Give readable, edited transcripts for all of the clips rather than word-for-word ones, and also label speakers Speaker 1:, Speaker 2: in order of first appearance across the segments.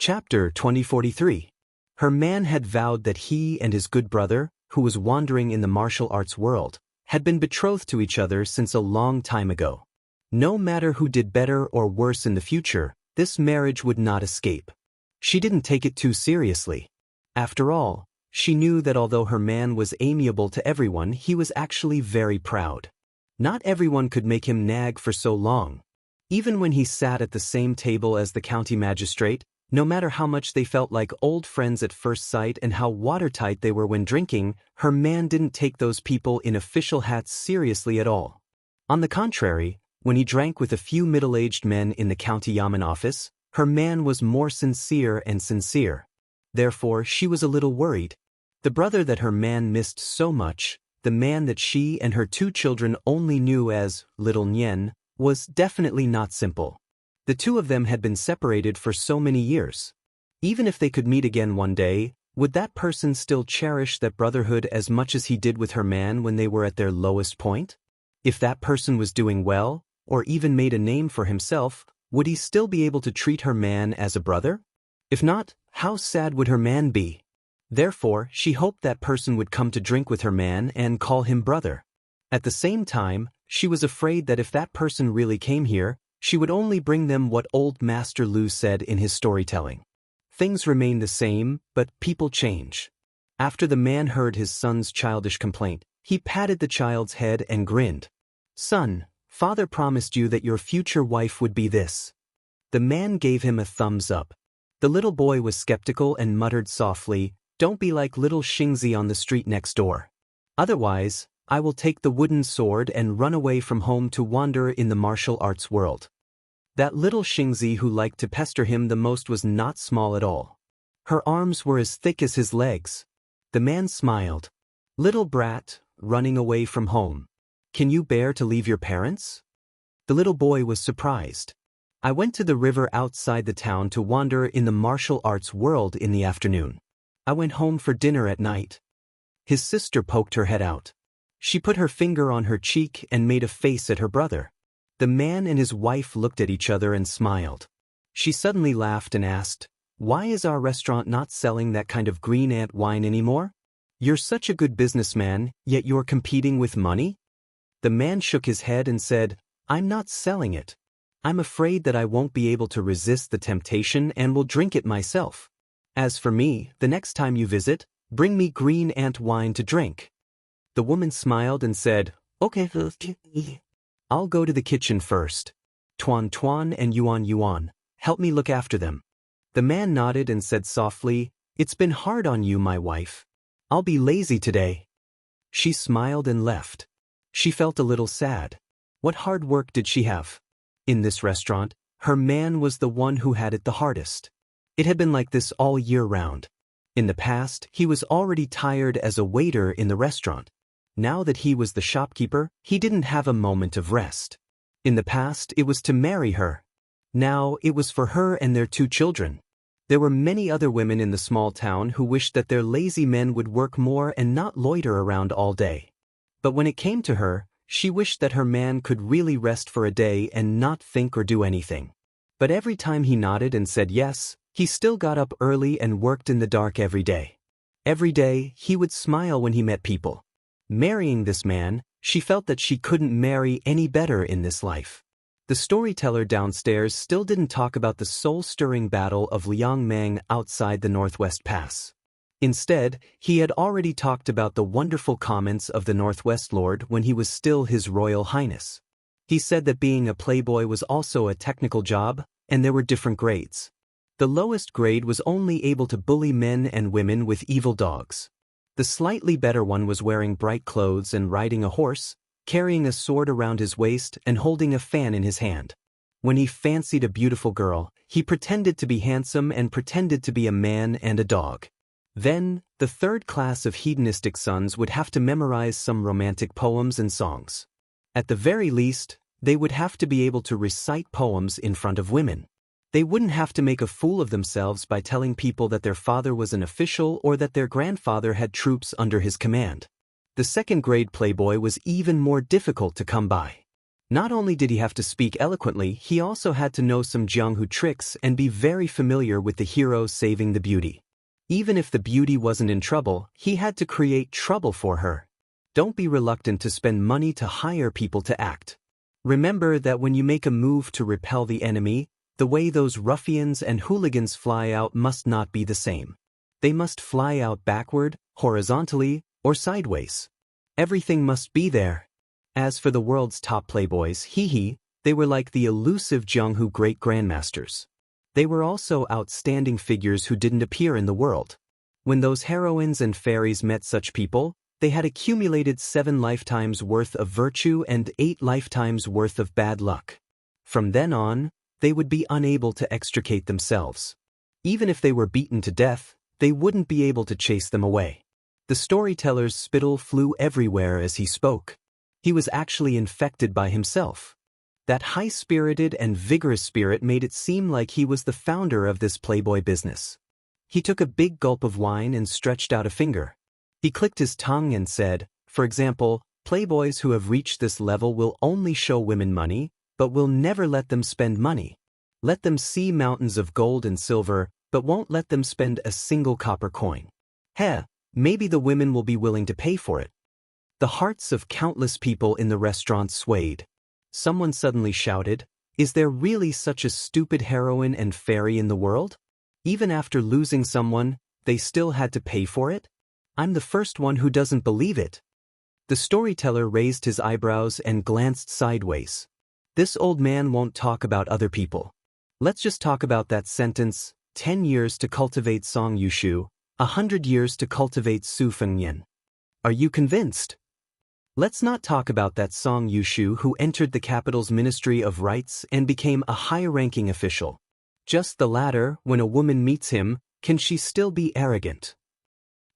Speaker 1: Chapter 2043. Her man had vowed that he and his good brother, who was wandering in the martial arts world, had been betrothed to each other since a long time ago. No matter who did better or worse in the future, this marriage would not escape. She didn't take it too seriously. After all, she knew that although her man was amiable to everyone, he was actually very proud. Not everyone could make him nag for so long. Even when he sat at the same table as the county magistrate, no matter how much they felt like old friends at first sight and how watertight they were when drinking, her man didn't take those people in official hats seriously at all. On the contrary, when he drank with a few middle-aged men in the county yamen office, her man was more sincere and sincere. Therefore, she was a little worried. The brother that her man missed so much, the man that she and her two children only knew as Little Nyen, was definitely not simple. The two of them had been separated for so many years. Even if they could meet again one day, would that person still cherish that brotherhood as much as he did with her man when they were at their lowest point? If that person was doing well, or even made a name for himself, would he still be able to treat her man as a brother? If not, how sad would her man be? Therefore, she hoped that person would come to drink with her man and call him brother. At the same time, she was afraid that if that person really came here, she would only bring them what old Master Lu said in his storytelling. Things remain the same, but people change. After the man heard his son's childish complaint, he patted the child's head and grinned. "Son, father promised you that your future wife would be this." The man gave him a thumbs up. The little boy was skeptical and muttered softly, "Don't be like little Xianxia on the street next door. Otherwise, I will take the wooden sword and run away from home to wander in the martial arts world." That little Xianxia who liked to pester him the most was not small at all. Her arms were as thick as his legs. The man smiled. "Little brat, running away from home. Can you bear to leave your parents?" The little boy was surprised. "I went to the river outside the town to wander in the martial arts world in the afternoon. I went home for dinner at night." His sister poked her head out. She put her finger on her cheek and made a face at her brother. The man and his wife looked at each other and smiled. She suddenly laughed and asked, "Why is our restaurant not selling that kind of green ant wine anymore? You're such a good businessman, yet you're competing with money?" The man shook his head and said, "I'm not selling it. I'm afraid that I won't be able to resist the temptation and will drink it myself. As for me, the next time you visit, bring me green ant wine to drink." The woman smiled and said, "Okay, I'll go to the kitchen first. Tuan Tuan and Yuan Yuan, help me look after them." The man nodded and said softly, "It's been hard on you, my wife. I'll be lazy today." She smiled and left. She felt a little sad. What hard work did she have? In this restaurant, her man was the one who had it the hardest. It had been like this all year round. In the past, he was already tired as a waiter in the restaurant. Now that he was the shopkeeper, he didn't have a moment of rest. In the past, it was to marry her. Now, it was for her and their two children. There were many other women in the small town who wished that their lazy men would work more and not loiter around all day. But when it came to her, she wished that her man could really rest for a day and not think or do anything. But every time he nodded and said yes, he still got up early and worked in the dark every day. Every day, he would smile when he met people. Marrying this man, she felt that she couldn't marry any better in this life. The storyteller downstairs still didn't talk about the soul-stirring battle of Liangmang outside the Northwest Pass. Instead, he had already talked about the wonderful comments of the Northwest Lord when he was still His Royal Highness. He said that being a playboy was also a technical job, and there were different grades. The lowest grade was only able to bully men and women with evil dogs. The slightly better one was wearing bright clothes and riding a horse, carrying a sword around his waist and holding a fan in his hand. When he fancied a beautiful girl, he pretended to be handsome and pretended to be a man and a dog. Then, the third class of hedonistic sons would have to memorize some romantic poems and songs. At the very least, they would have to be able to recite poems in front of women. They wouldn't have to make a fool of themselves by telling people that their father was an official or that their grandfather had troops under his command. The second-grade playboy was even more difficult to come by. Not only did he have to speak eloquently, he also had to know some Jianghu tricks and be very familiar with the hero saving the beauty. Even if the beauty wasn't in trouble, he had to create trouble for her. Don't be reluctant to spend money to hire people to act. Remember that when you make a move to repel the enemy, the way those ruffians and hooligans fly out must not be the same. They must fly out backward, horizontally, or sideways. Everything must be there. As for the world's top playboys, they were like the elusive Jianghu great grandmasters. They were also outstanding figures who didn't appear in the world. When those heroines and fairies met such people, they had accumulated 7 lifetimes worth of virtue and 8 lifetimes worth of bad luck. From then on, they would be unable to extricate themselves. Even if they were beaten to death, they wouldn't be able to chase them away. The storyteller's spittle flew everywhere as he spoke. He was actually infected by himself. That high-spirited and vigorous spirit made it seem like he was the founder of this playboy business. He took a big gulp of wine and stretched out a finger. He clicked his tongue and said, for example, playboys who have reached this level will only show women money, but will never let them spend money. Let them see mountains of gold and silver, but won't let them spend a single copper coin. Maybe the women will be willing to pay for it. The hearts of countless people in the restaurant swayed. Someone suddenly shouted, "Is there really such a stupid heroine and fairy in the world? Even after losing someone, they still had to pay for it? I'm the first one who doesn't believe it." The storyteller raised his eyebrows and glanced sideways. This old man won't talk about other people. Let's just talk about that sentence, 10 years to cultivate Song Yushu, 100 years to cultivate Su Fengnian. Are you convinced? Let's not talk about that Song Yushu who entered the capital's Ministry of Rights and became a high-ranking official. Just the latter, when a woman meets him, can she still be arrogant?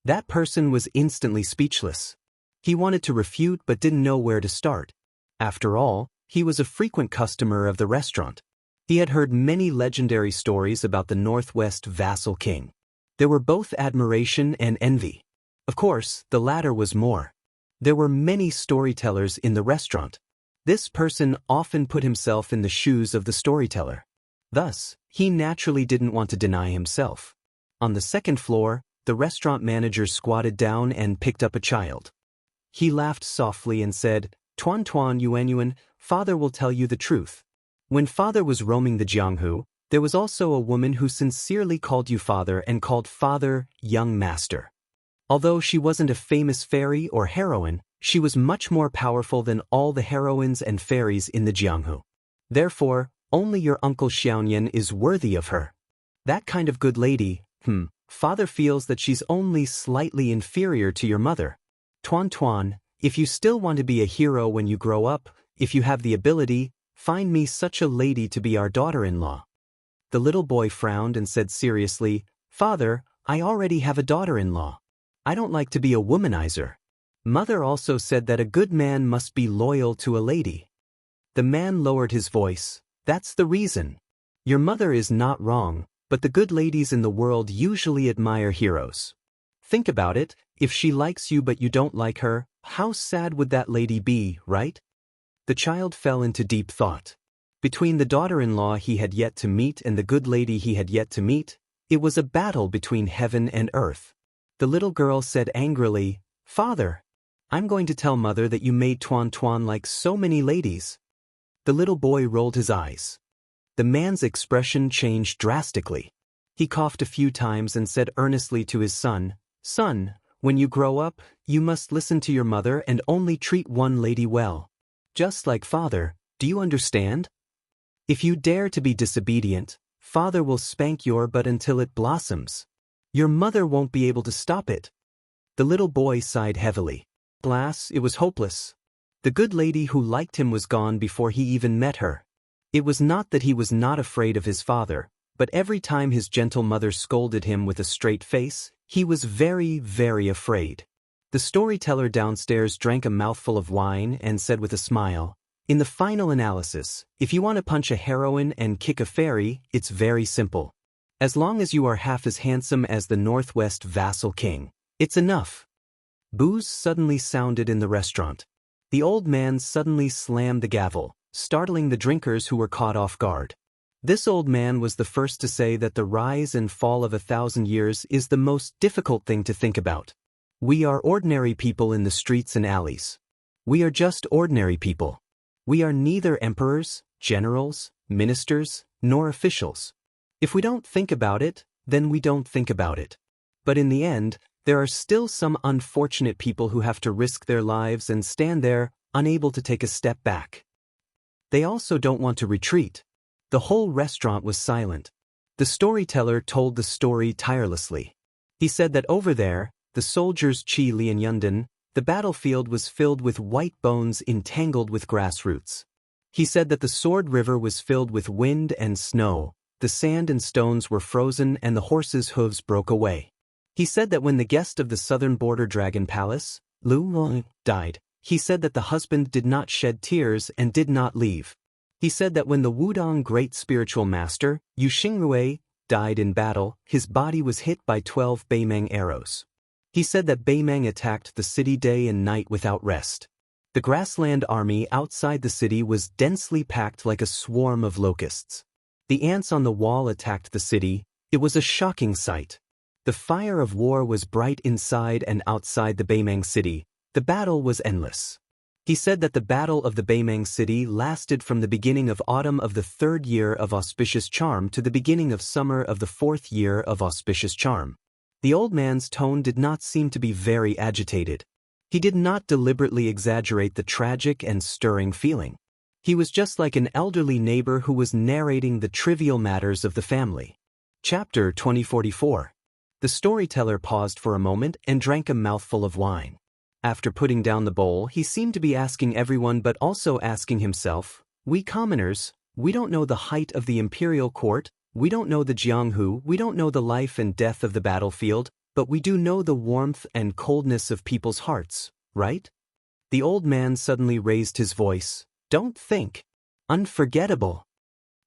Speaker 1: That person was instantly speechless. He wanted to refute but didn't know where to start. After all, he was a frequent customer of the restaurant. He had heard many legendary stories about the Northwest vassal king. There were both admiration and envy. Of course, the latter was more. There were many storytellers in the restaurant. This person often put himself in the shoes of the storyteller. Thus, he naturally didn't want to deny himself. On the second floor, the restaurant manager squatted down and picked up a child. He laughed softly and said, "Tuan Tuan Yuan Yuan, father will tell you the truth. When father was roaming the Jianghu, there was also a woman who sincerely called you father and called father young master. Although she wasn't a famous fairy or heroine, she was much more powerful than all the heroines and fairies in the Jianghu. Therefore, only your uncle Xianxia is worthy of her. That kind of good lady, father feels that she's only slightly inferior to your mother. Tuan Tuan, if you still want to be a hero when you grow up, if you have the ability, find me such a lady to be our daughter-in-law." The little boy frowned and said seriously, "Father, I already have a daughter-in-law. I don't like to be a womanizer. Mother also said that a good man must be loyal to a lady." The man lowered his voice. "That's the reason. Your mother is not wrong, but the good ladies in the world usually admire heroes. Think about it, if she likes you but you don't like her, how sad would that lady be, right?" The child fell into deep thought. Between the daughter-in-law he had yet to meet and the good lady he had yet to meet, it was a battle between heaven and earth. The little girl said angrily, "Father, I'm going to tell mother that you made Tuan Tuan like so many ladies." The little boy rolled his eyes. The man's expression changed drastically. He coughed a few times and said earnestly to his son, "Son, when you grow up, you must listen to your mother and only treat one lady well. Just like father, do you understand? If you dare to be disobedient, father will spank your butt until it blossoms. Your mother won't be able to stop it." The little boy sighed heavily. Alas, it was hopeless. The good lady who liked him was gone before he even met her. It was not that he was not afraid of his father, but every time his gentle mother scolded him with a straight face, he was very, very afraid. The storyteller downstairs drank a mouthful of wine and said with a smile, "In the final analysis, if you want to punch a heroine and kick a fairy, it's very simple. As long as you are half as handsome as the Northwest vassal king, it's enough." Boos suddenly sounded in the restaurant. The old man suddenly slammed the gavel. startling the drinkers who were caught off guard. This old man was the first to say that the rise and fall of 1,000 years is the most difficult thing to think about. We are ordinary people in the streets and alleys. We are just ordinary people. We are neither emperors, generals, ministers, nor officials. If we don't think about it, then we don't think about it. But in the end, there are still some unfortunate people who have to risk their lives and stand there, unable to take a step back. They also don't want to retreat. The whole restaurant was silent. The storyteller told the story tirelessly. He said that over there, the soldiers Qi Lian Yundan, the battlefield was filled with white bones entangled with grass roots. He said that the Sword River was filled with wind and snow, the sand and stones were frozen and the horses' hooves broke away. He said that when the guest of the southern border dragon palace, Lu Long, died, he said that the husband did not shed tears and did not leave. He said that when the Wudong great spiritual master, Yu Xingrui, died in battle, his body was hit by 12 Beimeng arrows. He said that Beimeng attacked the city day and night without rest. The grassland army outside the city was densely packed like a swarm of locusts. The ants on the wall attacked the city. It was a shocking sight. The fire of war was bright inside and outside the Beimeng city. The battle was endless. He said that the battle of the Beimeng city lasted from the beginning of autumn of the 3rd year of auspicious charm to the beginning of summer of the 4th year of auspicious charm. The old man's tone did not seem to be very agitated. He did not deliberately exaggerate the tragic and stirring feeling. He was just like an elderly neighbor who was narrating the trivial matters of the family. Chapter 2044. The storyteller paused for a moment and drank a mouthful of wine. After putting down the bowl, he seemed to be asking everyone but also asking himself, we commoners, we don't know the height of the imperial court, we don't know the Jianghu, we don't know the life and death of the battlefield, but we do know the warmth and coldness of people's hearts, right? The old man suddenly raised his voice. Don't think. Unforgettable.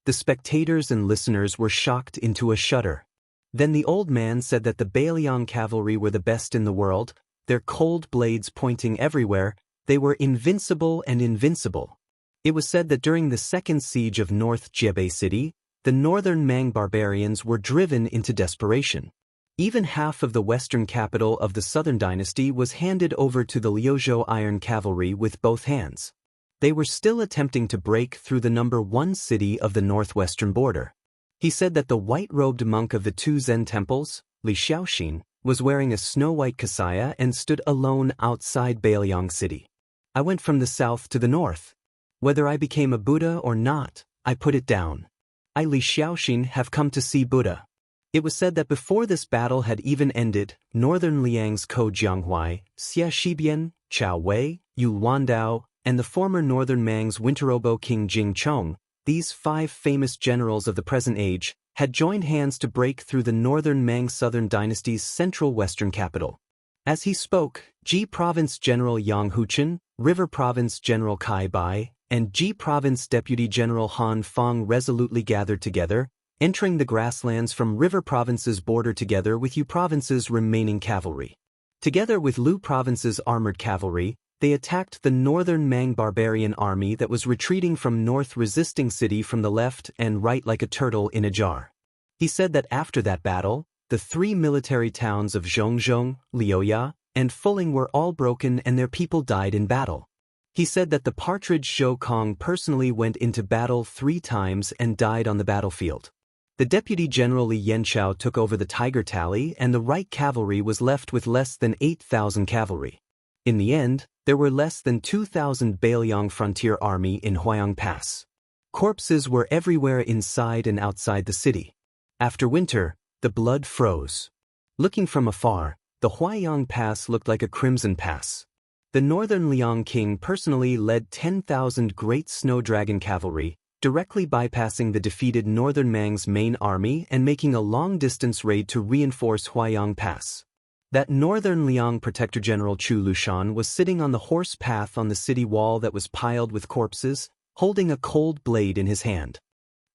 Speaker 1: The spectators and listeners were shocked into a shudder. Then the old man said that the Bailiang cavalry were the best in the world, their cold blades pointing everywhere, they were invincible and invincible. It was said that during the second siege of North Jebei City, the northern Mang barbarians were driven into desperation. Even half of the western capital of the southern dynasty was handed over to the Liuzhou Iron Cavalry with both hands. They were still attempting to break through the number 1 city of the northwestern border. He said that the white-robed monk of the 2 Zen temples, Li Xiaoxin, was wearing a snow-white kasaya and stood alone outside Bailiang City. I went from the south to the north. Whether I became a Buddha or not, I put it down. I, Li Xiaoxin, have come to see Buddha. It was said that before this battle had even ended, northern Liang's Ko Jianghuai, Xia Shibian, Chao Wei, Yu Wandao, and the former northern Mang's Winterobo King Jing Chong, these 5 famous generals of the present age, had joined hands to break through the northern Mang southern dynasty's central western capital. As he spoke, Ji Province General Yang Huchen, River Province General Kai Bai, and Ji Province Deputy General Han Fong resolutely gathered together, entering the grasslands from River Province's border together with Yu Province's remaining cavalry. Together with Lu Province's armored cavalry, they attacked the northern Mang barbarian army that was retreating from North Resisting City from the left and right like a turtle in a jar. He said that after that battle, the 3 military towns of Zhongzhong, Liuya, and Fuling were all broken and their people died in battle. He said that the partridge Zhou Kong personally went into battle 3 times and died on the battlefield. The Deputy General Li Yanchao took over the Tiger Tally and the right cavalry was left with less than 8,000 cavalry. In the end, there were less than 2,000 Bailiang frontier army in Huayang Pass. Corpses were everywhere inside and outside the city. After winter, the blood froze. Looking from afar, the Huayang Pass looked like a crimson pass. The northern Liang king personally led 10,000 great snow dragon cavalry, directly bypassing the defeated northern Mang's main army and making a long-distance raid to reinforce Huayang Pass. That northern Liang Protector General Chu Lushan was sitting on the horse path on the city wall that was piled with corpses, holding a cold blade in his hand.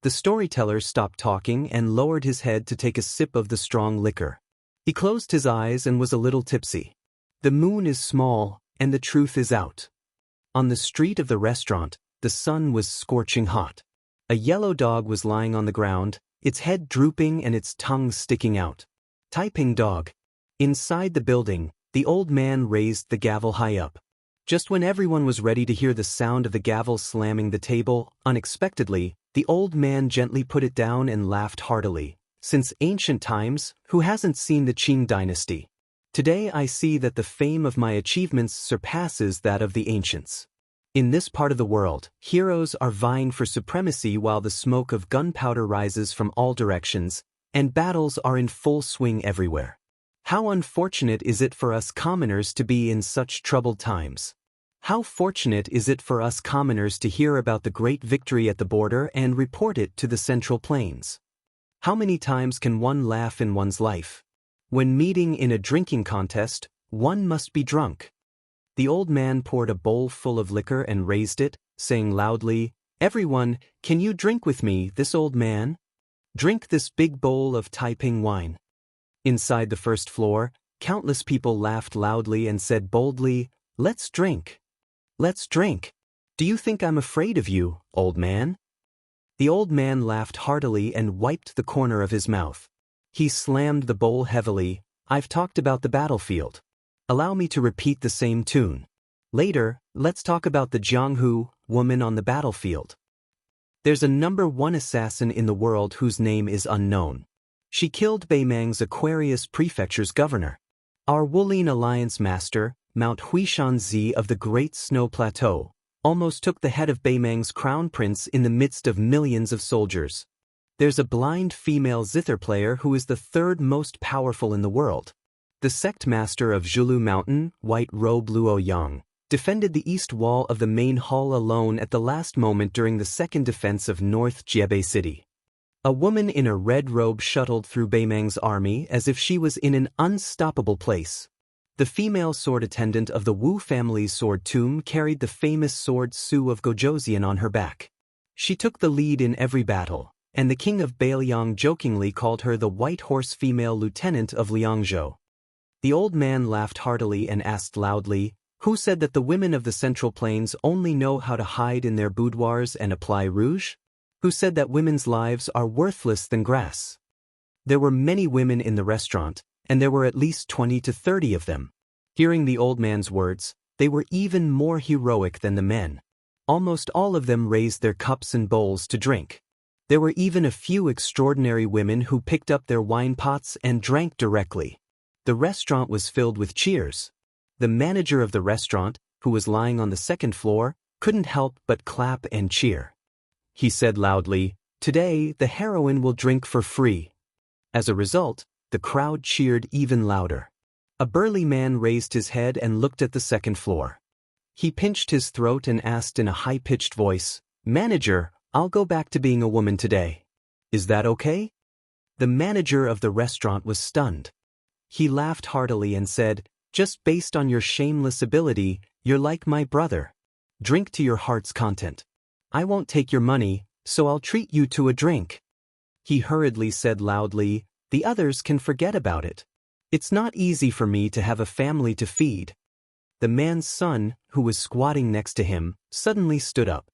Speaker 1: The storyteller stopped talking and lowered his head to take a sip of the strong liquor. He closed his eyes and was a little tipsy. The moon is small, and the truth is out. On the street of the restaurant, the sun was scorching hot. A yellow dog was lying on the ground, its head drooping and its tongue sticking out. Taiping dog. Inside the building, the old man raised the gavel high up. Just when everyone was ready to hear the sound of the gavel slamming the table, unexpectedly, the old man gently put it down and laughed heartily. Since ancient times, who hasn't seen the Qing dynasty? Today I see that the fame of my achievements surpasses that of the ancients. In this part of the world, heroes are vying for supremacy while the smoke of gunpowder rises from all directions, and battles are in full swing everywhere. How unfortunate is it for us commoners to be in such troubled times? How fortunate is it for us commoners to hear about the great victory at the border and report it to the Central Plains? How many times can one laugh in one's life? When meeting in a drinking contest, one must be drunk. The old man poured a bowl full of liquor and raised it, saying loudly, "Everyone, can you drink with me, this old man? Drink this big bowl of Taiping wine." Inside the first floor, countless people laughed loudly and said boldly, "Let's drink. Let's drink. Do you think I'm afraid of you, old man?" The old man laughed heartily and wiped the corner of his mouth. He slammed the bowl heavily. "I've talked about the battlefield. Allow me to repeat the same tune. Later, let's talk about the Jianghu woman on the battlefield. There's a #1 assassin in the world whose name is unknown. She killed Beimang's Aquarius Prefecture's governor. Our Wulin Alliance master, Mount Huishanzi of the Great Snow Plateau, almost took the head of Beimang's crown prince in the midst of millions of soldiers. There's a blind female zither player who is the third most powerful in the world. The sect master of Zhulu Mountain, White Robe Luo Yang, defended the east wall of the main hall alone at the last moment during the second defense of North Jiebei City. A woman in a red robe shuttled through Beimang's army as if she was in an unstoppable place. The female sword attendant of the Wu family's sword tomb carried the famous sword Su of Gojoseon on her back. She took the lead in every battle, and the king of Bailiang jokingly called her the white horse female lieutenant of Liangzhou. The old man laughed heartily and asked loudly, "Who said that the women of the Central Plains only know how to hide in their boudoirs and apply rouge? Who said that women's lives are worthless than grass?" There were many women in the restaurant, and there were at least 20 to 30 of them. Hearing the old man's words, they were even more heroic than the men. Almost all of them raised their cups and bowls to drink. There were even a few extraordinary women who picked up their wine pots and drank directly. The restaurant was filled with cheers. The manager of the restaurant, who was lying on the second floor, couldn't help but clap and cheer. He said loudly, "Today, the heroine will drink for free." As a result, the crowd cheered even louder. A burly man raised his head and looked at the second floor. He pinched his throat and asked in a high-pitched voice, "Manager, I'll go back to being a woman today. Is that okay?" The manager of the restaurant was stunned. He laughed heartily and said, "Just based on your shameless ability, you're like my brother. Drink to your heart's content. I won't take your money, so I'll treat you to a drink." He hurriedly said loudly, "The others can forget about it. It's not easy for me to have a family to feed." The man's son, who was squatting next to him, suddenly stood up.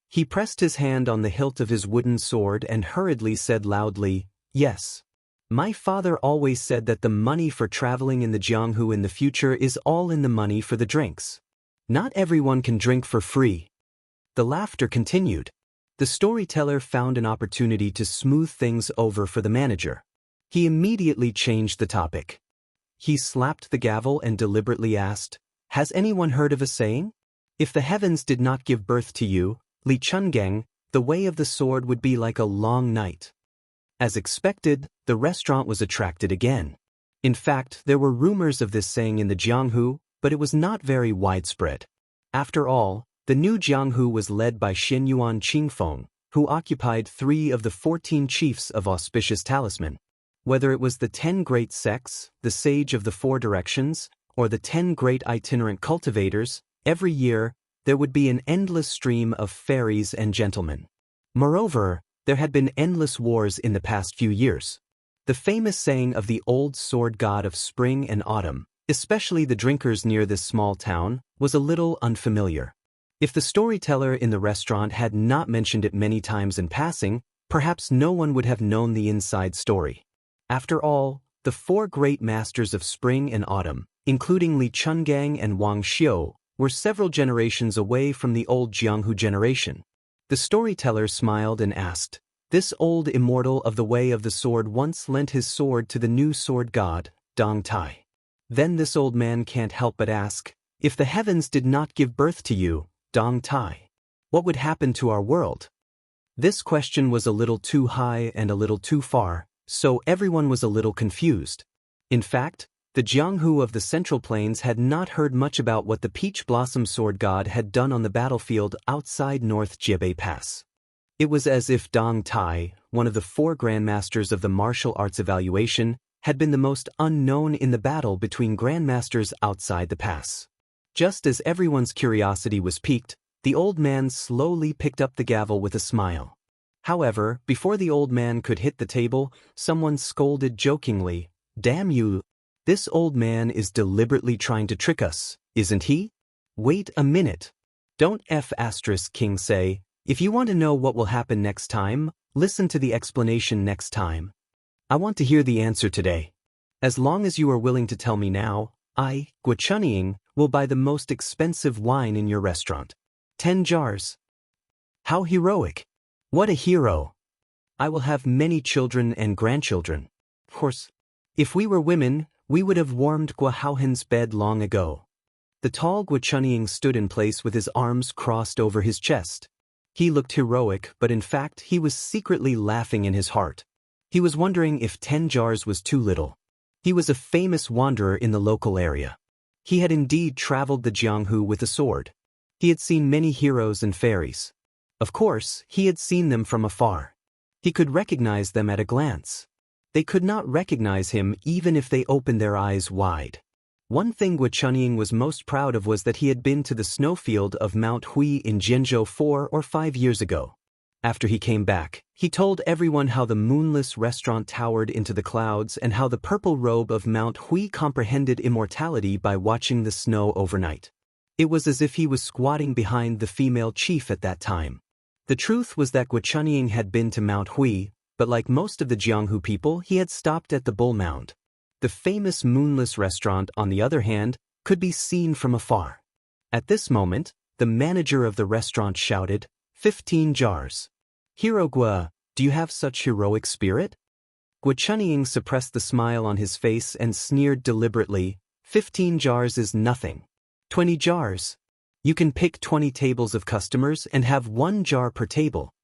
Speaker 1: He pressed his hand on the hilt of his wooden sword and hurriedly said loudly, "Yes. My father always said that the money for traveling in the Jianghu in the future is all in the money for the drinks. Not everyone can drink for free." The laughter continued. The storyteller found an opportunity to smooth things over for the manager. He immediately changed the topic. He slapped the gavel and deliberately asked, "Has anyone heard of a saying? If the heavens did not give birth to you, Li Chungang, the way of the sword would be like a long night." As expected, the restaurant was attracted again. In fact, there were rumors of this saying in the Jianghu, but it was not very widespread. After all, the new Jianghu was led by Xinyuan Qingfeng, who occupied 3 of the 14 chiefs of auspicious talisman. Whether it was the 10 great sects, the sage of the 4 directions, or the 10 great itinerant cultivators, every year, there would be an endless stream of fairies and gentlemen. Moreover, there had been endless wars in the past few years. The famous saying of the old sword god of spring and autumn, especially the drinkers near this small town, was a little unfamiliar. If the storyteller in the restaurant had not mentioned it many times in passing, perhaps no one would have known the inside story. After all, the four great masters of spring and autumn, including Li Chungang and Wang Xiu, were several generations away from the old Jianghu generation. The storyteller smiled and asked, "This old immortal of the way of the sword once lent his sword to the new sword god, Dong Tai. Then this old man can't help but ask, if the heavens did not give birth to you, Dong Tai, what would happen to our world?" This question was a little too high and a little too far, so everyone was a little confused. In fact, the Jianghu of the Central Plains had not heard much about what the Peach Blossom Sword God had done on the battlefield outside North Jiebei Pass. It was as if Dong Tai, one of the four grandmasters of the martial arts evaluation, had been the most unknown in the battle between grandmasters outside the pass. Just as everyone's curiosity was piqued, the old man slowly picked up the gavel with a smile. However, before the old man could hit the table, someone scolded jokingly, "Damn you! This old man is deliberately trying to trick us, isn't he? Wait a minute. Don't King say, if you want to know what will happen next time, listen to the explanation next time. I want to hear the answer today. As long as you are willing to tell me now, I, Guochunying, will buy the most expensive wine in your restaurant. 10 jars. How heroic! What a hero! I will have many children and grandchildren. Of course, if we were women, we would have warmed Guohaohen's bed long ago." The tall Guochunying stood in place with his arms crossed over his chest. He looked heroic, but in fact he was secretly laughing in his heart. He was wondering if 10 jars was too little. He was a famous wanderer in the local area. He had indeed traveled the Jianghu with a sword. He had seen many heroes and fairies. Of course, he had seen them from afar. He could recognize them at a glance. They could not recognize him even if they opened their eyes wide. One thing Guochunying was most proud of was that he had been to the snowfield of Mount Hui in Zhenzhou 4 or 5 years ago. After he came back, he told everyone how the moonless restaurant towered into the clouds and how the purple robe of Mount Hui comprehended immortality by watching the snow overnight. It was as if he was squatting behind the female chief at that time. The truth was that Guochunying had been to Mount Hui, but like most of the Jianghu people, he had stopped at the Bull Mound. The famous moonless restaurant, on the other hand, could be seen from afar. At this moment, the manager of the restaurant shouted, 15 jars. Hero Guo, do you have such heroic spirit? Guochunying suppressed the smile on his face and sneered deliberately, 15 jars is nothing. 20 jars. You can pick 20 tables of customers and have 1 jar per table.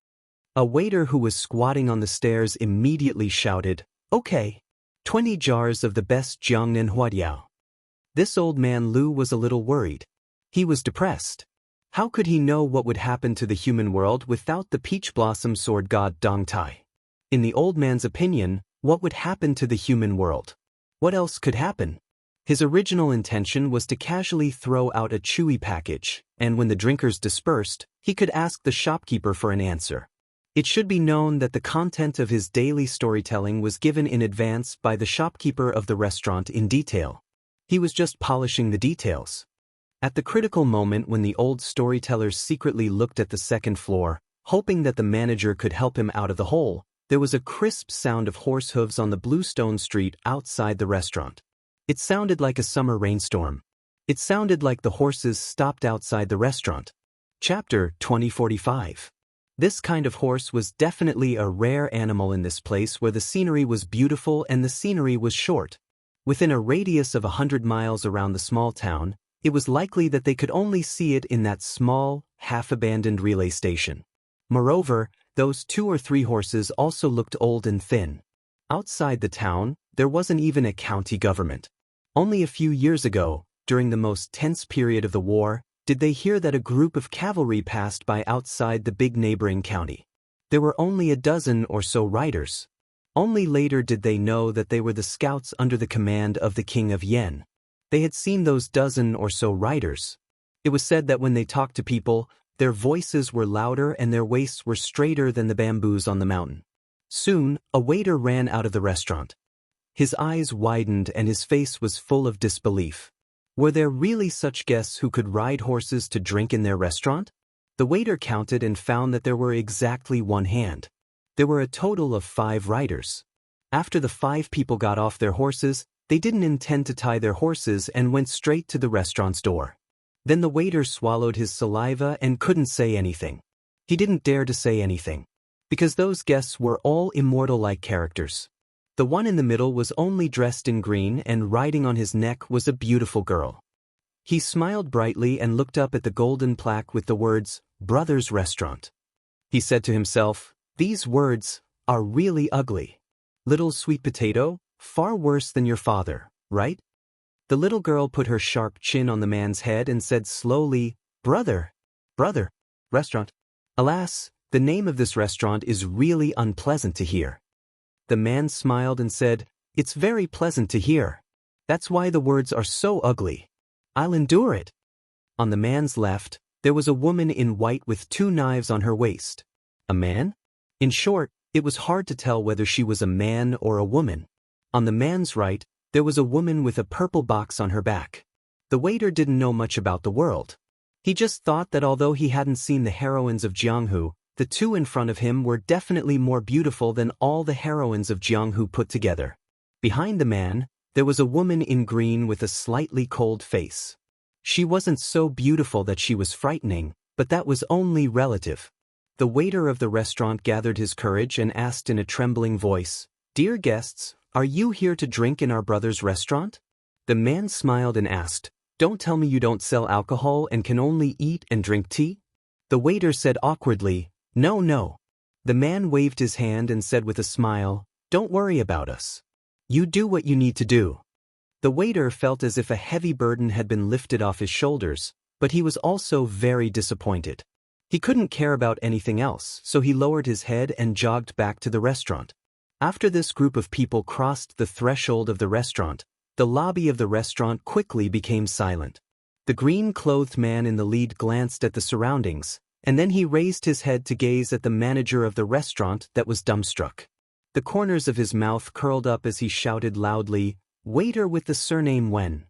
Speaker 1: A waiter who was squatting on the stairs immediately shouted, "Okay. 20 jars of the best Jiangnan Huadiao." This old man Lu was a little worried. He was depressed. How could he know what would happen to the human world without the peach blossom sword god Dong Tai? In the old man's opinion, what would happen to the human world? What else could happen? His original intention was to casually throw out a chewy package, and when the drinkers dispersed, he could ask the shopkeeper for an answer. It should be known that the content of his daily storytelling was given in advance by the shopkeeper of the restaurant in detail. He was just polishing the details. At the critical moment when the old storyteller secretly looked at the second floor, hoping that the manager could help him out of the hole, there was a crisp sound of horse hooves on the bluestone street outside the restaurant. It sounded like a summer rainstorm. It sounded like the horses stopped outside the restaurant. Chapter 2045. This kind of horse was definitely a rare animal in this place where the scenery was beautiful and the scenery was short. Within a radius of 100 miles around the small town, it was likely that they could only see it in that small, half-abandoned relay station. Moreover, those 2 or 3 horses also looked old and thin. Outside the town, there wasn't even a county government. Only a few years ago, during the most tense period of the war, did they hear that a group of cavalry passed by outside the big neighboring county. There were only a dozen or so riders. Only later did they know that they were the scouts under the command of the King of Yen. They had seen those dozen or so riders. It was said that when they talked to people, their voices were louder and their waists were straighter than the bamboos on the mountain. Soon, a waiter ran out of the restaurant. His eyes widened and his face was full of disbelief. Were there really such guests who could ride horses to drink in their restaurant? The waiter counted and found that there were exactly one hand. There were a total of 5 riders. After the 5 people got off their horses, they didn't intend to tie their horses and went straight to the restaurant's door. Then the waiter swallowed his saliva and couldn't say anything. He didn't dare to say anything, because those guests were all immortal-like characters. The one in the middle was only dressed in green, and riding on his neck was a beautiful girl. He smiled brightly and looked up at the golden plaque with the words, "Brothers Restaurant." He said to himself, "These words are really ugly. Little sweet potato, far worse than your father, right?" The little girl put her sharp chin on the man's head and said slowly, Brother, restaurant. Alas, the name of this restaurant is really unpleasant to hear." The man smiled and said, "It's very pleasant to hear. That's why the words are so ugly. I'll endure it." On the man's left, there was a woman in white with 2 knives on her waist. A man? In short, it was hard to tell whether she was a man or a woman. On the man's right, there was a woman with a purple box on her back. The waiter didn't know much about the world. He just thought that although he hadn't seen the heroines of Jianghu, the 2 in front of him were definitely more beautiful than all the heroines of Jianghu put together. Behind the man, there was a woman in green with a slightly cold face. She wasn't so beautiful that she was frightening, but that was only relative. The waiter of the restaurant gathered his courage and asked in a trembling voice, "Dear guests, are you here to drink in our brother's restaurant?" The man smiled and asked, "Don't tell me you don't sell alcohol and can only eat and drink tea?" The waiter said awkwardly, No. The man waved his hand and said with a smile, "Don't worry about us. You do what you need to do." The waiter felt as if a heavy burden had been lifted off his shoulders, but he was also very disappointed. He couldn't care about anything else, so he lowered his head and jogged back to the restaurant. After this group of people crossed the threshold of the restaurant, the lobby of the restaurant quickly became silent. The green-clothed man in the lead glanced at the surroundings, and then he raised his head to gaze at the manager of the restaurant that was dumbstruck. The corners of his mouth curled up as he shouted loudly, "Waiter with the surname Wen."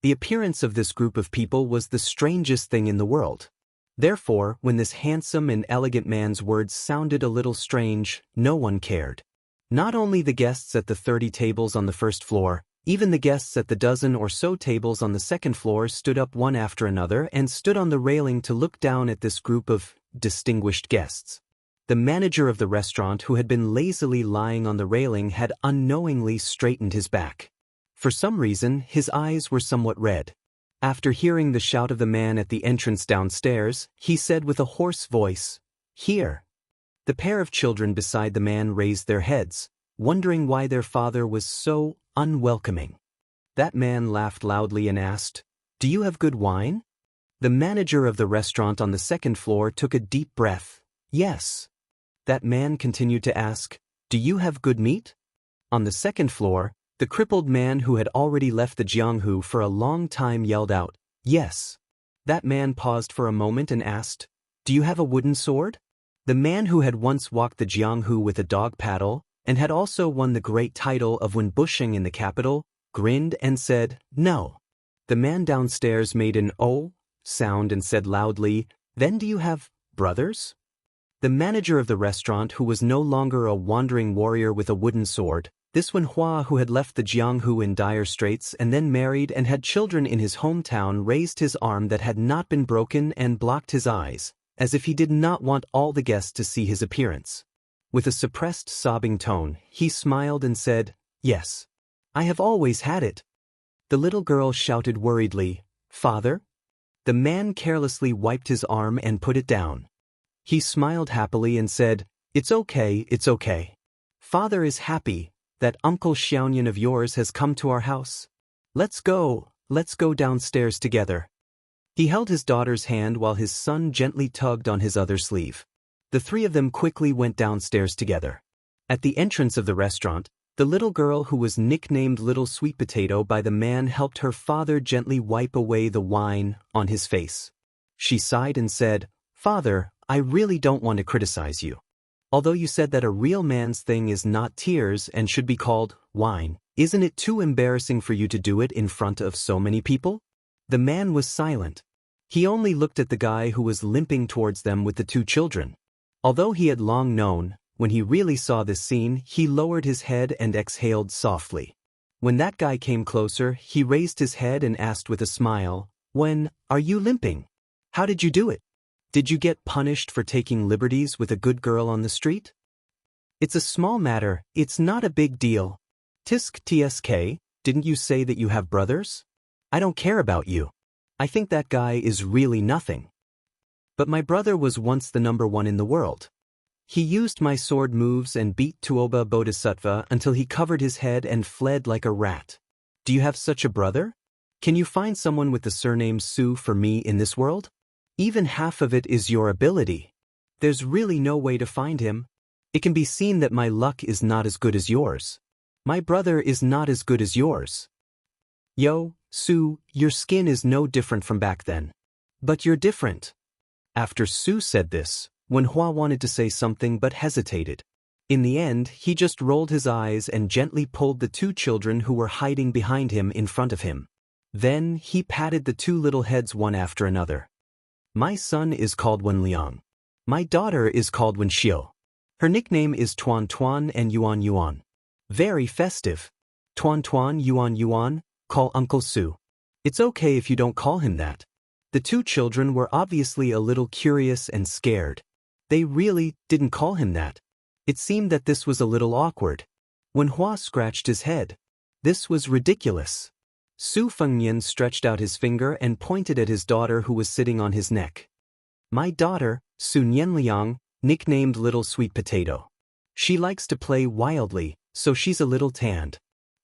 Speaker 1: The appearance of this group of people was the strangest thing in the world. Therefore, when this handsome and elegant man's words sounded a little strange, no one cared. Not only the guests at the 30 tables on the first floor, even the guests at the dozen or so tables on the second floor stood up one after another and stood on the railing to look down at this group of distinguished guests. The manager of the restaurant, who had been lazily lying on the railing, had unknowingly straightened his back. For some reason, his eyes were somewhat red. After hearing the shout of the man at the entrance downstairs, he said with a hoarse voice, "Here." The pair of children beside the man raised their heads, wondering why their father was so unwelcoming. That man laughed loudly and asked, "Do you have good wine?" The manager of the restaurant on the second floor took a deep breath. "Yes." That man continued to ask, "Do you have good meat?" On the second floor, the crippled man who had already left the Jianghu for a long time yelled out, "Yes." That man paused for a moment and asked, "Do you have a wooden sword?" The man who had once walked the Jianghu with a dog paddle, and had also won the great title of Wenbusheng in the capital, grinned and said, "No." The man downstairs made an "oh" sound and said loudly, "Then do you have brothers?" The manager of the restaurant, who was no longer a wandering warrior with a wooden sword, this Wen Hua who had left the Jianghu in dire straits and then married and had children in his hometown, raised his arm that had not been broken and blocked his eyes, as if he did not want all the guests to see his appearance. With a suppressed sobbing tone, he smiled and said, "Yes. I have always had it." The little girl shouted worriedly, "Father?" The man carelessly wiped his arm and put it down. He smiled happily and said, "It's okay, it's okay. Father is happy that Uncle Xiaoyan of yours has come to our house. Let's go downstairs together." He held his daughter's hand while his son gently tugged on his other sleeve. The 3 of them quickly went downstairs together. At the entrance of the restaurant, the little girl who was nicknamed Little Sweet Potato by the man helped her father gently wipe away the wine on his face. She sighed and said, "Father, I really don't want to criticize you. Although you said that a real man's thing is not tears and should be called wine, isn't it too embarrassing for you to do it in front of so many people?" The man was silent. He only looked at the guy who was limping towards them with the two children. Although he had long known, when he really saw this scene, he lowered his head and exhaled softly. When that guy came closer, he raised his head and asked with a smile, "When are you limping? How did you do it? Did you get punished for taking liberties with a good girl on the street?" "It's a small matter, it's not a big deal." "Tisk tsk, didn't you say that you have brothers? I don't care about you. I think that guy is really nothing. But my brother was once the #1 in the world. He used my sword moves and beat Tuoba Bodhisattva until he covered his head and fled like a rat. Do you have such a brother? Can you find someone with the surname Su for me in this world? Even half of it is your ability. There's really no way to find him. It can be seen that my luck is not as good as yours. My brother is not as good as yours. Yo, Su, your skin is no different from back then. But you're different." After Su said this, Wenhua wanted to say something but hesitated. In the end, he just rolled his eyes and gently pulled the two children who were hiding behind him in front of him. Then he patted the two little heads one after another. "My son is called Wen Liang. My daughter is called Wen Xiu. Her nickname is Tuan Tuan and Yuan Yuan. Very festive. Tuan Tuan Yuan Yuan, call Uncle Su. It's okay if you don't call him that." The two children were obviously a little curious and scared. They really didn't call him that. It seemed that this was a little awkward. Wenhua scratched his head. This was ridiculous. Su Fengnian stretched out his finger and pointed at his daughter who was sitting on his neck. "My daughter, Su Nianliang, nicknamed Little Sweet Potato. She likes to play wildly, so she's a little tanned.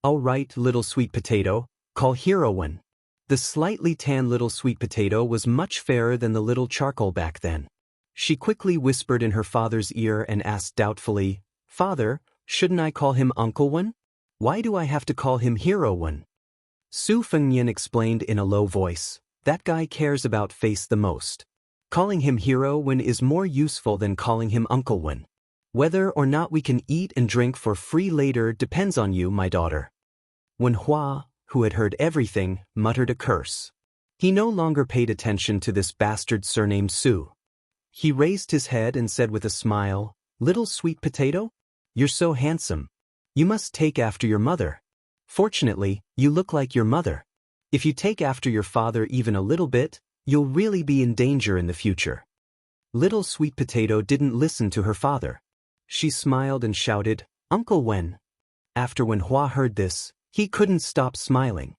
Speaker 1: All right, Little Sweet Potato, call Heroine." The slightly tanned Little Sweet Potato was much fairer than the little charcoal back then. She quickly whispered in her father's ear and asked doubtfully, "Father, shouldn't I call him Uncle Wen? Why do I have to call him Hero Wen?" Su Fengnian explained in a low voice, "That guy cares about face the most. Calling him Hero Wen is more useful than calling him Uncle Wen. Whether or not we can eat and drink for free later depends on you, my daughter." Wenhua, who had heard everything, muttered a curse. He no longer paid attention to this bastard surnamed Su. He raised his head and said with a smile, "Little Sweet Potato? You're so handsome. You must take after your mother. Fortunately, you look like your mother. If you take after your father even a little bit, you'll really be in danger in the future." Little Sweet Potato didn't listen to her father. She smiled and shouted, "Uncle Wen." After Wenhua heard this, he couldn't stop smiling.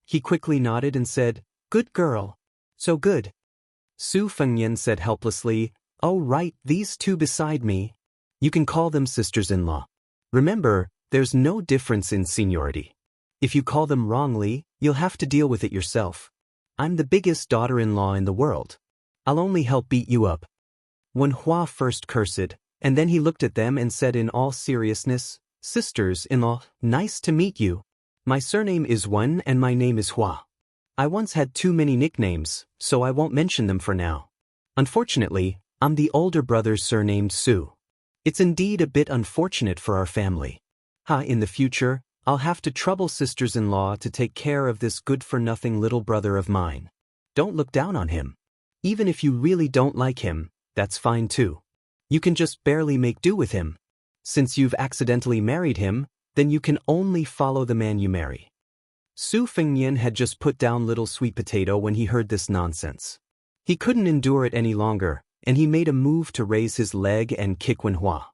Speaker 1: He quickly nodded and said, "Good girl. So good." Su Fengnian said helplessly, "Oh right, these two beside me. You can call them sisters-in-law. Remember, there's no difference in seniority. If you call them wrongly, you'll have to deal with it yourself. I'm the biggest daughter-in-law in the world. I'll only help beat you up." Wenhua first cursed, and then he looked at them and said in all seriousness, "Sisters-in-law, nice to meet you. My surname is Wen and my name is Hua. I once had too many nicknames, so I won't mention them for now. Unfortunately, I'm the older brother's surnamed Su. It's indeed a bit unfortunate for our family. In the future, I'll have to trouble sisters-in-law to take care of this good-for-nothing little brother of mine. Don't look down on him. Even if you really don't like him, that's fine too. You can just barely make do with him. Since you've accidentally married him, then you can only follow the man you marry." Su Fengnian had just put down Little Sweet Potato when he heard this nonsense. He couldn't endure it any longer, and he made a move to raise his leg and kick Wenhua.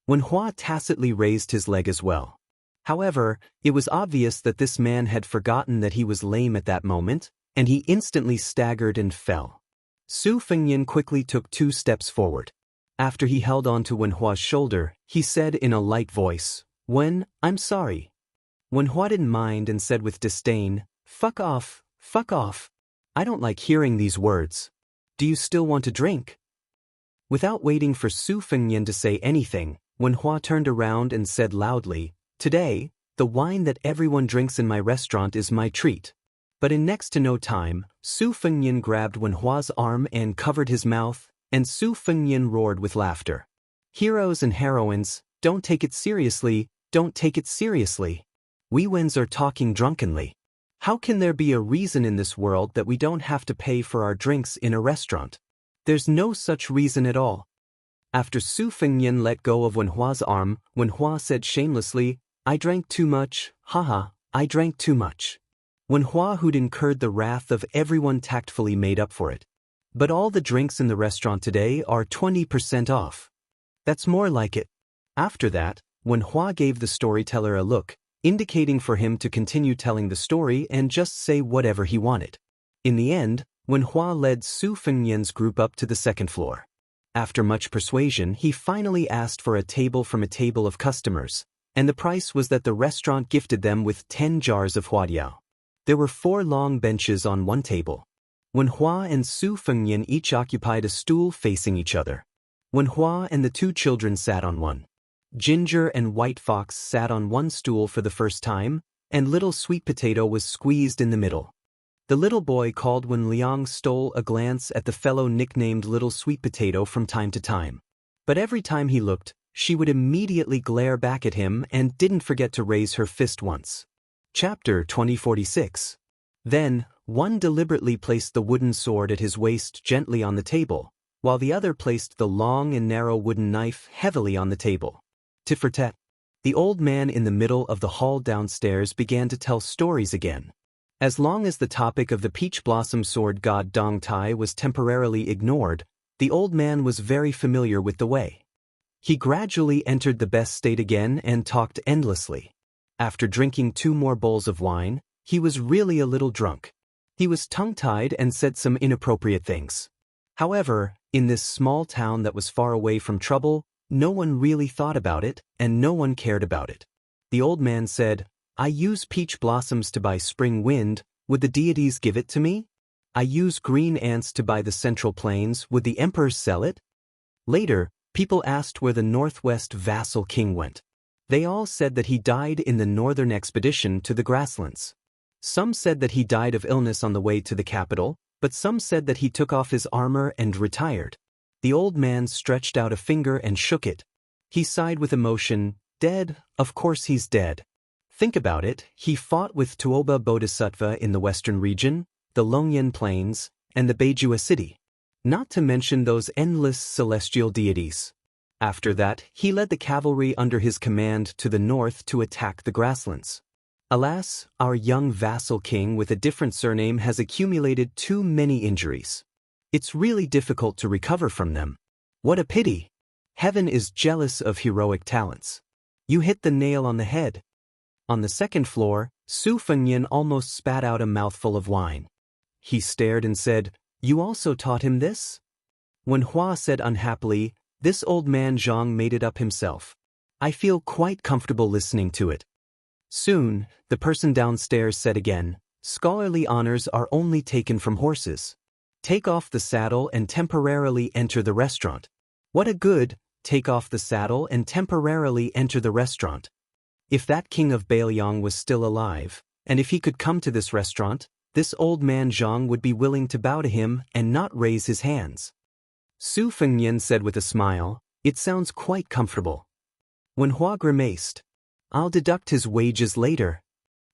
Speaker 1: Wenhua tacitly raised his leg as well. However, it was obvious that this man had forgotten that he was lame at that moment, and he instantly staggered and fell. Su Fengnian quickly took 2 steps forward. After he held on to Wenhua's shoulder, he said in a light voice, "Wen, I'm sorry." Wenhua didn't mind and said with disdain, fuck off. I don't like hearing these words. Do you still want to drink?" Without waiting for Su Fengnian to say anything, Wenhua turned around and said loudly, "Today, the wine that everyone drinks in my restaurant is my treat." But in next to no time, Su Fengnian grabbed Wenhua's arm and covered his mouth, and Su Fengnian roared with laughter. "Heroes and heroines, don't take it seriously, don't take it seriously. We Wens are talking drunkenly. How can there be a reason in this world that we don't have to pay for our drinks in a restaurant? There's no such reason at all. After Su Fengnian let go of Wenhua's arm, Wenhua said shamelessly, I drank too much, haha, I drank too much. Wenhua, who'd incurred the wrath of everyone, tactfully made up for it. But all the drinks in the restaurant today are 20% off. That's more like it. After that, Wenhua gave the storyteller a look, indicating for him to continue telling the story and just say whatever he wanted. In the end, Wenhua led Su Fengnian's group up to the second floor. After much persuasion, he finally asked for a table from a table of customers, and the price was that the restaurant gifted them with 10 jars of huadiao. There were 4 long benches on one table. Wenhua and Su Fengnian each occupied a stool facing each other. Wenhua and the 2 children sat on one. Ginger and White Fox sat on one stool for the first time, and Little Sweet Potato was squeezed in the middle. The little boy called when Liang stole a glance at the fellow nicknamed Little Sweet Potato from time to time. But every time he looked, she would immediately glare back at him and didn't forget to raise her fist once. Chapter 2046. Then, one deliberately placed the wooden sword at his waist gently on the table, while the other placed the long and narrow wooden knife heavily on the table. Tit for tat. The old man in the middle of the hall downstairs began to tell stories again. As long as the topic of the peach blossom sword god Dong Tai was temporarily ignored, the old man was very familiar with the way. He gradually entered the best state again and talked endlessly. After drinking 2 more bowls of wine, he was really a little drunk. He was tongue-tied and said some inappropriate things. However, in this small town that was far away from trouble, no one really thought about it, and no one cared about it. The old man said, I use peach blossoms to buy spring wind, would the deities give it to me? I use green ants to buy the central plains, would the emperors sell it? Later, people asked where the northwest vassal king went. They all said that he died in the northern expedition to the grasslands. Some said that he died of illness on the way to the capital, but some said that he took off his armor and retired. The old man stretched out a finger and shook it. He sighed with emotion, dead, of course he's dead. Think about it, he fought with Tuoba Bodhisattva in the western region, the Longyan Plains, and the Beijua city. Not to mention those endless celestial deities. After that, he led the cavalry under his command to the north to attack the grasslands. Alas, our young vassal king with a different surname has accumulated too many injuries. It's really difficult to recover from them. What a pity! Heaven is jealous of heroic talents. You hit the nail on the head. On the second floor, Su Fengnian almost spat out a mouthful of wine. He stared and said, You also taught him this? Wenhua said unhappily, This old man Zhang made it up himself. I feel quite comfortable listening to it. Soon, the person downstairs said again, Scholarly honors are only taken from horses. Take off the saddle and temporarily enter the restaurant. What a good, take off the saddle and temporarily enter the restaurant. If that king of Bailiang was still alive, and if he could come to this restaurant, this old man Zhang would be willing to bow to him and not raise his hands. Su Fengnian said with a smile, It sounds quite comfortable. Wenhua grimaced. I'll deduct his wages later.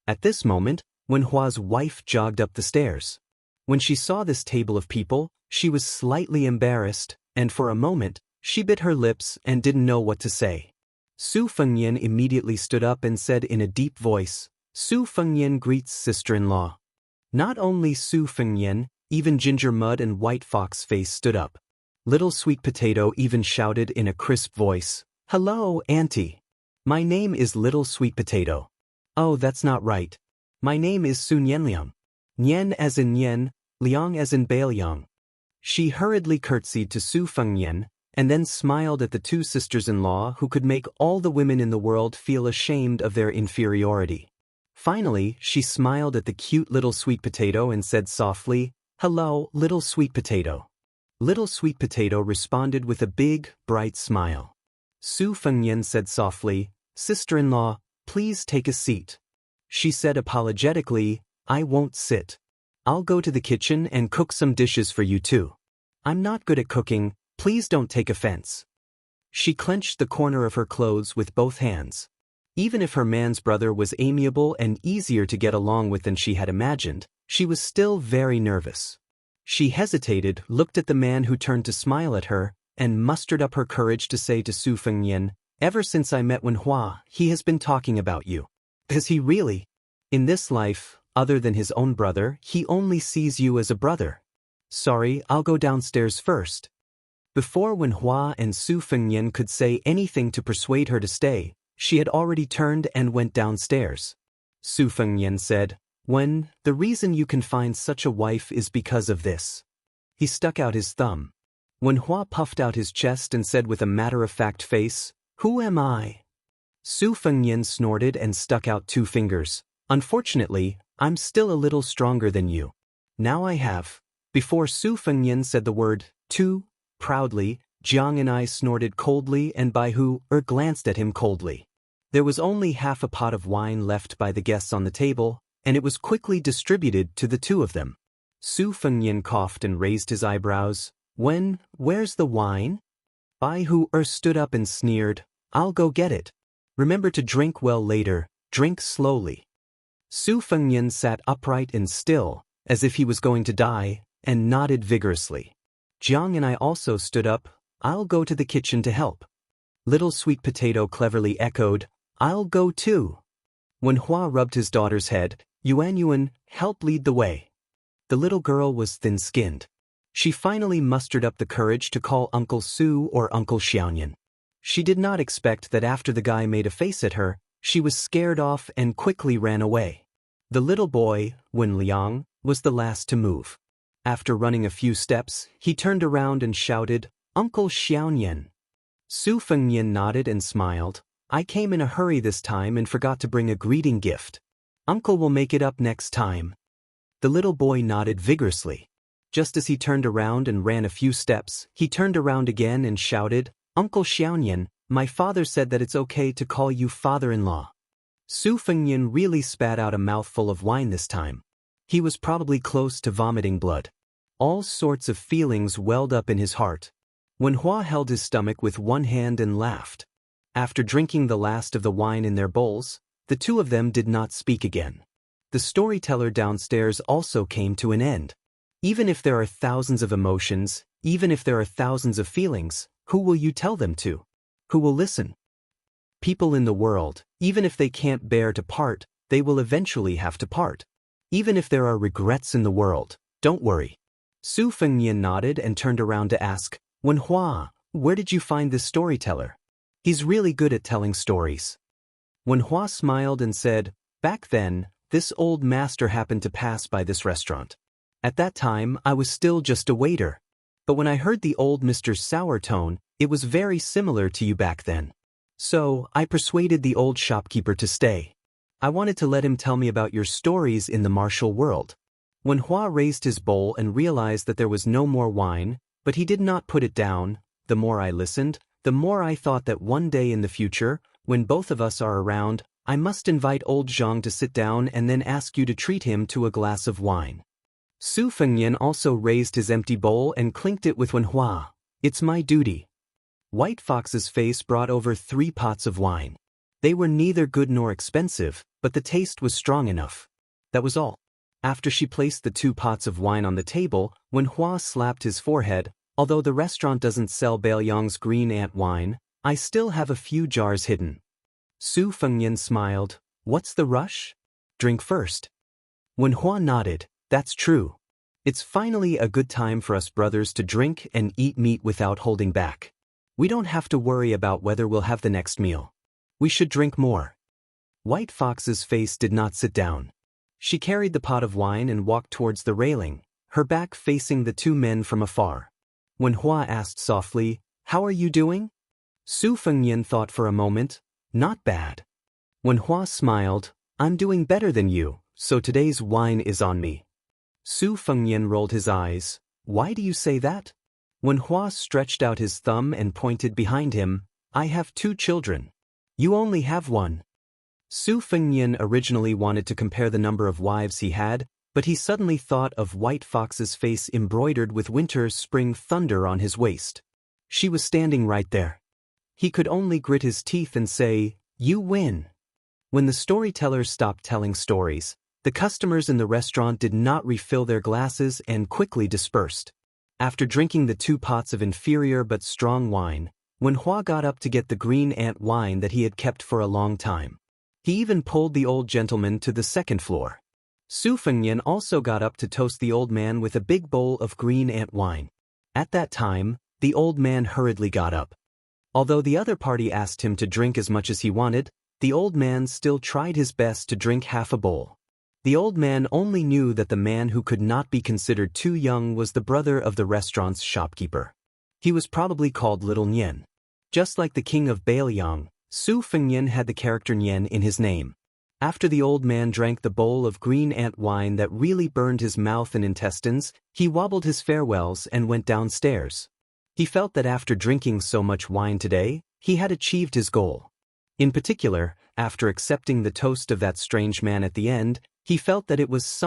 Speaker 1: At this moment, Wenhua's wife jogged up the stairs. When she saw this table of people, she was slightly embarrassed, and for a moment, she bit her lips and didn't know what to say. Su Fengnian immediately stood up and said in a deep voice, Su Fengnian greets sister-in-law. Not only Su Fengnian, even Ginger Mud and White Fox Face stood up. Little Sweet Potato even shouted in a crisp voice, Hello, Auntie. My name is Little Sweet Potato. Oh, that's not right. My name is Su Nianliang. Nian as in Nian, Liang as in Bailiang. She hurriedly curtsied to Su Fengnian, and then smiled at the 2 sisters-in-law who could make all the women in the world feel ashamed of their inferiority. Finally, she smiled at the cute Little Sweet Potato and said softly, Hello, Little Sweet Potato. Little Sweet Potato responded with a big, bright smile. Su Fengnian said softly, Sister-in-law, please take a seat. She said apologetically, I won't sit. I'll go to the kitchen and cook some dishes for you too. I'm not good at cooking, please don't take offense. She clenched the corner of her clothes with both hands. Even if her man's brother was amiable and easier to get along with than she had imagined, she was still very nervous. She hesitated, looked at the man who turned to smile at her, and mustered up her courage to say to Su Fengnian, "Ever since I met Wenhua, he has been talking about you." "Has he really?" "In this life, other than his own brother, he only sees you as a brother." "Sorry, I'll go downstairs first." Before Wenhua and Su Fengnian could say anything to persuade her to stay, she had already turned and went downstairs. Su Fengnian said, "The reason you can find such a wife is because of this." He stuck out his thumb. Wenhua puffed out his chest and said with a matter-of-fact face, "Who am I?" Su Fengnian snorted and stuck out 2 fingers. "Unfortunately, I'm still a little stronger than you." "Now I have." Before Su Fengnian said the word, "two," proudly, Jiang and I snorted coldly and Bai Hu glanced at him coldly. There was only half a pot of wine left by the guests on the table, and it was quickly distributed to the 2 of them. Su Fengnian coughed and raised his eyebrows. "Where's the wine?" Bai Hu stood up and sneered, "I'll go get it. Remember to drink well later, drink slowly." Su Fengnian sat upright and still, as if he was going to die, and nodded vigorously. Jiang and I also stood up. "I'll go to the kitchen to help." Little Sweet Potato cleverly echoed, "I'll go too." When Hua rubbed his daughter's head, Yuan, help lead the way. The little girl was thin-skinned. She finally mustered up the courage to call Uncle Su or Uncle Xiaoyan. She did not expect that after the guy made a face at her, she was scared off and quickly ran away. The little boy, Wen Liang, was the last to move. After running a few steps, he turned around and shouted, "Uncle Xiaoyan." Su Fengnian nodded and smiled. "I came in a hurry this time and forgot to bring a greeting gift. Uncle will make it up next time." The little boy nodded vigorously. Just as he turned around and ran a few steps, he turned around again and shouted, "Uncle Xiaoyan, my father said that it's okay to call you father-in-law." Su Fengnian really spat out a mouthful of wine this time. He was probably close to vomiting blood. All sorts of feelings welled up in his heart. When Hua held his stomach with one hand and laughed. After drinking the last of the wine in their bowls, the 2 of them did not speak again. The storyteller downstairs also came to an end. Even if there are thousands of emotions, even if there are thousands of feelings, who will you tell them to? Who will listen? People in the world, even if they can't bear to part, they will eventually have to part. Even if there are regrets in the world, don't worry. Su Fengnian nodded and turned around to ask, "Wen Hua, where did you find this storyteller? He's really good at telling stories." Wen Hua smiled and said, "Back then, this old master happened to pass by this restaurant. At that time, I was still just a waiter. But when I heard the old Mr. Sour tone, it was very similar to you back then. So, I persuaded the old shopkeeper to stay. I wanted to let him tell me about your stories in the martial world." When Hua raised his bowl and realized that there was no more wine, but he did not put it down, "The more I listened, the more I thought that one day in the future, when both of us are around, I must invite old Zhang to sit down and then ask you to treat him to a glass of wine." Su Fengnian also raised his empty bowl and clinked it with Wen Hua. "It's my duty." White Fox's face brought over 3 pots of wine. They were neither good nor expensive, but the taste was strong enough. That was all. After she placed the 2 pots of wine on the table, Wen Hua slapped his forehead, "Although the restaurant doesn't sell Baoyang's green ant wine, I still have a few jars hidden." Su Fengnian smiled. "What's the rush? Drink first." Wen Hua nodded. "That's true. It's finally a good time for us brothers to drink and eat meat without holding back. We don't have to worry about whether we'll have the next meal. We should drink more." White Fox's face did not sit down. She carried the pot of wine and walked towards the railing, her back facing the 2 men from afar. When Hua asked softly, "How are you doing?" Su Fengnian thought for a moment. "Not bad." When Hua smiled, "I'm doing better than you, so today's wine is on me." Su Fengnian rolled his eyes. "Why do you say that?" When Hua stretched out his thumb and pointed behind him, "I have 2 children. You only have 1. Su Fengnian originally wanted to compare the number of wives he had, but he suddenly thought of White Fox's face embroidered with winter's spring thunder on his waist. She was standing right there. He could only grit his teeth and say, "You win." When the storytellers stopped telling stories, the customers in the restaurant did not refill their glasses and quickly dispersed. After drinking the 2 pots of inferior but strong wine, Wen Hua got up to get the green ant wine that he had kept for a long time. He even pulled the old gentleman to the 2nd floor. Su Fengyan also got up to toast the old man with a big bowl of green ant wine. At that time, the old man hurriedly got up. Although the other party asked him to drink as much as he wanted, the old man still tried his best to drink half a bowl. The old man only knew that the man who could not be considered too young was the brother of the restaurant's shopkeeper. He was probably called Little Nian. Just like the king of Bailiang, Su Fengyan had the character Nian in his name. After the old man drank the bowl of green ant wine that really burned his mouth and intestines, he wobbled his farewells and went downstairs. He felt that after drinking so much wine today, he had achieved his goal. In particular, after accepting the toast of that strange man at the end, he felt that it was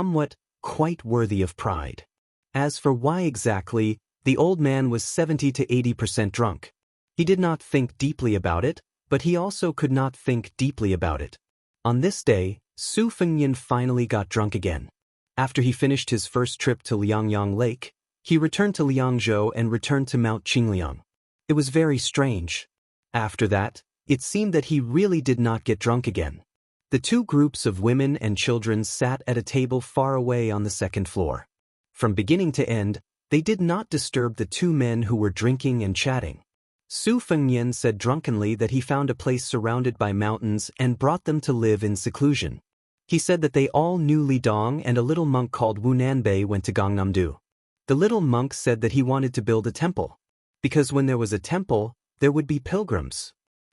Speaker 1: quite worthy of pride. As for why exactly, the old man was 70 to 80% drunk. He did not think deeply about it, but he also could not think deeply about it. On this day, Su Fengyan finally got drunk again. After he finished his first trip to Liangyang Lake, he returned to Liangzhou and returned to Mount Qingliang. It was very strange. After that, it seemed that he really did not get drunk again. The 2 groups of women and children sat at a table far away on the 2nd floor. From beginning to end, they did not disturb the 2 men who were drinking and chatting. Su Fengyan said drunkenly that he found a place surrounded by mountains and brought them to live in seclusion. He said that they all knew Li Dong, and a little monk called Wu Nanbei went to Gangnam-do. The little monk said that he wanted to build a temple, because when there was a temple, there would be pilgrims.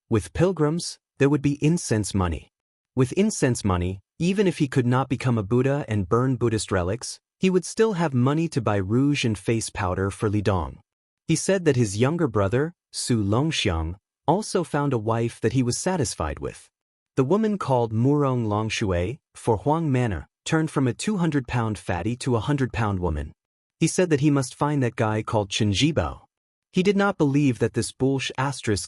Speaker 1: With pilgrims, there would be incense money. With incense money, even if he could not become a Buddha and burn Buddhist relics, he would still have money to buy rouge and face powder for Li Dong. He said that his younger brother, Su Longxiang, also found a wife that he was satisfied with. The woman called Murong Longshui, for Huang Manor, turned from a 200-pound fatty to a 100-pound woman. He said that he must find that guy called Chen Jibao. He did not believe that this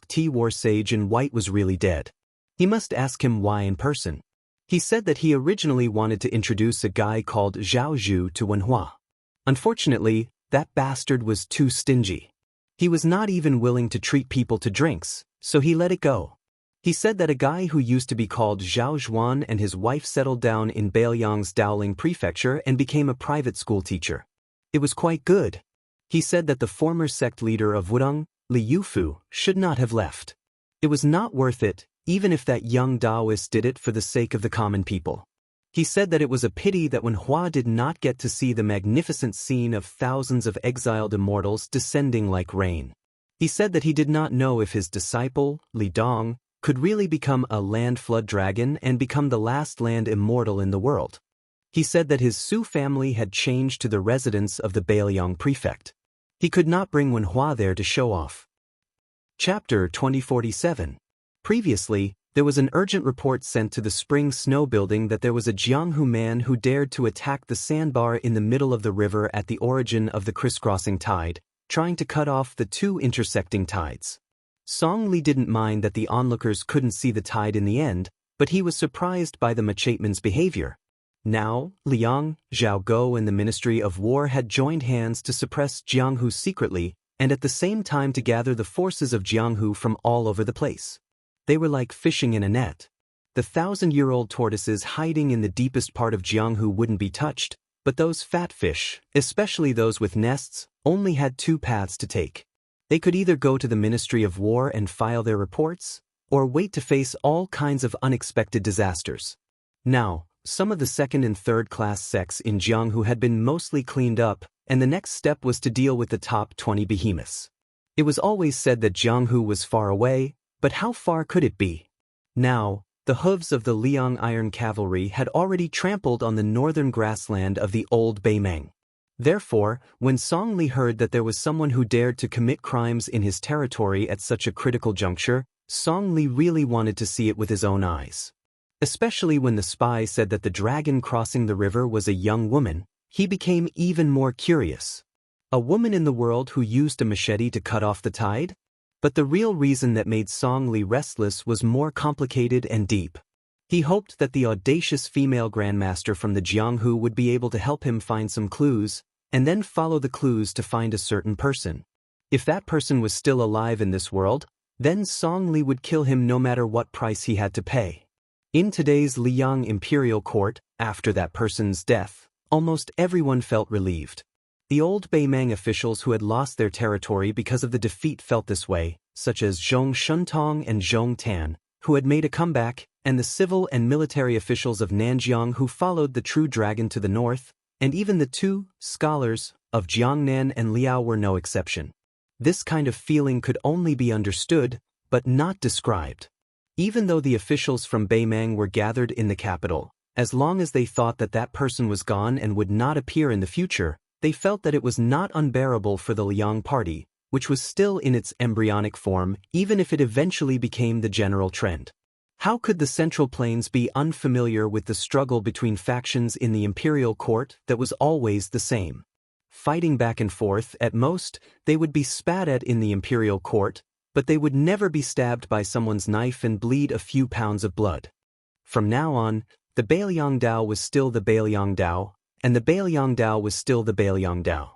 Speaker 1: *T war sage in white was really dead. He must ask him why in person. He said that he originally wanted to introduce a guy called Zhao Zhu to Wen Hua. Unfortunately, that bastard was too stingy. He was not even willing to treat people to drinks, so he let it go. He said that a guy who used to be called Zhao Zhuan and his wife settled down in Bailiang's Dowling prefecture and became a private school teacher. It was quite good. He said that the former sect leader of Wudong, Li Yufu, should not have left. It was not worth it, even if that young Taoist did it for the sake of the common people. He said that it was a pity that Wen Hua did not get to see the magnificent scene of thousands of exiled immortals descending like rain. He said that he did not know if his disciple, Li Dong, could really become a land flood dragon and become the last land immortal in the world. He said that his Su family had changed to the residence of the Bailiang prefect. He could not bring Wen Hua there to show off. Chapter 2047. Previously, there was an urgent report sent to the Spring Snow Building that there was a Jianghu man who dared to attack the sandbar in the middle of the river at the origin of the crisscrossing tide, trying to cut off the 2 intersecting tides. Song Li didn't mind that the onlookers couldn't see the tide in the end, but he was surprised by the Machateman's behavior. Now, Liang, Zhao Go and the Ministry of War had joined hands to suppress Jianghu secretly and at the same time to gather the forces of Jianghu from all over the place. They were like fishing in a net. The 1,000-year-old tortoises hiding in the deepest part of Jianghu wouldn't be touched, but those fat fish, especially those with nests, only had 2 paths to take. They could either go to the Ministry of War and file their reports, or wait to face all kinds of unexpected disasters. Now, some of the 2nd and 3rd class sects in Jianghu had been mostly cleaned up, and the next step was to deal with the top 20 behemoths. It was always said that Jianghu was far away, but how far could it be? Now, the hooves of the Liang Iron Cavalry had already trampled on the northern grassland of the old Beimeng. Therefore, when Song Li heard that there was someone who dared to commit crimes in his territory at such a critical juncture, Song Li really wanted to see it with his own eyes. Especially when the spy said that the dragon crossing the river was a young woman, he became even more curious. A woman in the world who used a machete to cut off the tide? But the real reason that made Song Li restless was more complicated and deep. He hoped that the audacious female grandmaster from the Jianghu would be able to help him find some clues, and then follow the clues to find a certain person. If that person was still alive in this world, then Song Li would kill him no matter what price he had to pay. In today's Liang imperial court, after that person's death, almost everyone felt relieved. The old Beimang officials who had lost their territory because of the defeat felt this way, such as Zhong Shuntong and Zhong Tan, who had made a comeback, and the civil and military officials of Nanjiang who followed the true dragon to the north, and even the two scholars of Jiangnan and Liao were no exception. This kind of feeling could only be understood, but not described. Even though the officials from Beimang were gathered in the capital, as long as they thought that that person was gone and would not appear in the future, they felt that it was not unbearable for the Liang party, which was still in its embryonic form, even if it eventually became the general trend. How could the Central Plains be unfamiliar with the struggle between factions in the imperial court that was always the same? Fighting back and forth, at most, they would be spat at in the imperial court, but they would never be stabbed by someone's knife and bleed a few pounds of blood. From now on, the Bailiang Dao was still the Bailiang Dao, and the Bailiang Dao was still the Bailiang Dao.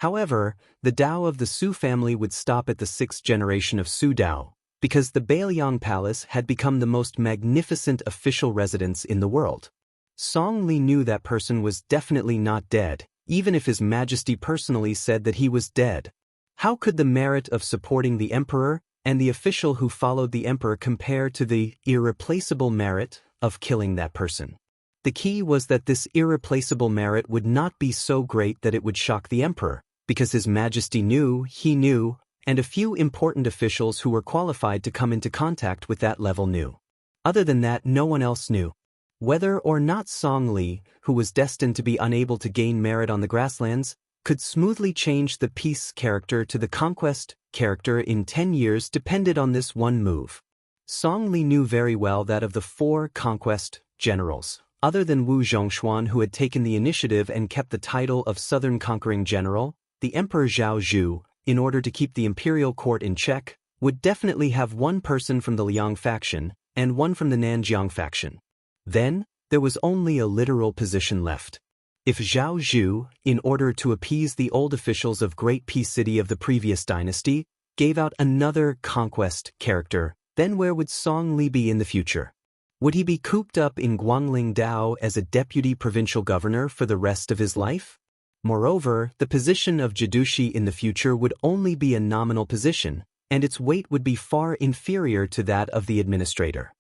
Speaker 1: However, the Dao of the Su family would stop at the 6th generation of Su Dao, because the Bailiang Palace had become the most magnificent official residence in the world. Song Li knew that person was definitely not dead, even if His Majesty personally said that he was dead. How could the merit of supporting the emperor and the official who followed the emperor compare to the irreplaceable merit of killing that person? The key was that this irreplaceable merit would not be so great that it would shock the emperor, because His Majesty knew, he knew, and a few important officials who were qualified to come into contact with that level knew. Other than that, no one else knew. Whether or not Song Li, who was destined to be unable to gain merit on the grasslands, could smoothly change the peace character to the conquest character in 10 years depended on this one move. Song Li knew very well that of the 4 conquest generals, other than Wu Zhongshuan who had taken the initiative and kept the title of Southern Conquering General, the Emperor Zhao Zhu, in order to keep the imperial court in check, would definitely have one person from the Liang faction and one from the Nanjiang faction. Then, there was only a literal position left. If Zhao Zhu, in order to appease the old officials of Great Peace City of the previous dynasty, gave out another conquest character, then where would Song Li be in the future? Would he be cooped up in Guangling Dao as a deputy provincial governor for the rest of his life? Moreover, the position of Jidushi in the future would only be a nominal position, and its weight would be far inferior to that of the administrator.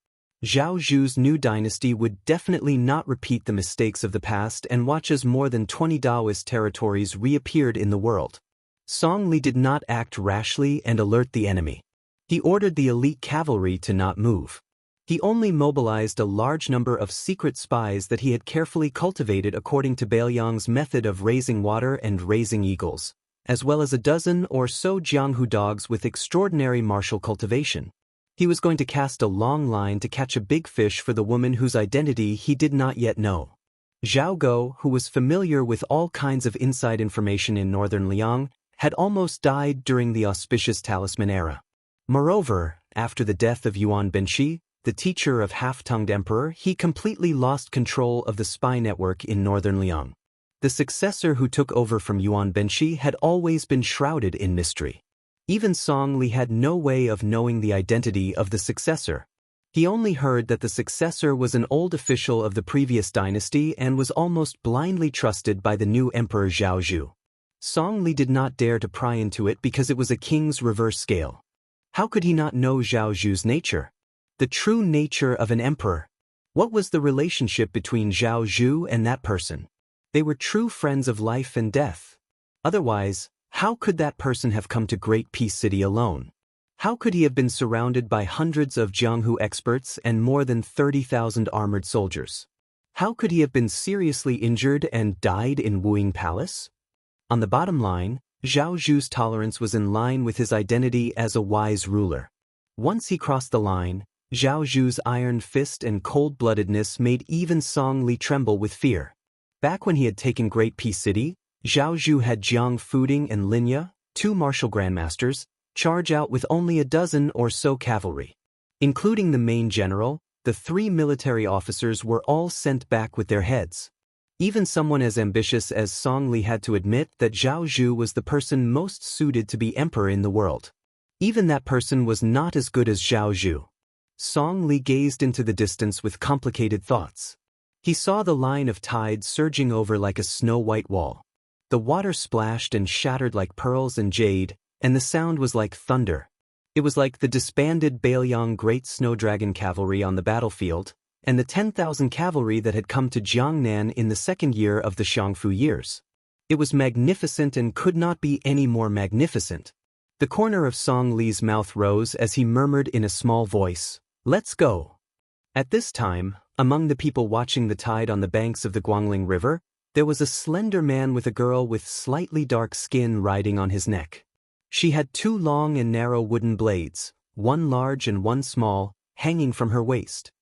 Speaker 1: Zhao Zhu's new dynasty would definitely not repeat the mistakes of the past and watch as more than 20 Daoist territories reappeared in the world. Song Li did not act rashly and alert the enemy. He ordered the elite cavalry to not move. He only mobilized a large number of secret spies that he had carefully cultivated according to Bailiang's method of raising water and raising eagles, as well as a dozen or so Jianghu dogs with extraordinary martial cultivation. He was going to cast a long line to catch a big fish for the woman whose identity he did not yet know. Zhao Go, who was familiar with all kinds of inside information in northern Liang, had almost died during the auspicious talisman era. Moreover, after the death of Yuan Benshi, the teacher of half-tongued emperor, he completely lost control of the spy network in northern Liang. The successor who took over from Yuan Benshi had always been shrouded in mystery. Even Song Li had no way of knowing the identity of the successor. He only heard that the successor was an old official of the previous dynasty and was almost blindly trusted by the new emperor Zhao Zhu. Song Li did not dare to pry into it because it was a king's reverse scale. How could he not know Zhao Zhu's nature? The true nature of an emperor. What was the relationship between Zhao Zhu and that person? They were true friends of life and death. Otherwise, how could that person have come to Great Peace City alone? How could he have been surrounded by hundreds of Jianghu experts and more than 30,000 armored soldiers? How could he have been seriously injured and died in Wuying Palace? On the bottom line, Zhao Zhu's tolerance was in line with his identity as a wise ruler. Once he crossed the line, Zhao Zhu's iron fist and cold-bloodedness made even Song Li tremble with fear. Back when he had taken Great Peace City, Zhao Zhu had Jiang Fuding and Linya, 2 martial grandmasters, charge out with only a dozen or so cavalry. Including the main general, the 3 military officers were all sent back with their heads. Even someone as ambitious as Song Li had to admit that Zhao Zhu was the person most suited to be emperor in the world. Even that person was not as good as Zhao Zhu. Song Li gazed into the distance with complicated thoughts. He saw the line of tide surging over like a snow-white wall. The water splashed and shattered like pearls and jade, and the sound was like thunder. It was like the disbanded Bailiang Great Snow Dragon Cavalry on the battlefield, and the 10,000 cavalry that had come to Jiangnan in the second year of the Xiangfu years. It was magnificent and could not be any more magnificent. The corner of Song Li's mouth rose as he murmured in a small voice, "Let's go." At this time, among the people watching the tide on the banks of the Guangling River, there was a slender man with a girl with slightly dark skin riding on his neck. She had 2 long and narrow wooden blades, one large and one small, hanging from her waist.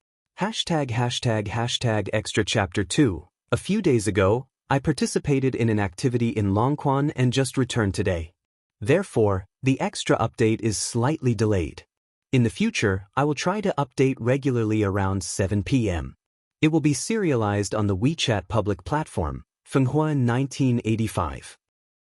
Speaker 1: ###extra chapter 2. A few days ago, I participated in an activity in Longquan and just returned today. Therefore, the extra update is slightly delayed. In the future, I will try to update regularly around 7 p.m. It will be serialized on the WeChat public platform, Fenghua 1985.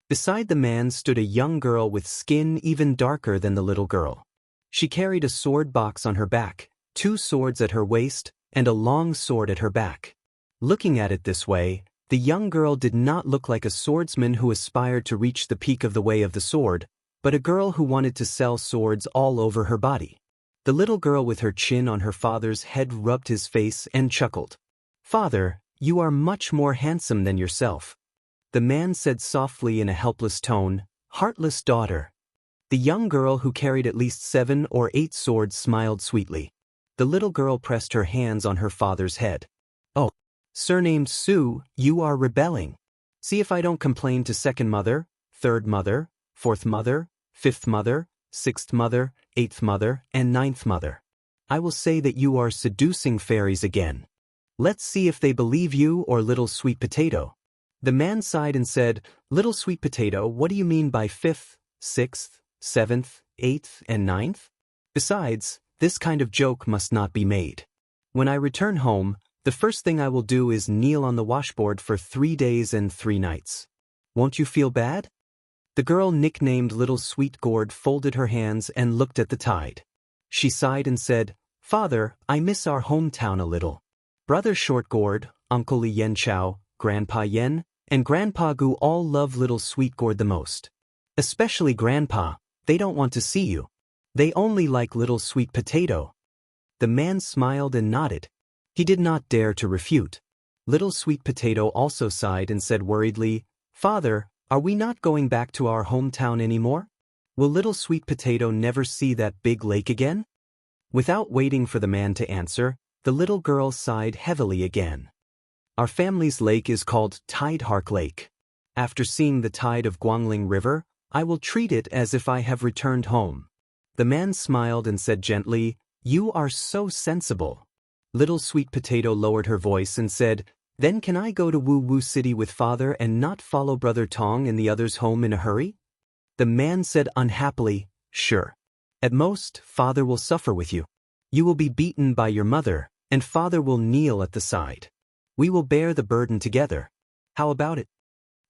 Speaker 1: Beside the man stood a young girl with skin even darker than the little girl. She carried a sword box on her back, 2 swords at her waist, and a long sword at her back. Looking at it this way, the young girl did not look like a swordsman who aspired to reach the peak of the way of the sword, but a girl who wanted to sell swords all over her body. The little girl with her chin on her father's head rubbed his face and chuckled. "Father, you are much more handsome than yourself," the man said softly in a helpless tone. "Heartless daughter." The young girl who carried at least 7 or 8 swords smiled sweetly. The little girl pressed her hands on her father's head. "Oh, surnamed Su, you are rebelling. See if I don't complain to second mother, third mother, fourth mother, fifth mother, sixth mother, eighth mother, and ninth mother. I will say that you are seducing fairies again. Let's see if they believe you or little sweet potato." The man sighed and said, "Little sweet potato, what do you mean by 5th, 6th, 7th, 8th, and 9th? Besides, this kind of joke must not be made. When I return home, the first thing I will do is kneel on the washboard for 3 days and 3 nights. Won't you feel bad?" The girl nicknamed Little Sweet Gourd folded her hands and looked at the tide. She sighed and said, "Father, I miss our hometown a little. Brother Short Gourd, Uncle Li Yen Chao, Grandpa Yen, and Grandpa Gu all love Little Sweet Gourd the most. Especially Grandpa, they don't want to see you. They only like Little Sweet Potato." The man smiled and nodded. He did not dare to refute. Little Sweet Potato also sighed and said worriedly, "Father, are we not going back to our hometown anymore? Will Little Sweet Potato never see that big lake again?" Without waiting for the man to answer, the little girl sighed heavily again. "Our family's lake is called Tidehark Lake. After seeing the tide of Guangling River, I will treat it as if I have returned home." The man smiled and said gently, "You are so sensible." Little Sweet Potato lowered her voice and said, "Then can I go to Wu Wu City with father and not follow Brother Tong and the others home in a hurry?" The man said unhappily, "Sure. At most, father will suffer with you. You will be beaten by your mother, and father will kneel at the side. We will bear the burden together. How about it?"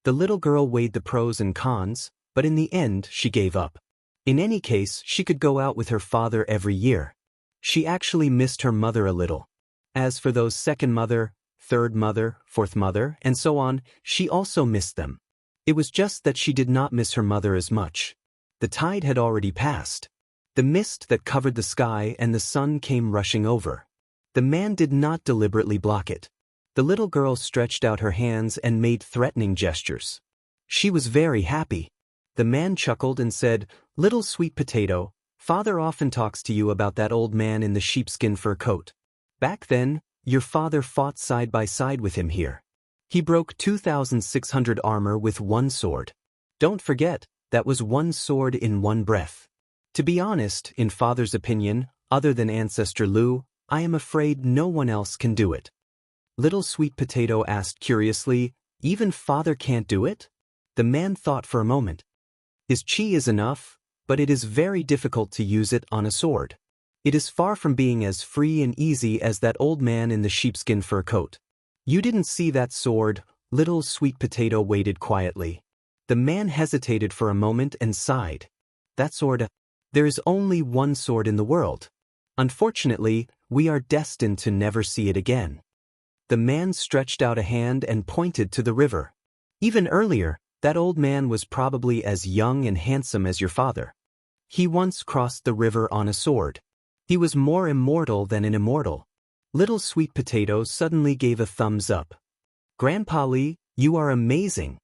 Speaker 1: The little girl weighed the pros and cons, but in the end she gave up. In any case, she could go out with her father every year. She actually missed her mother a little. As for those second mother, third mother, fourth mother, and so on, she also missed them. It was just that she did not miss her mother as much. The tide had already passed. The mist that covered the sky and the sun came rushing over. The man did not deliberately block it. The little girl stretched out her hands and made threatening gestures. She was very happy. The man chuckled and said, "Little Sweet Potato, father often talks to you about that old man in the sheepskin fur coat. Back then, your father fought side by side with him here. He broke 2,600 armor with one sword. Don't forget, that was one sword in one breath. To be honest, in father's opinion, other than Ancestor Lu, I am afraid no one else can do it." Little Sweet Potato asked curiously, "Even father can't do it?" The man thought for a moment. "His chi is enough, but it is very difficult to use it on a sword. It is far from being as free and easy as that old man in the sheepskin fur coat. You didn't see that sword, little sweet potato waited quietly. The man hesitated for a moment and sighed. That sword, there is only one sword in the world. Unfortunately, we are destined to never see it again. The man stretched out a hand and pointed to the river. Even earlier, that old man was probably as young and handsome as your father. He once crossed the river on a sword. He was more immortal than an immortal. Little Sweet Potato suddenly gave a thumbs up. Grandpa Li, you are amazing.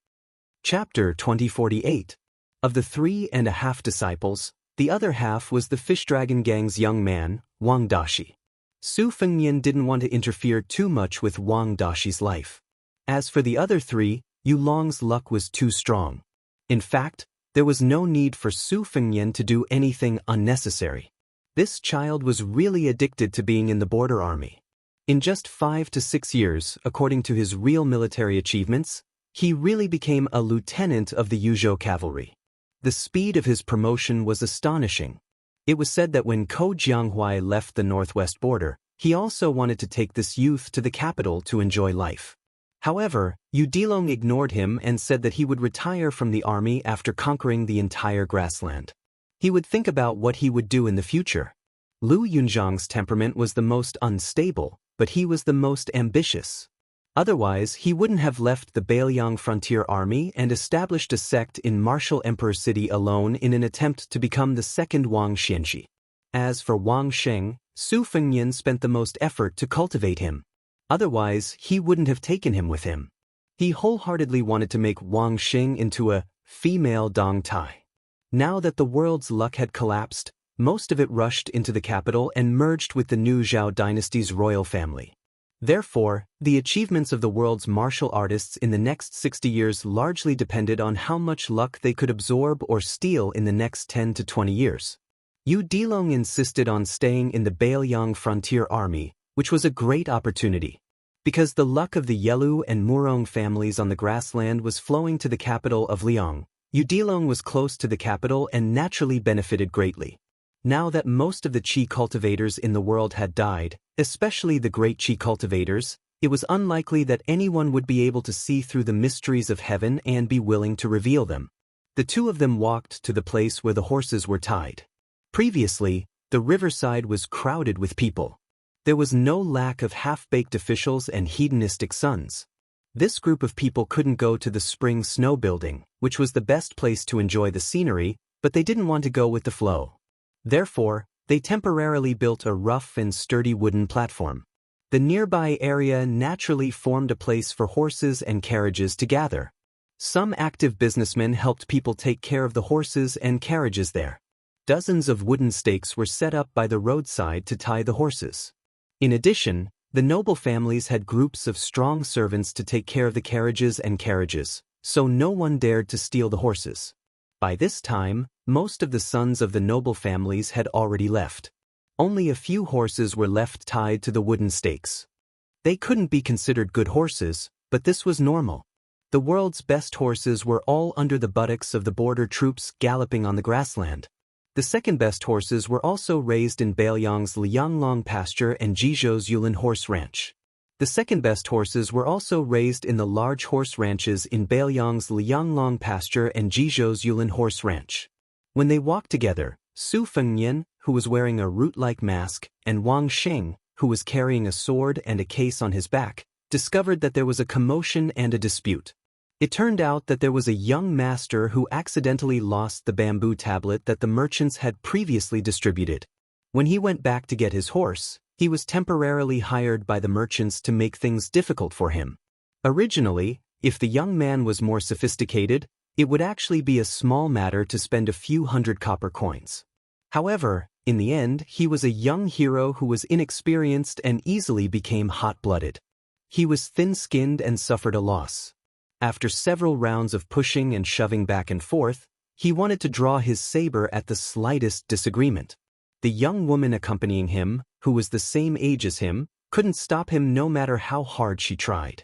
Speaker 1: Chapter 2048. Of the 3.5 disciples, the other half was the Fish Dragon Gang's young man, Wang Dashi. Su Fengnian didn't want to interfere too much with Wang Dashi's life. As for the other 3, Yulong's luck was too strong. In fact, there was no need for Su Fengnian to do anything unnecessary. This child was really addicted to being in the border army. In just 5 to 6 years, according to his real military achievements, he really became a lieutenant of the Yuzhou cavalry. The speed of his promotion was astonishing. It was said that when Ko Jianghuai left the northwest border, he also wanted to take this youth to the capital to enjoy life. However, Yu Dilong ignored him and said that he would retire from the army after conquering the entire grassland. He would think about what he would do in the future. Lu Yunzhang's temperament was the most unstable, but he was the most ambitious. Otherwise, he wouldn't have left the Bailiang frontier army and established a sect in Martial Emperor City alone in an attempt to become the second Wang Xianxia. As for Wang Sheng, Su Fengnian spent the most effort to cultivate him. Otherwise, he wouldn't have taken him with him. He wholeheartedly wanted to make Wang Xing into a female Dong Tai. Now that the world's luck had collapsed, most of it rushed into the capital and merged with the new Zhao dynasty's royal family. Therefore, the achievements of the world's martial artists in the next 60 years largely depended on how much luck they could absorb or steal in the next 10 to 20 years. Yu Dilong insisted on staying in the Bailiang frontier army, which was a great opportunity. Because the luck of the Yelu and Murong families on the grassland was flowing to the capital of Liang, Yu Dilong was close to the capital and naturally benefited greatly. Now that most of the qi cultivators in the world had died, especially the great qi cultivators, it was unlikely that anyone would be able to see through the mysteries of heaven and be willing to reveal them. The two of them walked to the place where the horses were tied. Previously, the riverside was crowded with people. There was no lack of half-baked officials and hedonistic sons. This group of people couldn't go to the spring snow building, which was the best place to enjoy the scenery, but they didn't want to go with the flow. Therefore, they temporarily built a rough and sturdy wooden platform. The nearby area naturally formed a place for horses and carriages to gather. Some active businessmen helped people take care of the horses and carriages there. Dozens of wooden stakes were set up by the roadside to tie the horses. In addition, the noble families had groups of strong servants to take care of the carriages, so no one dared to steal the horses. By this time, most of the sons of the noble families had already left. Only a few horses were left tied to the wooden stakes. They couldn't be considered good horses, but this was normal. The world's best horses were all under the buttocks of the border troops galloping on the grassland. The second best horses were also raised in Bailiang's Lianglong pasture and Jizhou's Yulin horse ranch. The second best horses were also raised in the large horse ranches in Bailiang's Lianglong pasture and Jizhou's Yulin horse ranch. When they walked together, Su Fengnian, who was wearing a root-like mask, and Wang Sheng, who was carrying a sword and a case on his back, discovered that there was a commotion and a dispute. It turned out that there was a young master who accidentally lost the bamboo tablet that the merchants had previously distributed. When he went back to get his horse, he was temporarily hired by the merchants to make things difficult for him. Originally, if the young man was more sophisticated, it would actually be a small matter to spend a few hundred copper coins. However, in the end, he was a young hero who was inexperienced and easily became hot-blooded. He was thin-skinned and suffered a loss. After several rounds of pushing and shoving back and forth, he wanted to draw his saber at the slightest disagreement. The young woman accompanying him, who was the same age as him, couldn't stop him no matter how hard she tried.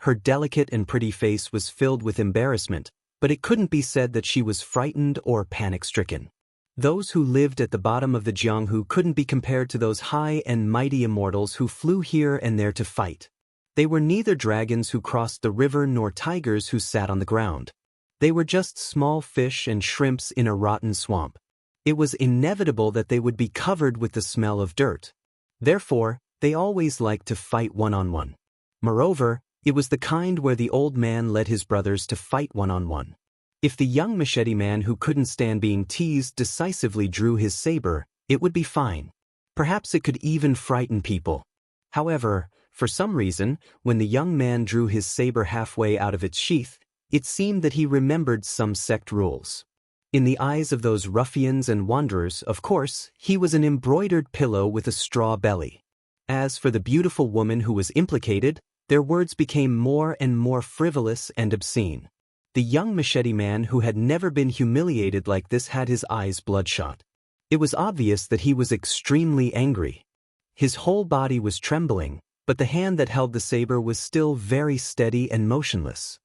Speaker 1: Her delicate and pretty face was filled with embarrassment, but it couldn't be said that she was frightened or panic-stricken. Those who lived at the bottom of the Jianghu couldn't be compared to those high and mighty immortals who flew here and there to fight. They were neither dragons who crossed the river nor tigers who sat on the ground. They were just small fish and shrimps in a rotten swamp. It was inevitable that they would be covered with the smell of dirt. Therefore, they always liked to fight one-on-one. Moreover, it was the kind where the old man led his brothers to fight one-on-one. If the young machete man who couldn't stand being teased decisively drew his saber, it would be fine. Perhaps it could even frighten people. However, for some reason, when the young man drew his saber halfway out of its sheath, it seemed that he remembered some sect rules. In the eyes of those ruffians and wanderers, of course, he was an embroidered pillow with a straw belly. As for the beautiful woman who was implicated, their words became more and more frivolous and obscene. The young machete man who had never been humiliated like this had his eyes bloodshot. It was obvious that he was extremely angry. His whole body was trembling, but the hand that held the saber was still very steady and motionless.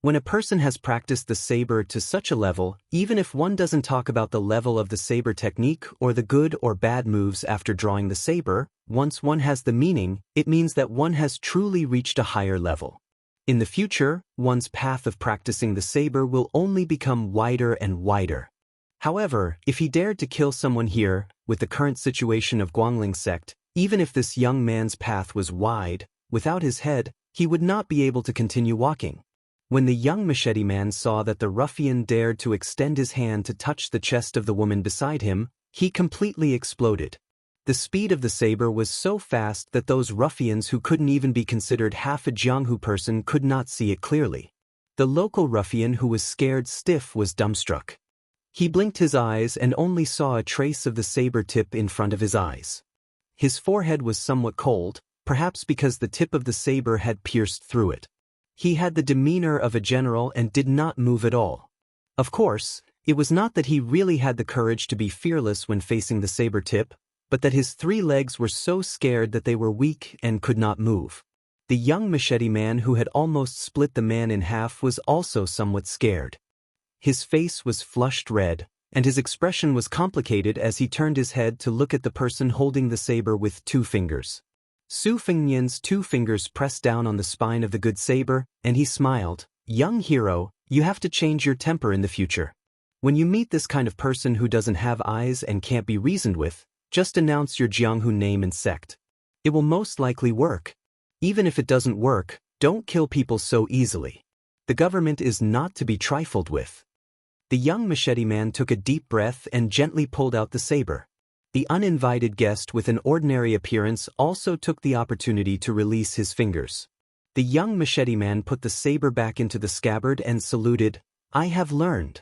Speaker 1: When a person has practiced the saber to such a level, even if one doesn't talk about the level of the saber technique or the good or bad moves after drawing the saber, once one has the meaning, it means that one has truly reached a higher level. In the future, one's path of practicing the saber will only become wider and wider. However, if he dared to kill someone here, with the current situation of Guangling sect, even if this young man's path was wide, without his head, he would not be able to continue walking. When the young machete man saw that the ruffian dared to extend his hand to touch the chest of the woman beside him, he completely exploded. The speed of the saber was so fast that those ruffians who couldn't even be considered half a Jianghu person could not see it clearly. The local ruffian who was scared stiff was dumbstruck. He blinked his eyes and only saw a trace of the saber tip in front of his eyes. His forehead was somewhat cold, perhaps because the tip of the saber had pierced through it. He had the demeanor of a general and did not move at all. Of course, it was not that he really had the courage to be fearless when facing the saber tip, but that his 3 legs were so scared that they were weak and could not move. The young machete man who had almost split the man in half was also somewhat scared. His face was flushed red, and his expression was complicated as he turned his head to look at the person holding the saber with 2 fingers. Su Fengnian's 2 fingers pressed down on the spine of the good saber, and he smiled. "Young hero, you have to change your temper in the future. When you meet this kind of person who doesn't have eyes and can't be reasoned with, just announce your Jianghu name and sect. It will most likely work. Even if it doesn't work, don't kill people so easily. The government is not to be trifled with." The young machete man took a deep breath and gently pulled out the saber. The uninvited guest with an ordinary appearance also took the opportunity to release his fingers. The young machete man put the saber back into the scabbard and saluted, "I have learned."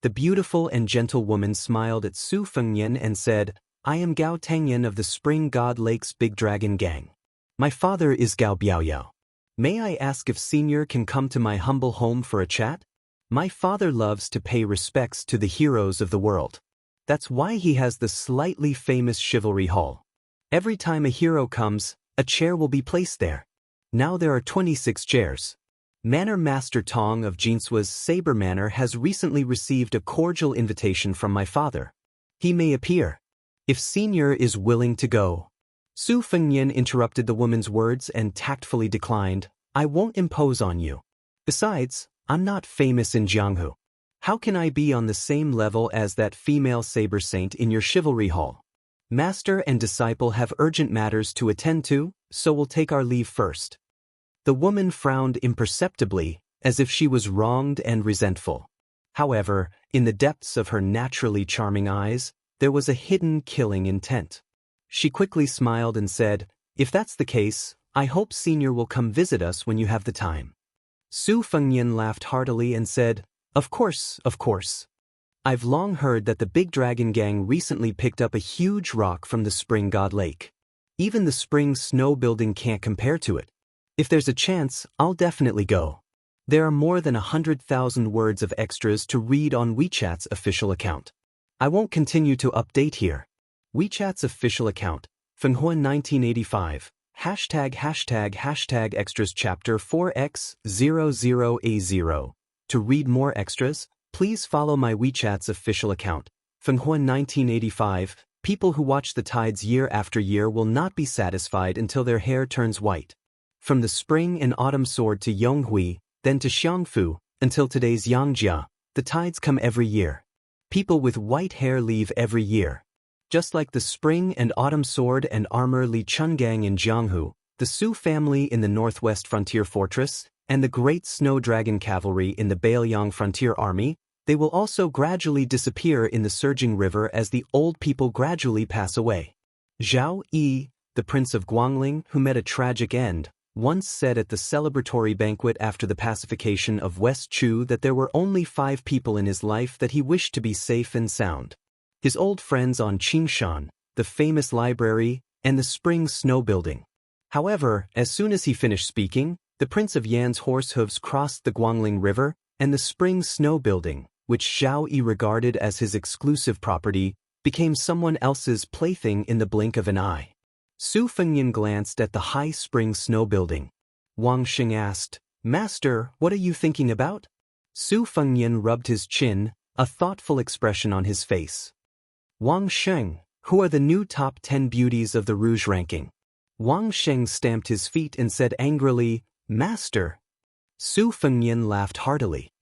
Speaker 1: The beautiful and gentle woman smiled at Su Fengnian and said, "I am Gao Tengyan of the Spring God Lake's Big Dragon Gang. My father is Gao Biaoyao. May I ask if Senior can come to my humble home for a chat? My father loves to pay respects to the heroes of the world. That's why he has the slightly famous Chivalry Hall. Every time a hero comes, a chair will be placed there. Now there are 26 chairs. Manor Master Tong of Jinsua's Saber Manor has recently received a cordial invitation from my father. He may appear. If Senior is willing to go." Su Fengnian interrupted the woman's words and tactfully declined, "I won't impose on you. Besides, I'm not famous in Jianghu. How can I be on the same level as that female saber saint in your Chivalry Hall? Master and disciple have urgent matters to attend to, so we'll take our leave first." The woman frowned imperceptibly, as if she was wronged and resentful. However, in the depths of her naturally charming eyes, there was a hidden killing intent. She quickly smiled and said, "If that's the case, I hope Senior will come visit us when you have the time." Su Fengnian laughed heartily and said, Of course. I've long heard that the Big Dragon Gang recently picked up a huge rock from the Spring God Lake. Even the Spring Snow Building can't compare to it. If there's a chance, I'll definitely go. There are more than 100,000 words of extras to read on WeChat's official account. I won't continue to update here. WeChat's official account, Fenghuan 1985, ### extras chapter 4x00A0. To read more extras, please follow my WeChat's official account, Fenghua 1985, people who watch the tides year after year will not be satisfied until their hair turns white. From the spring and autumn sword to Yonghui, then to Xiangfu, until today's Xianxia, the tides come every year. People with white hair leave every year. Just like the spring and autumn sword and armor Li Chungang in Jianghu, the Su family in the northwest frontier fortress, and the great snow dragon cavalry in the Bailiang frontier army, they will also gradually disappear in the surging river as the old people gradually pass away. Zhao Yi, the prince of Guangling who met a tragic end, once said at the celebratory banquet after the pacification of West Chu that there were only 5 people in his life that he wished to be safe and sound. His old friends on Qingshan, the famous library, and the spring snow building. However, as soon as he finished speaking, the Prince of Yan's horse hooves crossed the Guangling River, and the spring snow building, which Zhao Yi regarded as his exclusive property, became someone else's plaything in the blink of an eye. Su Fengyan glanced at the high spring snow building. Wang Xing asked, "Master, what are you thinking about?" Su Fengyan rubbed his chin, a thoughtful expression on his face. Wang Sheng, who are the new top 10 beauties of the Rouge ranking? Wang Sheng stamped his feet and said angrily, "Master." Su Fengyan laughed heartily.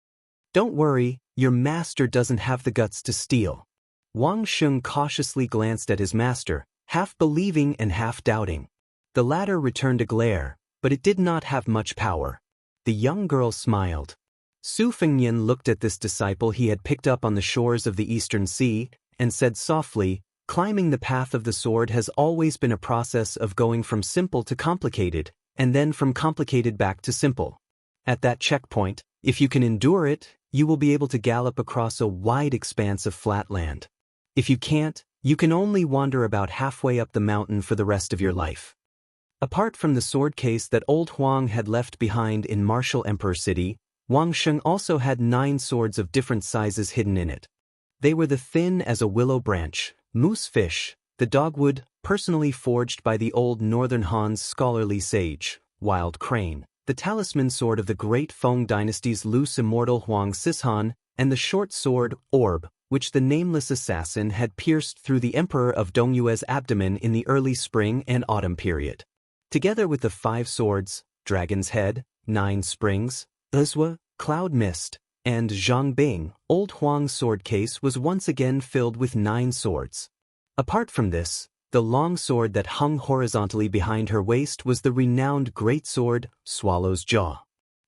Speaker 1: "Don't worry, your master doesn't have the guts to steal." Wang Sheng cautiously glanced at his master, half believing and half doubting. The latter returned a glare, but it did not have much power. The young girl smiled. Su Fengyan looked at this disciple he had picked up on the shores of the Eastern Sea, and said softly, "Climbing the path of the sword has always been a process of going from simple to complicated, and then from complicated back to simple. At that checkpoint, if you can endure it, you will be able to gallop across a wide expanse of flat land. If you can't, you can only wander about halfway up the mountain for the rest of your life." Apart from the sword case that old Huang had left behind in Martial Emperor City, Wang Sheng also had 9 swords of different sizes hidden in it. They were the thin as a willow branch, moose fish, the dogwood, personally forged by the old Northern Han's scholarly sage, wild crane, the talisman sword of the great Feng dynasty's loose immortal Huang Sishan, and the short sword, orb, which the nameless assassin had pierced through the emperor of Dongyue's abdomen in the early spring and autumn period. Together with the 5 swords, Dragon's Head, 9 Springs, Ezwa, Cloud Mist, and Zhangbing, old Huang's sword case was once again filled with 9 swords. Apart from this, the long sword that hung horizontally behind her waist was the renowned great sword, Swallow's Jaw.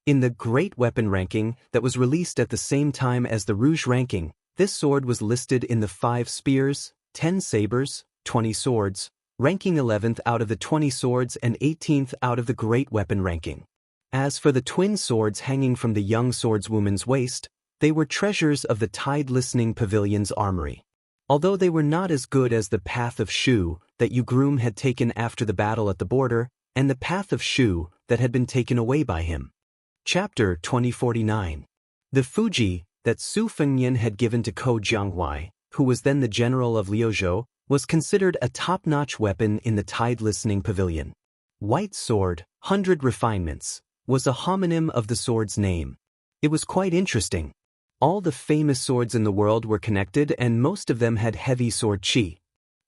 Speaker 1: In the Great Weapon ranking that was released at the same time as the Rouge ranking, this sword was listed in the 5 spears, 10 sabers, 20 swords, ranking 11th out of the 20 swords and 18th out of the Great Weapon ranking. As for the twin swords hanging from the young swordswoman's waist, they were treasures of the tide-listening pavilion's armory. Although they were not as good as the Path of Shu that Yu Groom had taken after the battle at the border, and the Path of Shu that had been taken away by him. Chapter 2049. The Fuji that Su Fengyan had given to Ko Jianghuai, who was then the general of Liuzhou, was considered a top-notch weapon in the tide-listening pavilion. White Sword, 100 Refinements, was a homonym of the sword's name. It was quite interesting. All the famous swords in the world were connected and most of them had heavy sword qi.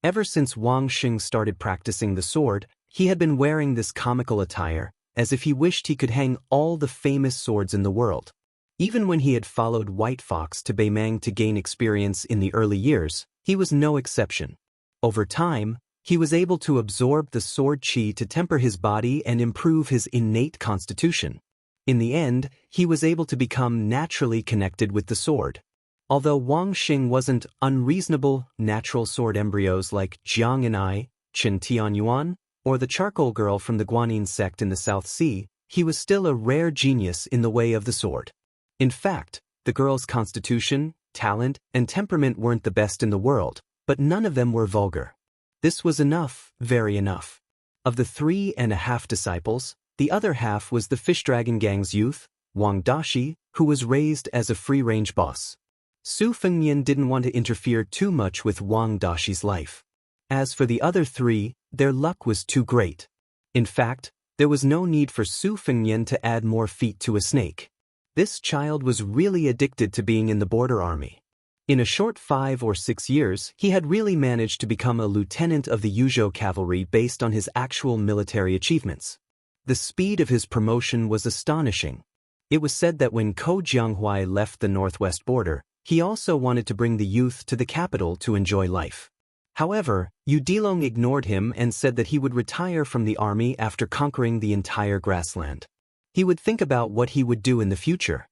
Speaker 1: Ever since Wang Xing started practicing the sword, he had been wearing this comical attire, as if he wished he could hang all the famous swords in the world. Even when he had followed White Fox to Beimang to gain experience in the early years, he was no exception. Over time, he was able to absorb the sword qi to temper his body and improve his innate constitution. In the end, he was able to become naturally connected with the sword. Although Wang Xing wasn't unreasonable, natural sword embryos like Jiang and I, Chen Tianyuan, or the charcoal girl from the Guanyin sect in the South Sea, he was still a rare genius in the way of the sword. In fact, the girl's constitution, talent, and temperament weren't the best in the world, but none of them were vulgar. This was enough, very enough. Of the 3.5 disciples, the other half was the Fish Dragon Gang's youth, Wang Dashi, who was raised as a free-range boss. Su Fengyan didn't want to interfere too much with Wang Dashi's life. As for the other 3, their luck was too great. In fact, there was no need for Su Fengyan to add more feet to a snake. This child was really addicted to being in the border army. In a short 5 or 6 years, he had really managed to become a lieutenant of the Yuzhou cavalry based on his actual military achievements. The speed of his promotion was astonishing. It was said that when Ko Jianghuai left the northwest border, he also wanted to bring the youth to the capital to enjoy life. However, Yu Dilong ignored him and said that he would retire from the army after conquering the entire grassland. He would think about what he would do in the future.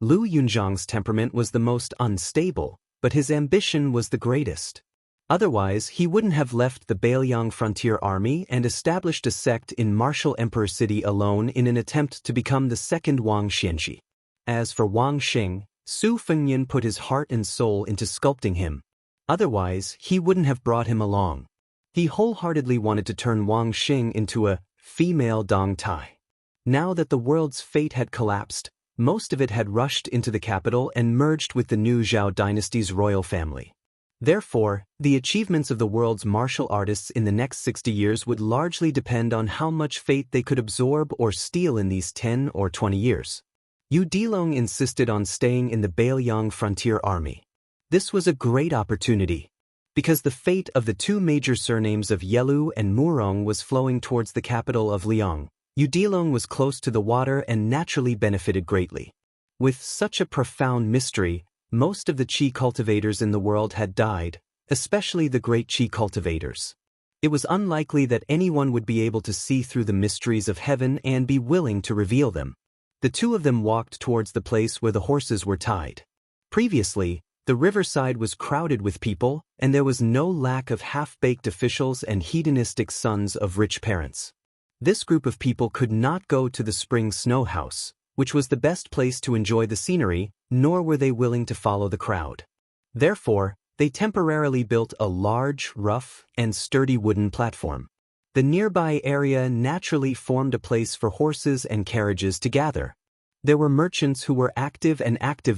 Speaker 1: Lu Yunzhang's temperament was the most unstable, but his ambition was the greatest. Otherwise, he wouldn't have left the Bailiang frontier army and established a sect in Martial Emperor City alone in an attempt to become the second Wang Xianxia. As for Wang Xing, Su Fengnian put his heart and soul into sculpting him. Otherwise, he wouldn't have brought him along. He wholeheartedly wanted to turn Wang Xing into a female Dong Tai. Now that the world's fate had collapsed, most of it had rushed into the capital and merged with the new Zhao dynasty's royal family. Therefore, the achievements of the world's martial artists in the next 60 years would largely depend on how much fate they could absorb or steal in these 10 or 20 years. Yu Dilong insisted on staying in the Bailiang frontier army. This was a great opportunity, because the fate of the two major surnames of Yelu and Murong was flowing towards the capital of Liang. Yu Dilong was close to the water and naturally benefited greatly. With such a profound mystery, most of the qi cultivators in the world had died, especially the great qi cultivators. It was unlikely that anyone would be able to see through the mysteries of heaven and be willing to reveal them. The two of them walked towards the place where the horses were tied. Previously, the riverside was crowded with people, and there was no lack of half-baked officials and hedonistic sons of rich parents. This group of people could not go to the spring snow house, which was the best place to enjoy the scenery, nor were they willing to follow the crowd. Therefore, they temporarily built a large, rough, and sturdy wooden platform. The nearby area naturally formed a place for horses and carriages to gather. There were merchants who were active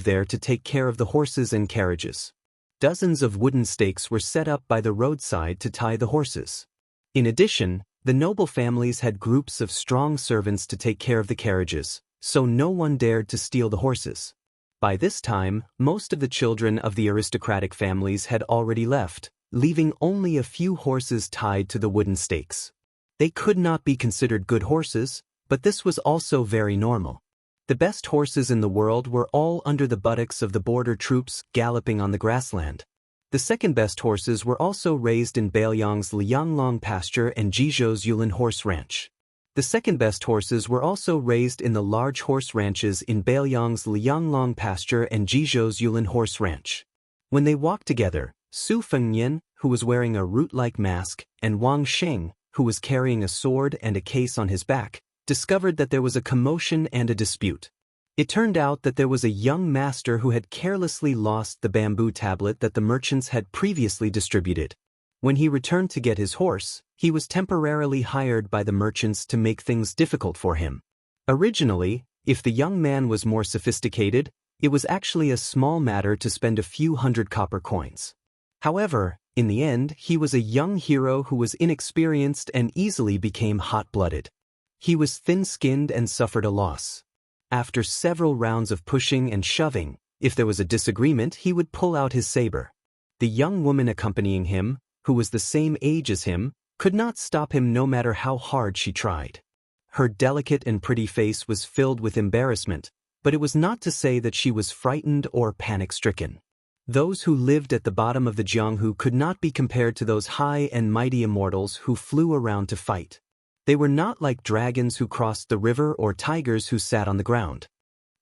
Speaker 1: there to take care of the horses and carriages. Dozens of wooden stakes were set up by the roadside to tie the horses. In addition, the noble families had groups of strong servants to take care of the carriages, so no one dared to steal the horses. By this time, most of the children of the aristocratic families had already left, leaving only a few horses tied to the wooden stakes. They could not be considered good horses, but this was also very normal. The best horses in the world were all under the buttocks of the border troops galloping on the grassland. The second-best horses were also raised in Bailiang's Lianglong pasture and Jizhou's Yulin horse ranch. The second-best horses were also raised in the large horse ranches in Bailiang's Lianglong pasture and Jizhou's Yulin horse ranch. When they walked together, Su Fengnian, who was wearing a root-like mask, and Wang Xing, who was carrying a sword and a case on his back, discovered that there was a commotion and a dispute. It turned out that there was a young master who had carelessly lost the bamboo tablet that the merchants had previously distributed. When he returned to get his horse, he was temporarily hired by the merchants to make things difficult for him. Originally, if the young man was more sophisticated, it was actually a small matter to spend a few hundred copper coins. However, in the end, he was a young hero who was inexperienced and easily became hot-blooded. He was thin-skinned and suffered a loss. After several rounds of pushing and shoving, if there was a disagreement, he would pull out his saber. The young woman accompanying him, who was the same age as him, could not stop him no matter how hard she tried. Her delicate and pretty face was filled with embarrassment, but it was not to say that she was frightened or panic-stricken. Those who lived at the bottom of the Jianghu could not be compared to those high and mighty immortals who flew around to fight. They were not like dragons who crossed the river or tigers who sat on the ground.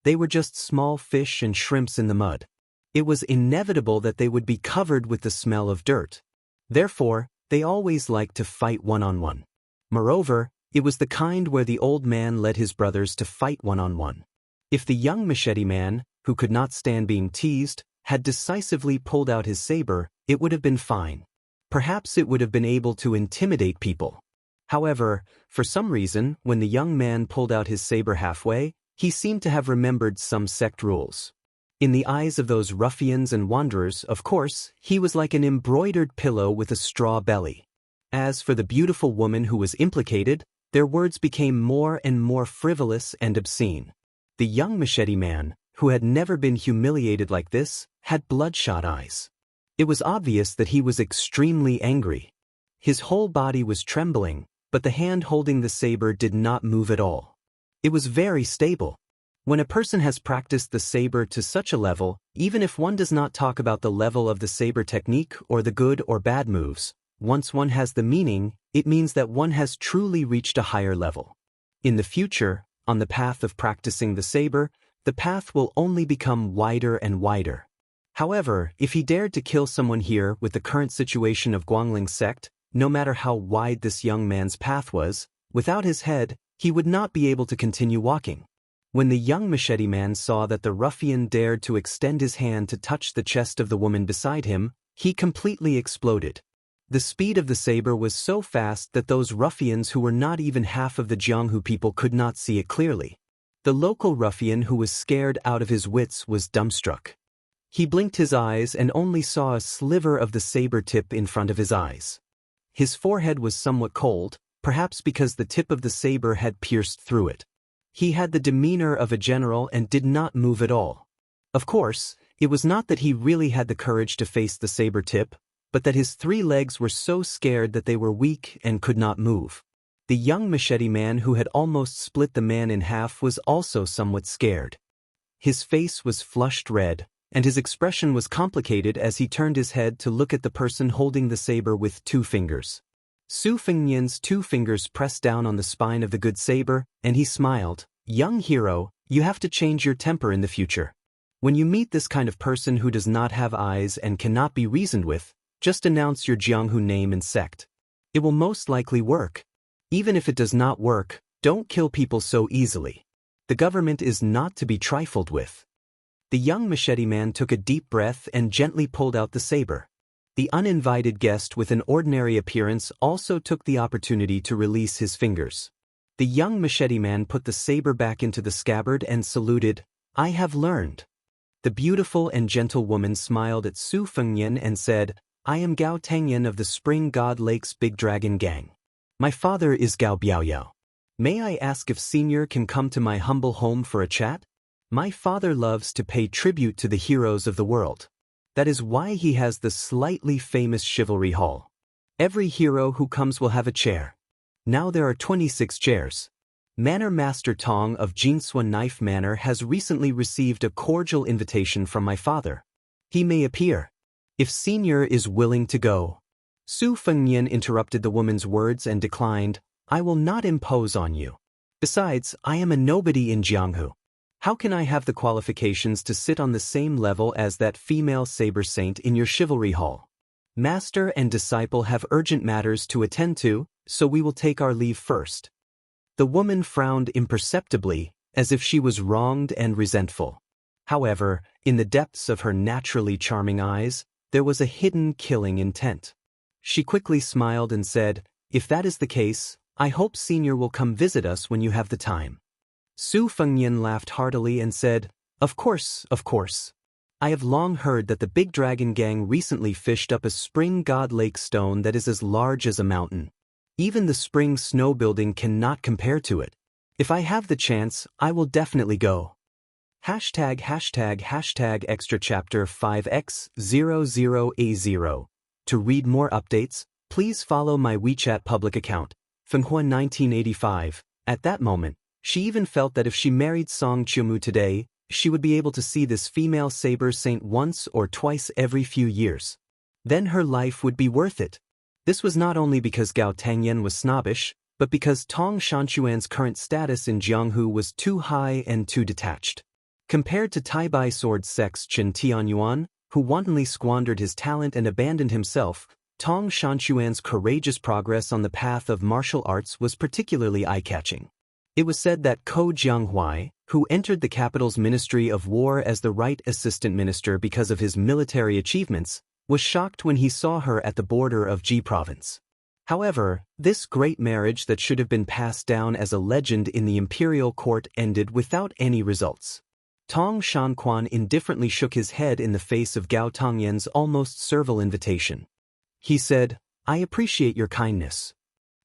Speaker 1: They were just small fish and shrimps in the mud. It was inevitable that they would be covered with the smell of dirt. Therefore, they always liked to fight one-on-one. Moreover, it was the kind where the old man led his brothers to fight one-on-one. If the young machete man, who could not stand being teased, had decisively pulled out his saber, it would have been fine. Perhaps it would have been able to intimidate people. However, for some reason, when the young man pulled out his saber halfway, he seemed to have remembered some sect rules. In the eyes of those ruffians and wanderers, of course, he was like an embroidered pillow with a straw belly. As for the beautiful woman who was implicated, their words became more and more frivolous and obscene. The young machete man, who had never been humiliated like this, had bloodshot eyes. It was obvious that he was extremely angry. His whole body was trembling, but the hand holding the saber did not move at all. It was very stable. When a person has practiced the saber to such a level, even if one does not talk about the level of the saber technique or the good or bad moves, once one has the meaning, it means that one has truly reached a higher level. In the future, on the path of practicing the saber, the path will only become wider and wider. However, if he dared to kill someone here with the current situation of Guangling's sect, no matter how wide this young man's path was, without his head, he would not be able to continue walking. When the young machete man saw that the ruffian dared to extend his hand to touch the chest of the woman beside him, he completely exploded. The speed of the saber was so fast that those ruffians who were not even half of the Jianghu people could not see it clearly. The local ruffian who was scared out of his wits was dumbstruck. He blinked his eyes and only saw a sliver of the saber tip in front of his eyes. His forehead was somewhat cold, perhaps because the tip of the saber had pierced through it. He had the demeanor of a general and did not move at all. Of course, it was not that he really had the courage to face the saber tip, but that his 3 legs were so scared that they were weak and could not move. The young machete man who had almost split the man in half was also somewhat scared. His face was flushed red, and his expression was complicated as he turned his head to look at the person holding the saber with 2 fingers. Su Fengnian's 2 fingers pressed down on the spine of the good saber, and he smiled. "Young hero, you have to change your temper in the future. When you meet this kind of person who does not have eyes and cannot be reasoned with, just announce your Jianghu name and sect. It will most likely work. Even if it does not work, don't kill people so easily. The government is not to be trifled with." The young machete man took a deep breath and gently pulled out the saber. The uninvited guest with an ordinary appearance also took the opportunity to release his fingers. The young machete man put the saber back into the scabbard and saluted. "I have learned." The beautiful and gentle woman smiled at Su Fengnian and said, "I am Gao Tangyan of the Spring God Lake's Big Dragon Gang. My father is Gao Biaoyao. May I ask if Senior can come to my humble home for a chat? My father loves to pay tribute to the heroes of the world. That is why he has the slightly famous Chivalry Hall. Every hero who comes will have a chair. Now there are 26 chairs. Manor Master Tong of Jinsua Knife Manor has recently received a cordial invitation from my father. He may appear. If Senior is willing to go." Su Fengnian interrupted the woman's words and declined. "I will not impose on you. Besides, I am a nobody in Jianghu. How can I have the qualifications to sit on the same level as that female saber saint in your chivalry hall? Master and disciple have urgent matters to attend to, so we will take our leave first." The woman frowned imperceptibly, as if she was wronged and resentful. However, in the depths of her naturally charming eyes, there was a hidden killing intent. She quickly smiled and said, "If that is the case, I hope Senior will come visit us when you have the time." Su Fengnian laughed heartily and said, Of course. I have long heard that the Big Dragon Gang recently fished up a Spring God Lake stone that is as large as a mountain. Even the Spring Snow Building cannot compare to it. If I have the chance, I will definitely go. ## extra chapter 5x00A0. To read more updates, please follow my WeChat public account, Fenghua 1985. At that moment, she even felt that if she married Song Qiumu today, she would be able to see this female saber saint once or twice every few years. Then her life would be worth it. This was not only because Gao Tangyan was snobbish, but because Tong Shanchuan's current status in Jianghu was too high and too detached. Compared to Taibai sword sects Qin Tianyuan, who wantonly squandered his talent and abandoned himself, Tong Shanchuan's courageous progress on the path of martial arts was particularly eye-catching. It was said that Ko Jianghuai, who entered the capital's Ministry of War as the right assistant minister because of his military achievements, was shocked when he saw her at the border of Ji province. However, this great marriage that should have been passed down as a legend in the imperial court ended without any results. Tong Shanquan indifferently shook his head in the face of Gao Tangyan's almost servile invitation. He said, "I appreciate your kindness."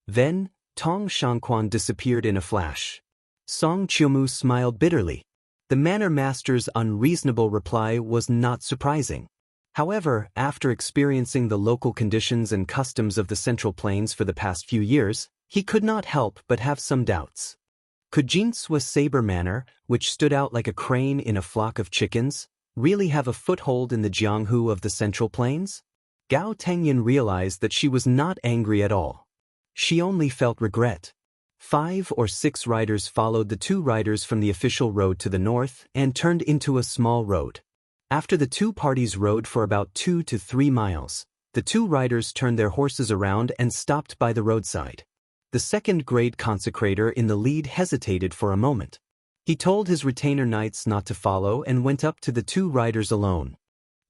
Speaker 1: Then, Tong Shanquan disappeared in a flash. Song Qiumu smiled bitterly. The manor master's unreasonable reply was not surprising. However, after experiencing the local conditions and customs of the Central Plains for the past few years, he could not help but have some doubts. Could Xianxia Saber Manor, which stood out like a crane in a flock of chickens, really have a foothold in the Jianghu of the Central Plains? Gao Tengyan realized that she was not angry at all. She only felt regret. 5 or 6 riders followed the 2 riders from the official road to the north and turned into a small road. After the 2 parties rode for about 2 to 3 miles, the 2 riders turned their horses around and stopped by the roadside. The second-grade consecrator in the lead hesitated for a moment. He told his retainer knights not to follow and went up to the 2 riders alone.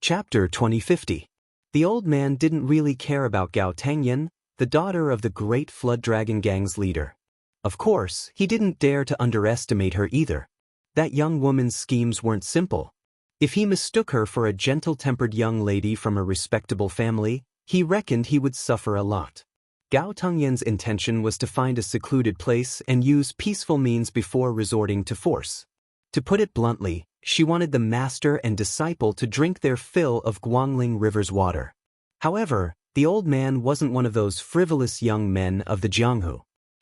Speaker 1: Chapter 2050. The old man didn't really care about Gao Tengyan, the daughter of the great Flood Dragon Gang's leader. Of course, he didn't dare to underestimate her either. That young woman's schemes weren't simple. If he mistook her for a gentle-tempered young lady from a respectable family, he reckoned he would suffer a lot. Gao Tengyan's intention was to find a secluded place and use peaceful means before resorting to force. To put it bluntly, she wanted the master and disciple to drink their fill of Guangling River's water. However, the old man wasn't one of those frivolous young men of the Jianghu.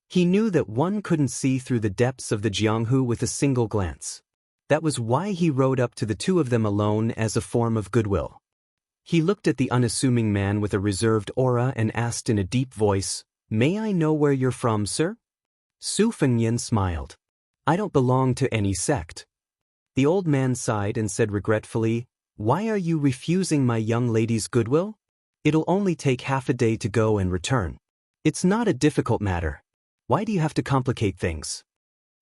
Speaker 1: He knew that one couldn't see through the depths of the Jianghu with a single glance. That was why he rode up to the 2 of them alone as a form of goodwill. He looked at the unassuming man with a reserved aura and asked in a deep voice, "May I know where you're from, sir?" Su Fengyan smiled. "I don't belong to any sect." The old man sighed and said regretfully, "Why are you refusing my young lady's goodwill? It'll only take half a day to go and return. It's not a difficult matter. Why do you have to complicate things?"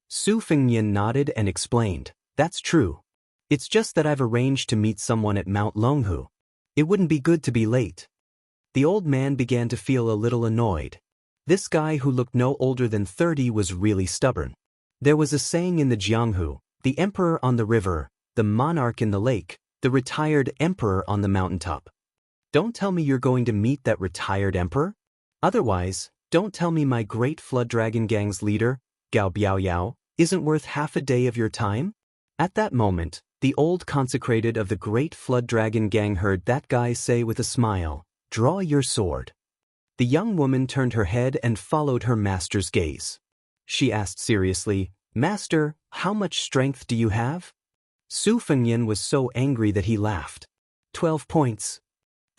Speaker 1: Su Fengyan nodded and explained, "That's true. It's just that I've arranged to meet someone at Mount Longhu. It wouldn't be good to be late." The old man began to feel a little annoyed. This guy who looked no older than 30 was really stubborn. There was a saying in the Jianghu, the emperor on the river, the monarch in the lake, the retired emperor on the mountaintop. Don't tell me you're going to meet that retired emperor. Otherwise, don't tell me my great Flood Dragon Gang's leader, Gao Biaoyao, isn't worth half a day of your time? At that moment, the old consecrated of the great Flood Dragon Gang heard that guy say with a smile, "Draw your sword." The young woman turned her head and followed her master's gaze. She asked seriously, "Master, how much strength do you have?" Su Fengyan was so angry that he laughed. 12 points.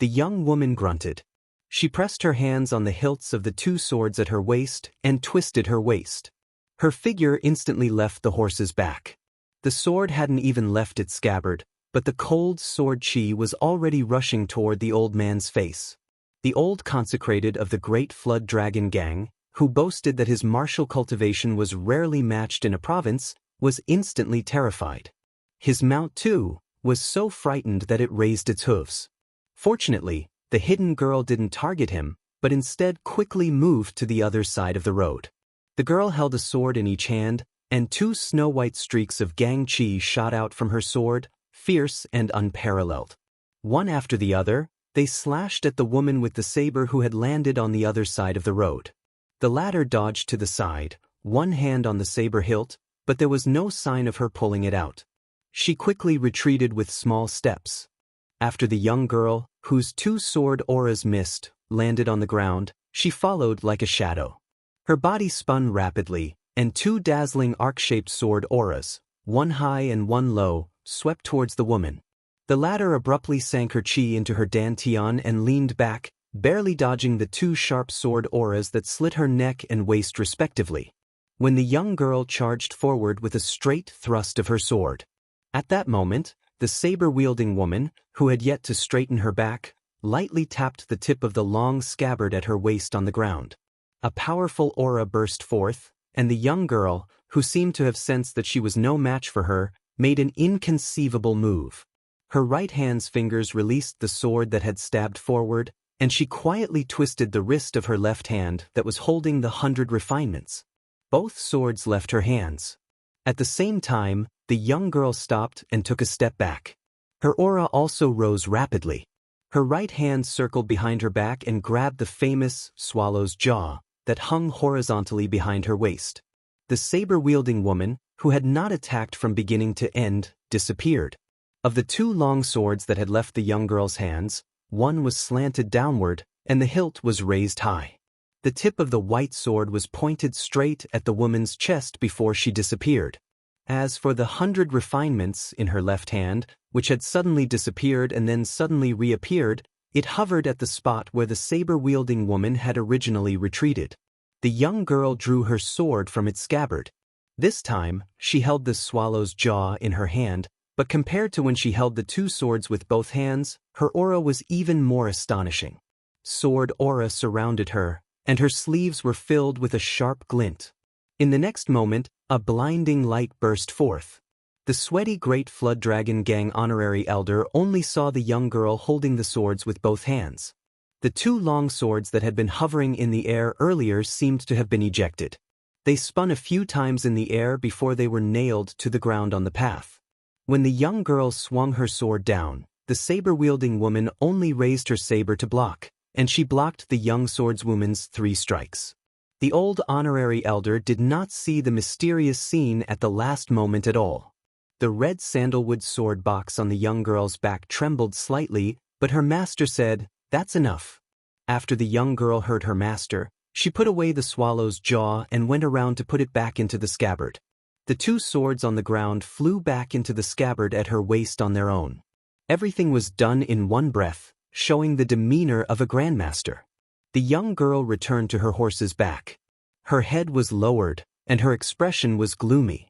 Speaker 1: The young woman grunted. She pressed her hands on the hilts of the 2 swords at her waist and twisted her waist. Her figure instantly left the horse's back. The sword hadn't even left its scabbard, but the cold sword chi was already rushing toward the old man's face. The old consecrated of the great Flood Dragon Gang, who boasted that his martial cultivation was rarely matched in a province, was instantly terrified. His mount, too, was so frightened that it raised its hooves. Fortunately, the hidden girl didn't target him, but instead quickly moved to the other side of the road. The girl held a sword in each hand, and 2 snow-white streaks of gang chi shot out from her sword, fierce and unparalleled. One after the other, they slashed at the woman with the saber who had landed on the other side of the road. The latter dodged to the side, one hand on the saber hilt, but there was no sign of her pulling it out. She quickly retreated with small steps. After the young girl, whose 2 sword auras missed, landed on the ground, she followed like a shadow. Her body spun rapidly, and 2 dazzling arc-shaped sword auras, one high and one low, swept towards the woman. The latter abruptly sank her chi into her dantian and leaned back, barely dodging the 2 sharp sword auras that slit her neck and waist respectively. When the young girl charged forward with a straight thrust of her sword. At that moment, the saber-wielding woman, who had yet to straighten her back, lightly tapped the tip of the long scabbard at her waist on the ground. A powerful aura burst forth, and the young girl, who seemed to have sensed that she was no match for her, made an inconceivable move. Her right hand's fingers released the sword that had stabbed forward, and she quietly twisted the wrist of her left hand that was holding the 100 refinements. Both swords left her hands. At the same time, the young girl stopped and took a step back. Her aura also rose rapidly. Her right hand circled behind her back and grabbed the famous swallow's jaw that hung horizontally behind her waist. The saber-wielding woman, who had not attacked from beginning to end, disappeared. Of the two long swords that had left the young girl's hands, one was slanted downward, and the hilt was raised high. The tip of the white sword was pointed straight at the woman's chest before she disappeared. As for the 100 refinements in her left hand, which had suddenly disappeared and then suddenly reappeared, it hovered at the spot where the saber-wielding woman had originally retreated. The young girl drew her sword from its scabbard. This time, she held the swallow's jaw in her hand, but compared to when she held the two swords with both hands, her aura was even more astonishing. Sword aura surrounded her, and her sleeves were filled with a sharp glint. In the next moment, a blinding light burst forth. The sweaty Great Flood Dragon Gang honorary elder only saw the young girl holding the swords with both hands. The two long swords that had been hovering in the air earlier seemed to have been ejected. They spun a few times in the air before they were nailed to the ground on the path. When the young girl swung her sword down, the saber-wielding woman only raised her saber to block, and she blocked the young swordswoman's 3 strikes. The old honorary elder did not see the mysterious scene at the last moment at all. The red sandalwood sword box on the young girl's back trembled slightly, but her master said, "That's enough." After the young girl heard her master, she put away the swallow's jaw and went around to put it back into the scabbard. The two swords on the ground flew back into the scabbard at her waist on their own. Everything was done in one breath, showing the demeanor of a grandmaster. The young girl returned to her horse's back. Her head was lowered, and her expression was gloomy.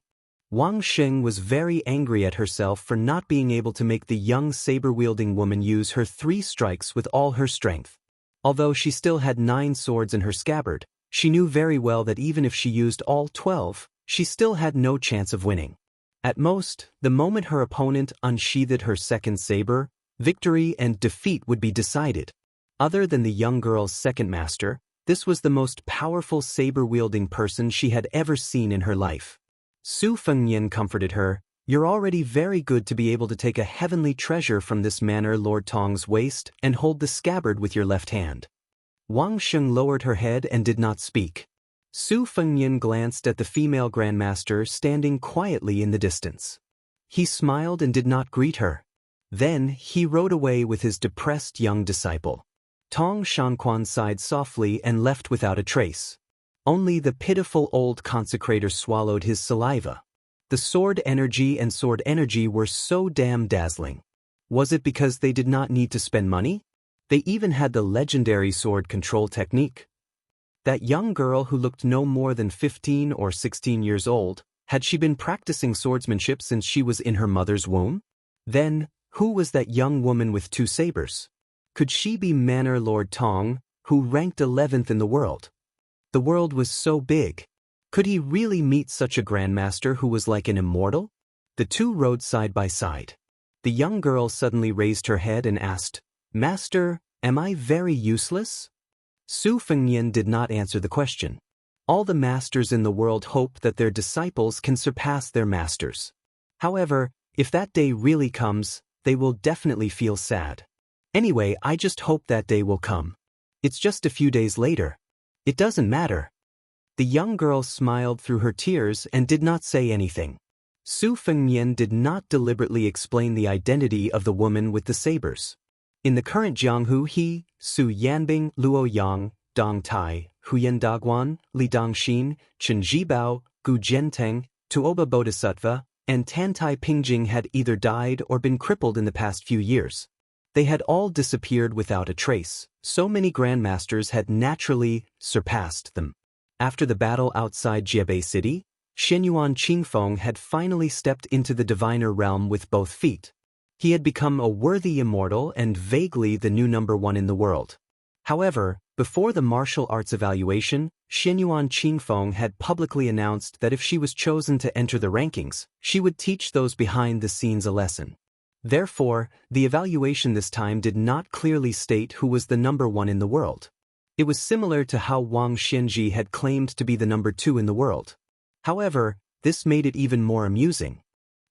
Speaker 1: Wang Sheng was very angry at herself for not being able to make the young saber-wielding woman use her 3 strikes with all her strength. Although she still had 9 swords in her scabbard, she knew very well that even if she used all 12, she still had no chance of winning. At most, the moment her opponent unsheathed her second saber, victory and defeat would be decided. Other than the young girl's second master, this was the most powerful saber-wielding person she had ever seen in her life. Su Fengnian comforted her, "You're already very good to be able to take a heavenly treasure from this manor Lord Tong's waist and hold the scabbard with your left hand." Wang Sheng lowered her head and did not speak. Su Fengnian glanced at the female grandmaster standing quietly in the distance. He smiled and did not greet her. Then he rode away with his depressed young disciple. Tong Shanquan sighed softly and left without a trace. Only the pitiful old consecrator swallowed his saliva. The sword energy were so damn dazzling. Was it because they did not need to spend money? They even had the legendary sword control technique. That young girl who looked no more than 15 or 16 years old, had she been practicing swordsmanship since she was in her mother's womb? Then, who was that young woman with 2 sabers? Could she be Manor Lord Tong, who ranked 11th in the world? The world was so big. Could he really meet such a grandmaster who was like an immortal? The two rode side by side. The young girl suddenly raised her head and asked, "Master, am I very useless?" Su Fengnian did not answer the question. All the masters in the world hope that their disciples can surpass their masters. However, if that day really comes, they will definitely feel sad. Anyway, I just hope that day will come. It's just a few days later. It doesn't matter. The young girl smiled through her tears and did not say anything. Su Fengnian did not deliberately explain the identity of the woman with the sabers. In the current Jianghu, he, Su Yanbing, Luo Yang, Dong Tai, Huyan Daguan, Li Dongxin, Chen Zhibao, Gu Zhenteng, Tuoba Bodhisattva, and Tantai Pingjing had either died or been crippled in the past few years. They had all disappeared without a trace. So many grandmasters had naturally surpassed them. After the battle outside Jiebei City, Shenyuan Qingfeng had finally stepped into the diviner realm with both feet. He had become a worthy immortal and vaguely the new #1 in the world. However, before the martial arts evaluation, Shenyuan Qingfeng had publicly announced that if she was chosen to enter the rankings, she would teach those behind the scenes a lesson. Therefore, the evaluation this time did not clearly state who was the #1 in the world. It was similar to how Wang Xianji had claimed to be the #2 in the world. However, this made it even more amusing.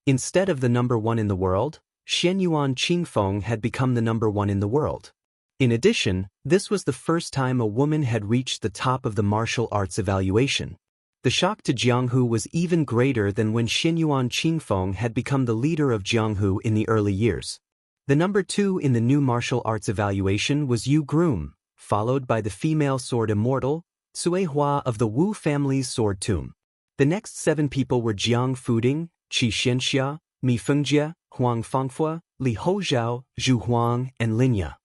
Speaker 1: Instead of the #1 in the world, Shenyuan Qingfeng had become the #1 in the world. In addition, this was the first time a woman had reached the top of the martial arts evaluation. The shock to Jianghu was even greater than when Xinyuan Qingfeng had become the leader of Jianghu in the early years. The number 2 in the new martial arts evaluation was Yu Groom, followed by the female sword immortal, Sui Hua of the Wu family's sword tomb. The next 7 people were Jiang Fuding, Qi Xianxia, Mi Fengjie, Huang Fangfua, Li Houzhao, Zhu Huang, and Linya.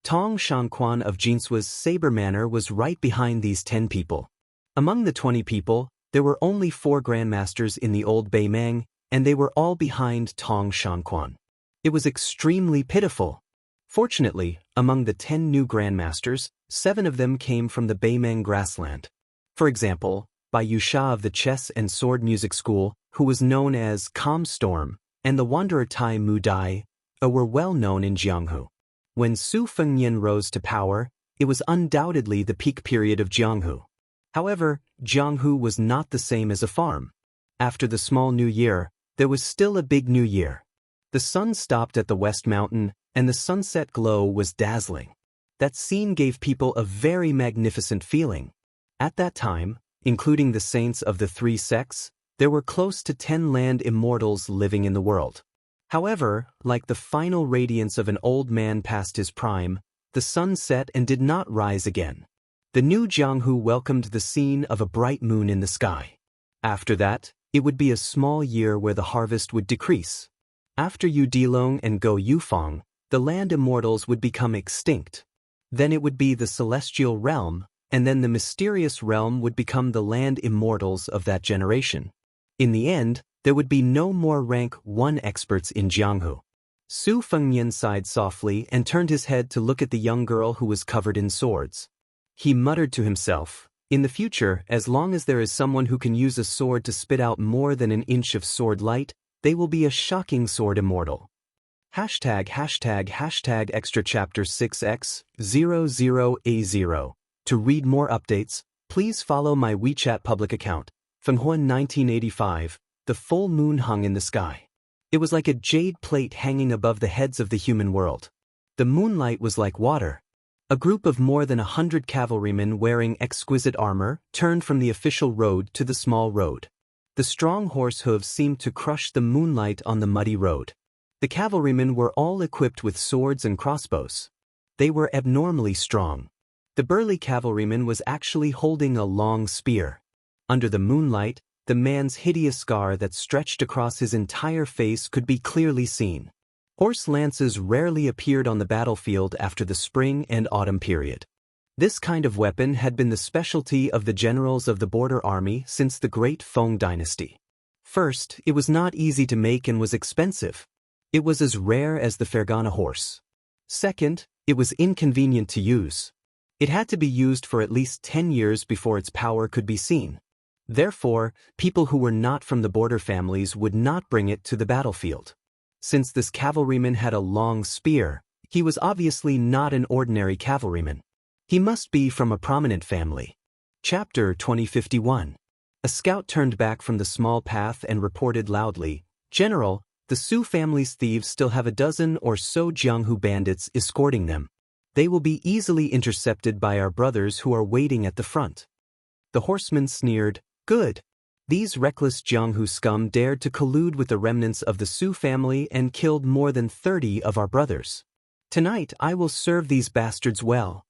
Speaker 1: Tong Shanquan of Jinsua's Saber Manor was right behind these 10 people. Among the 20 people, there were only 4 grandmasters in the old Beimang, and they were all behind Tong Shanquan. It was extremely pitiful. Fortunately, among the 10 new grandmasters, 7 of them came from the Beimang grassland. For example, Bai Yusha of the Chess and Sword Music School, who was known as Calm Storm, and the wanderer Tai Mu Dai, were well known in Jianghu. When Su Fengnian rose to power, it was undoubtedly the peak period of Jianghu. However, Jianghu was not the same as a farm. After the small new year, there was still a big new year. The sun stopped at the West Mountain, and the sunset glow was dazzling. That scene gave people a very magnificent feeling. At that time, including the saints of the 3 sects, there were close to 10 land immortals living in the world. However, like the final radiance of an old man past his prime, the sun set and did not rise again. The new Jianghu welcomed the scene of a bright moon in the sky. After that, it would be a small year where the harvest would decrease. After Yu Dilong and Go Yufeng, the land immortals would become extinct. Then it would be the celestial realm, and then the mysterious realm would become the land immortals of that generation. In the end, there would be no more rank 1 experts in Jianghu. Su Fengnian sighed softly and turned his head to look at the young girl who was covered in swords. He muttered to himself, "In the future, as long as there is someone who can use a sword to spit out more than an inch of sword light, they will be a shocking sword immortal." ### extra chapter 6x00A0. To read more updates, please follow my WeChat public account. Fenghuan 1985, the full moon hung in the sky. It was like a jade plate hanging above the heads of the human world. The moonlight was like water. A group of more than 100 cavalrymen wearing exquisite armor turned from the official road to the small road. The strong horse hooves seemed to crush the moonlight on the muddy road. The cavalrymen were all equipped with swords and crossbows. They were abnormally strong. The burly cavalryman was actually holding a long spear. Under the moonlight, the man's hideous scar that stretched across his entire face could be clearly seen. Horse lances rarely appeared on the battlefield after the spring and autumn period. This kind of weapon had been the specialty of the generals of the border army since the Great Feng dynasty. First, it was not easy to make and was expensive. It was as rare as the Fergana horse. Second, it was inconvenient to use. It had to be used for at least 10 years before its power could be seen. Therefore, people who were not from the border families would not bring it to the battlefield. Since this cavalryman had a long spear, he was obviously not an ordinary cavalryman. He must be from a prominent family. Chapter 2051. A scout turned back from the small path and reported loudly, "General, the Su family's thieves still have a dozen or so Jianghu bandits escorting them. They will be easily intercepted by our brothers who are waiting at the front." The horseman sneered, "Good. These reckless Jianghu scum dared to collude with the remnants of the Su family and killed more than 30 of our brothers. Tonight I will serve these bastards well."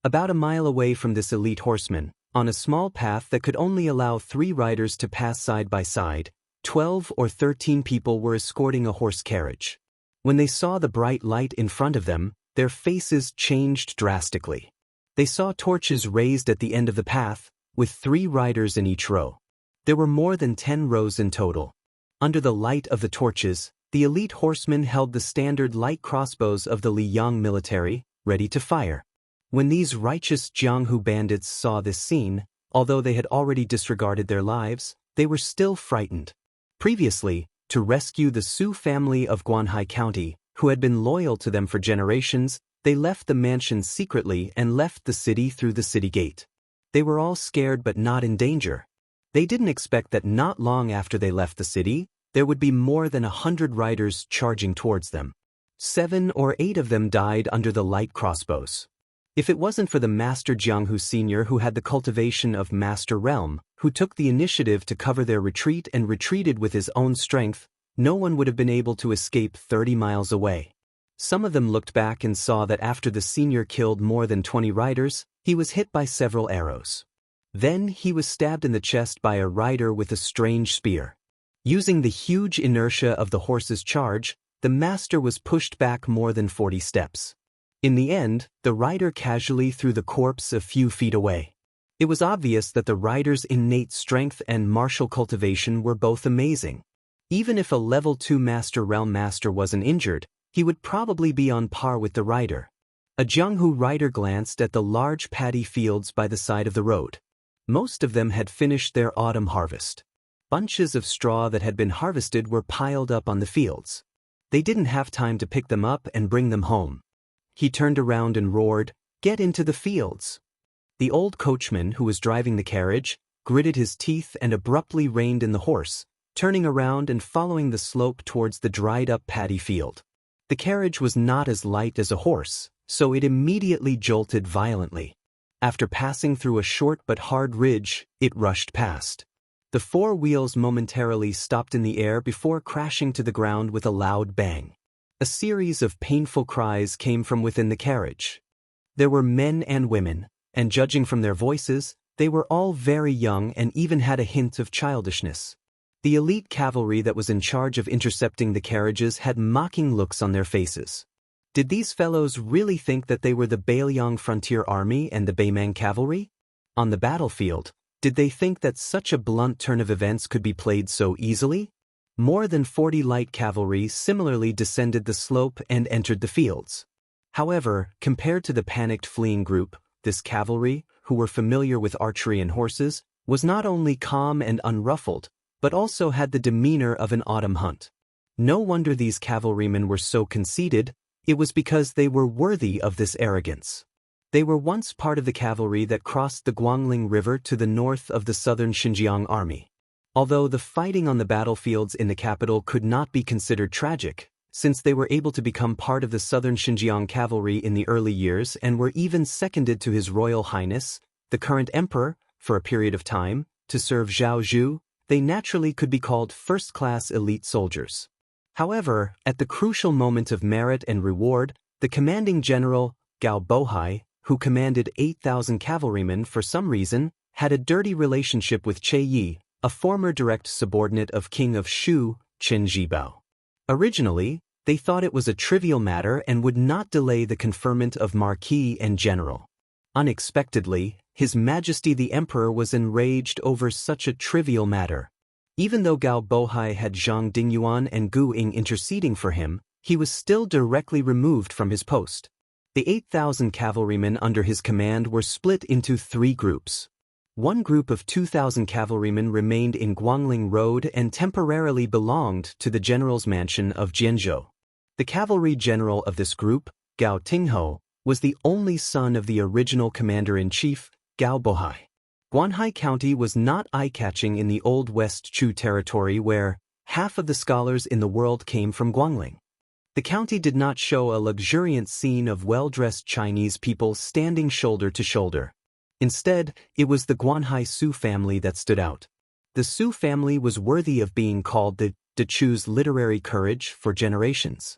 Speaker 1: About a mile away from this elite horseman, on a small path that could only allow 3 riders to pass side by side, 12 or 13 people were escorting a horse carriage. When they saw the bright light in front of them, their faces changed drastically. They saw torches raised at the end of the path, with 3 riders in each row. There were more than 10 rows in total. Under the light of the torches, the elite horsemen held the standard light crossbows of the Liyang military, ready to fire. When these righteous Jianghu bandits saw this scene, although they had already disregarded their lives, they were still frightened. Previously, to rescue the Su family of Guanhai County, who had been loyal to them for generations, they left the mansion secretly and left the city through the city gate. They were all scared but not in danger. They didn't expect that not long after they left the city, there would be more than 100 riders charging towards them. 7 or 8 of them died under the light crossbows. If it wasn't for the Master Jianghu Sr. who had the cultivation of Master Realm, who took the initiative to cover their retreat and retreated with his own strength, no one would have been able to escape 30 miles away. Some of them looked back and saw that after the senior killed more than 20 riders, he was hit by several arrows. Then he was stabbed in the chest by a rider with a strange spear. Using the huge inertia of the horse's charge, the master was pushed back more than 40 steps. In the end, the rider casually threw the corpse a few feet away. It was obvious that the rider's innate strength and martial cultivation were both amazing. Even if a level 2 Master Realm Master wasn't injured, he would probably be on par with the rider. A Jianghu rider glanced at the large paddy fields by the side of the road. Most of them had finished their autumn harvest. Bunches of straw that had been harvested were piled up on the fields. They didn't have time to pick them up and bring them home. He turned around and roared, "Get into the fields!" The old coachman who was driving the carriage gritted his teeth and abruptly reined in the horse, turning around and following the slope towards the dried-up paddy field. The carriage was not as light as a horse, so it immediately jolted violently. After passing through a short but hard ridge, it rushed past. The four wheels momentarily stopped in the air before crashing to the ground with a loud bang. A series of painful cries came from within the carriage. There were men and women, and judging from their voices, they were all very young and even had a hint of childishness. The elite cavalry that was in charge of intercepting the carriages had mocking looks on their faces. Did these fellows really think that they were the Bailiang Frontier Army and the Beimang Cavalry? On the battlefield, did they think that such a blunt turn of events could be played so easily? More than 40 light cavalry similarly descended the slope and entered the fields. However, compared to the panicked fleeing group, this cavalry, who were familiar with archery and horses, was not only calm and unruffled, but also had the demeanor of an autumn hunt. No wonder these cavalrymen were so conceited. It was because they were worthy of this arrogance. They were once part of the cavalry that crossed the Guangling River to the north of the southern Xinjiang army. Although the fighting on the battlefields in the capital could not be considered tragic, since they were able to become part of the southern Xinjiang cavalry in the early years and were even seconded to His Royal Highness, the current emperor, for a period of time, to serve Zhao Zhu, they naturally could be called first-class elite soldiers. However, at the crucial moment of merit and reward, the commanding general, Gao Bohai, who commanded 8,000 cavalrymen for some reason, had a dirty relationship with Che Yi, a former direct subordinate of King of Shu, Qin Zhibao. Originally, they thought it was a trivial matter and would not delay the conferment of Marquis and General. Unexpectedly, His Majesty the Emperor was enraged over such a trivial matter. Even though Gao Bohai had Zhang Dingyuan and Gu Ying interceding for him, he was still directly removed from his post. The 8,000 cavalrymen under his command were split into 3 groups. One group of 2,000 cavalrymen remained in Guangling Road and temporarily belonged to the general's mansion of Jianzhou. The cavalry general of this group, Gao Tingho, was the only son of the original commander-in-chief, Gao Bohai. Guanhai County was not eye-catching in the old West Chu territory where half of the scholars in the world came from Guangling. The county did not show a luxuriant scene of well-dressed Chinese people standing shoulder to shoulder. Instead, it was the Guanhai Su family that stood out. The Su family was worthy of being called the Dechu's literary courage for generations.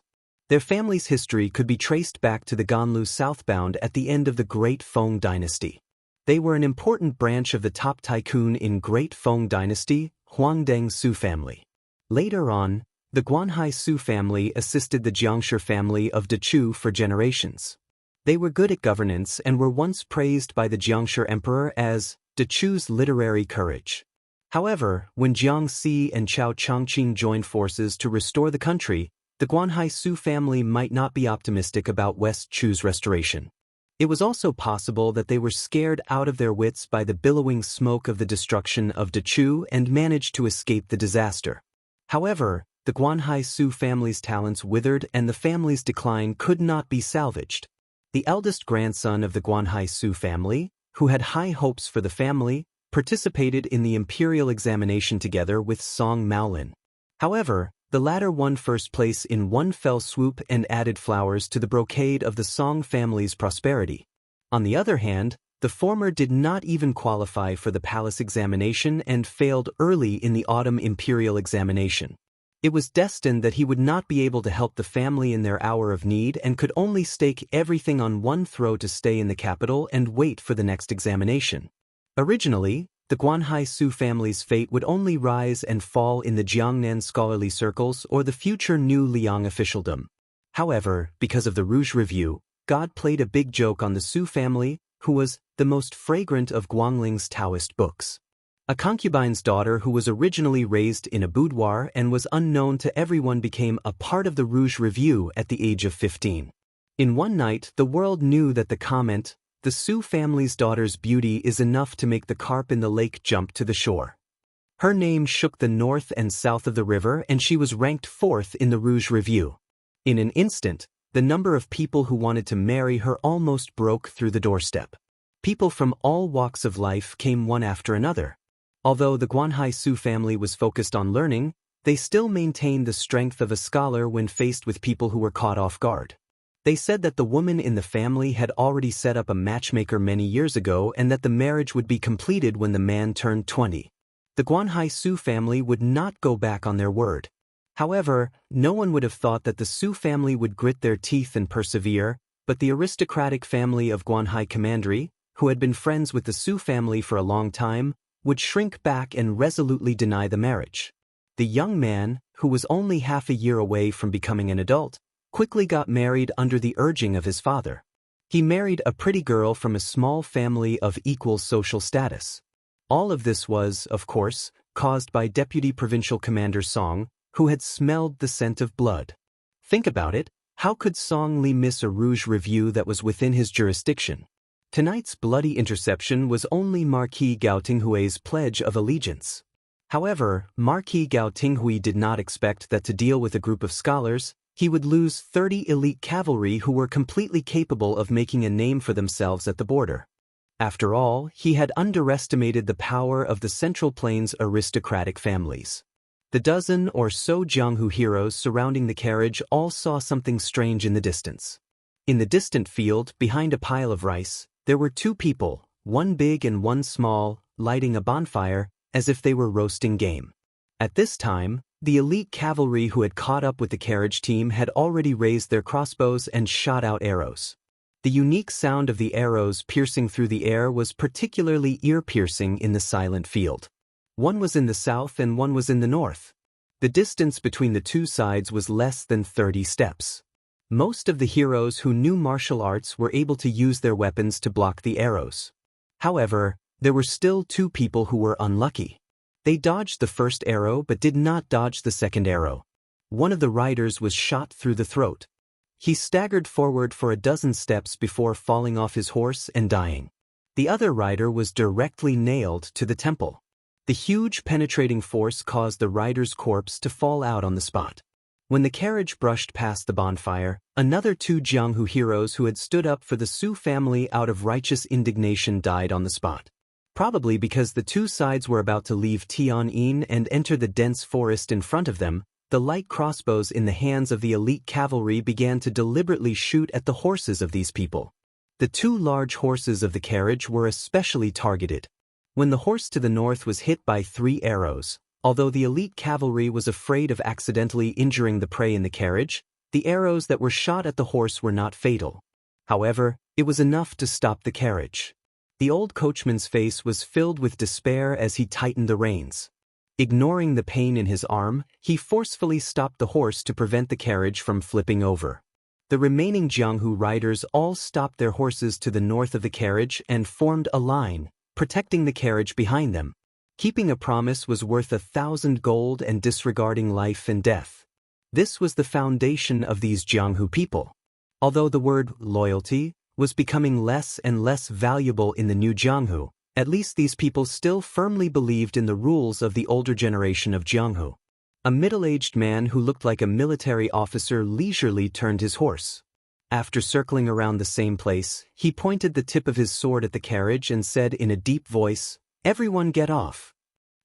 Speaker 1: Their family's history could be traced back to the Ganlu southbound at the end of the Great Feng Dynasty. They were an important branch of the top tycoon in Great Feng Dynasty, Huangdeng Su family. Later on, the Guanhai Su family assisted the Xianxia family of Dechu for generations. They were good at governance and were once praised by the Xianxia emperor as Dechu's literary courage. However, when Jiang Si and Chao Changqing joined forces to restore the country, the Guanhai Su family might not be optimistic about West Chu's restoration. It was also possible that they were scared out of their wits by the billowing smoke of the destruction of Dechu and managed to escape the disaster. However, the Guanhai Su family's talents withered and the family's decline could not be salvaged. The eldest grandson of the Guanhai Su family, who had high hopes for the family, participated in the imperial examination together with Song Maolin. However, the latter won first place in one fell swoop and added flowers to the brocade of the Song family's prosperity. On the other hand, the former did not even qualify for the palace examination and failed early in the autumn imperial examination. It was destined that he would not be able to help the family in their hour of need and could only stake everything on one throw to stay in the capital and wait for the next examination. Originally, the Guanhai Su family's fate would only rise and fall in the Jiangnan scholarly circles or the future new Liang officialdom. However, because of the Rouge Review, God played a big joke on the Su family, who was the most fragrant of Guangling's Taoist books. A concubine's daughter who was originally raised in a boudoir and was unknown to everyone became a part of the Rouge Review at the age of 15. In one night, the world knew that the comment, "The Su family's daughter's beauty is enough to make the carp in the lake jump to the shore." Her name shook the north and south of the river and she was ranked 4th in the Rouge Review. In an instant, the number of people who wanted to marry her almost broke through the doorstep. People from all walks of life came one after another. Although the Guanhai Su family was focused on learning, they still maintained the strength of a scholar when faced with people who were caught off guard. They said that the woman in the family had already set up a matchmaker many years ago and that the marriage would be completed when the man turned 20. The Guanhai Su family would not go back on their word. However, no one would have thought that the Su family would grit their teeth and persevere, but the aristocratic family of Guanhai Commandery, who had been friends with the Su family for a long time, would shrink back and resolutely deny the marriage. The young man, who was only half a year away from becoming an adult, quickly got married under the urging of his father. He married a pretty girl from a small family of equal social status. All of this was, of course, caused by Deputy Provincial Commander Song, who had smelled the scent of blood. Think about it, how could Song Li miss a Rouge Review that was within his jurisdiction? Tonight's bloody interception was only Marquis Gao Tinghui's pledge of allegiance. However, Marquis Gao Tinghui did not expect that to deal with a group of scholars, he would lose 30 elite cavalry who were completely capable of making a name for themselves at the border. After all, he had underestimated the power of the Central Plains aristocratic families. The dozen or so Jianghu heroes surrounding the carriage all saw something strange in the distance. In the distant field, behind a pile of rice, there were 2 people, one big and one small, lighting a bonfire, as if they were roasting game. At this time, the elite cavalry who had caught up with the carriage team had already raised their crossbows and shot out arrows. The unique sound of the arrows piercing through the air was particularly ear-piercing in the silent field. One was in the south and one was in the north. The distance between the 2 sides was less than 30 steps. Most of the heroes who knew martial arts were able to use their weapons to block the arrows. However, there were still 2 people who were unlucky. They dodged the first arrow but did not dodge the second arrow. One of the riders was shot through the throat. He staggered forward for a dozen steps before falling off his horse and dying. The other rider was directly nailed to the temple. The huge penetrating force caused the rider's corpse to fall out on the spot. When the carriage brushed past the bonfire, another 2 Jianghu heroes who had stood up for the Su family out of righteous indignation died on the spot. Probably because the 2 sides were about to leave Tian'an and enter the dense forest in front of them, the light crossbows in the hands of the elite cavalry began to deliberately shoot at the horses of these people. The 2 large horses of the carriage were especially targeted. When the horse to the north was hit by 3 arrows, although the elite cavalry was afraid of accidentally injuring the prey in the carriage, the arrows that were shot at the horse were not fatal. However, it was enough to stop the carriage. The old coachman's face was filled with despair as he tightened the reins. Ignoring the pain in his arm, he forcefully stopped the horse to prevent the carriage from flipping over. The remaining Jianghu riders all stopped their horses to the north of the carriage and formed a line, protecting the carriage behind them. Keeping a promise was worth 1,000 gold and disregarding life and death. This was the foundation of these Jianghu people. Although the word loyalty was becoming less and less valuable in the new Jianghu, at least these people still firmly believed in the rules of the older generation of Jianghu. A middle-aged man who looked like a military officer leisurely turned his horse. After circling around the same place, he pointed the tip of his sword at the carriage and said in a deep voice, "Everyone get off."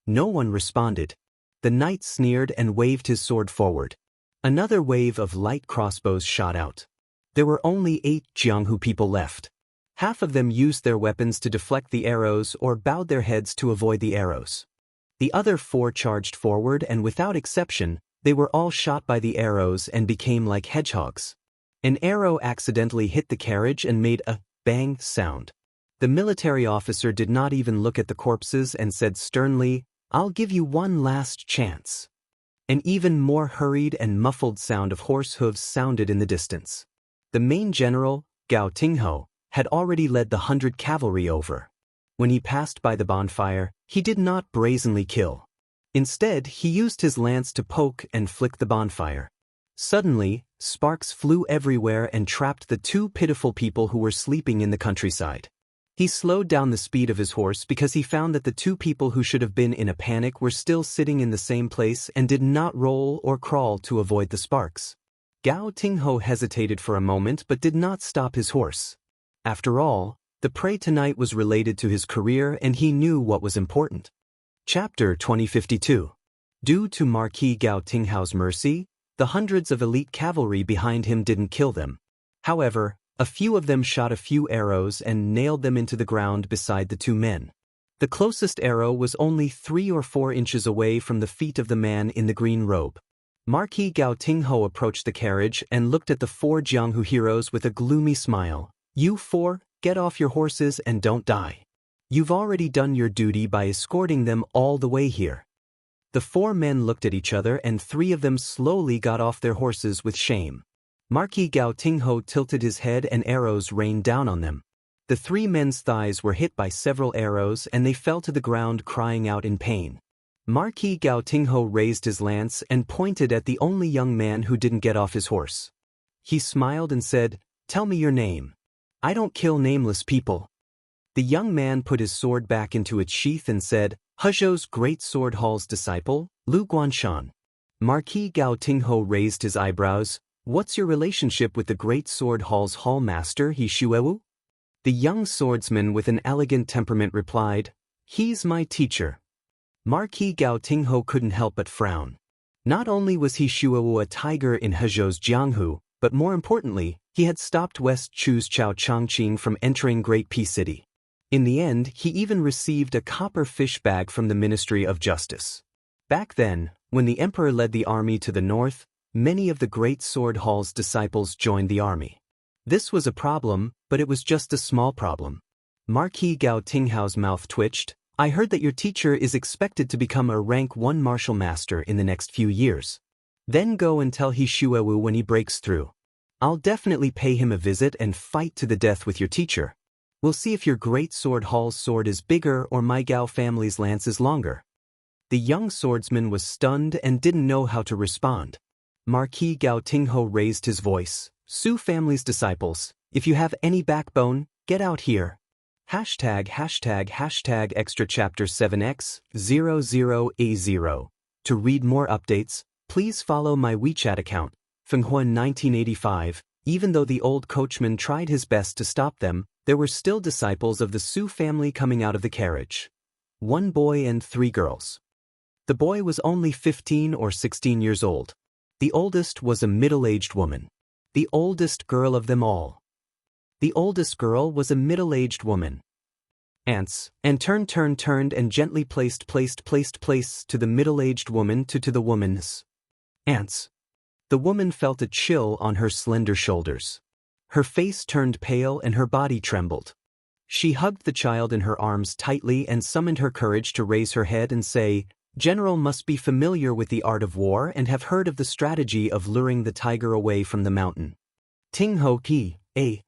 Speaker 1: No one responded. The knight sneered and waved his sword forward. Another wave of light crossbows shot out. There were only 8 Jianghu people left. Half of them used their weapons to deflect the arrows or bowed their heads to avoid the arrows. The other 4 charged forward, and without exception, they were all shot by the arrows and became like hedgehogs. An arrow accidentally hit the carriage and made a bang sound. The military officer did not even look at the corpses and said sternly, "I'll give you one last chance." An even more hurried and muffled sound of horse hooves sounded in the distance. The main general, Gao Tingho, had already led the 100 cavalry over. When he passed by the bonfire, he did not brazenly kill. Instead, he used his lance to poke and flick the bonfire. Suddenly, sparks flew everywhere and trapped the 2 pitiful people who were sleeping in the countryside. He slowed down the speed of his horse because he found that the 2 people who should have been in a panic were still sitting in the same place and did not roll or crawl to avoid the sparks. Gao Tingho hesitated for a moment but did not stop his horse. After all, the prey tonight was related to his career and he knew what was important. Chapter 2052. Due to Marquis Gao Tinghao's mercy, the hundreds of elite cavalry behind him didn't kill them. However, a few of them shot a few arrows and nailed them into the ground beside the 2 men. The closest arrow was only 3 or 4 inches away from the feet of the man in the green robe. Marquis Gao Tingho approached the carriage and looked at the 4 Jianghu heroes with a gloomy smile. "You 4, get off your horses and don't die. You've already done your duty by escorting them all the way here." The 4 men looked at each other and 3 of them slowly got off their horses with shame. Marquis Gao Tingho tilted his head and arrows rained down on them. The 3 men's thighs were hit by several arrows and they fell to the ground crying out in pain. Marquis Gao Tingho raised his lance and pointed at the only young man who didn't get off his horse. He smiled and said, "Tell me your name. I don't kill nameless people." The young man put his sword back into its sheath and said, "Hezhou's Great Sword Hall's disciple, Lu Guanshan." Marquis Gao Tingho raised his eyebrows. "What's your relationship with the Great Sword Hall's hall master, He Shuewu?" The young swordsman with an elegant temperament replied, "He's my teacher." Marquis Gao Tingho couldn't help but frown. Not only was He Shuewu a tiger in Hezhou's Jianghu, but more importantly, he had stopped West Chu's Chao Changqing from entering Great Peace City. In the end, he even received a copper fish bag from the Ministry of Justice. Back then, when the emperor led the army to the north, many of the Great Sword Hall's disciples joined the army. This was a problem, but it was just a small problem. Marquis Gao Tinghao's mouth twitched. "I heard that your teacher is expected to become a rank 1 martial master in the next few years. Then go and tell He Shuewu when he breaks through. I'll definitely pay him a visit and fight to the death with your teacher. We'll see if your Great Sword Hall's sword is bigger or my Gao family's lance is longer." The young swordsman was stunned and didn't know how to respond. Marquis Gao Tingho raised his voice. "Su family's disciples, if you have any backbone, get out here. #### extra chapter 7x00A0. To read more updates, please follow my WeChat account, Fenghuan 1985. Even though the old coachman tried his best to stop them, there were still disciples of the Su family coming out of the carriage. 1 boy and 3 girls. The boy was only 15 or 16 years old. The oldest was a middle-aged woman. The oldest girl of them all. The oldest girl was a middle-aged woman. Ants, and turned and gently placed to the middle-aged woman to the woman's. Ants. The woman felt a chill on her slender shoulders. Her face turned pale and her body trembled. She hugged the child in her arms tightly and summoned her courage to raise her head and say, "General must be familiar with the art of war and have heard of the strategy of luring the tiger away from the mountain." Ting Ho Ki, A.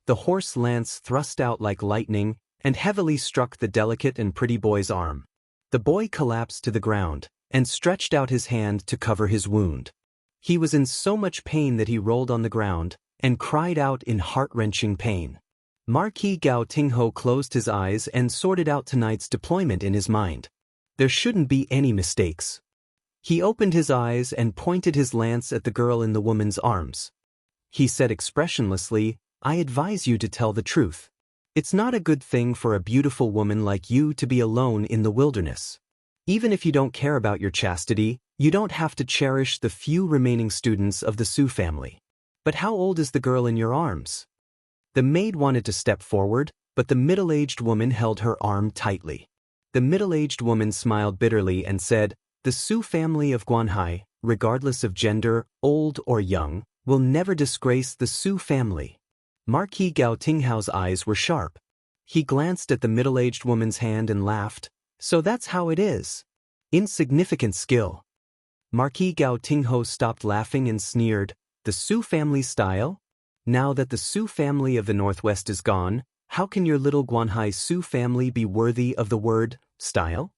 Speaker 1: The horse lance thrust out like lightning and heavily struck the delicate and pretty boy's arm. The boy collapsed to the ground and stretched out his hand to cover his wound. He was in so much pain that he rolled on the ground and cried out in heart-wrenching pain. Marquis Gao Tingho closed his eyes and sorted out tonight's deployment in his mind. There shouldn't be any mistakes. He opened his eyes and pointed his lance at the girl in the woman's arms. He said expressionlessly, "I advise you to tell the truth. It's not a good thing for a beautiful woman like you to be alone in the wilderness. Even if you don't care about your chastity, you don't have to cherish the few remaining students of the Su family. But how old is the girl in your arms?" The maid wanted to step forward, but the middle-aged woman held her arm tightly. The middle-aged woman smiled bitterly and said, "The Su family of Guanhai, regardless of gender, old or young, will never disgrace the Su family." Marquis Gao Tinghao's eyes were sharp. He glanced at the middle-aged woman's hand and laughed. "So that's how it is. Insignificant skill." Marquis Gao Tinghao stopped laughing and sneered, "The Su family style? Now that the Su family of the Northwest is gone, how can your little Guanhai Su family be worthy of the word style?"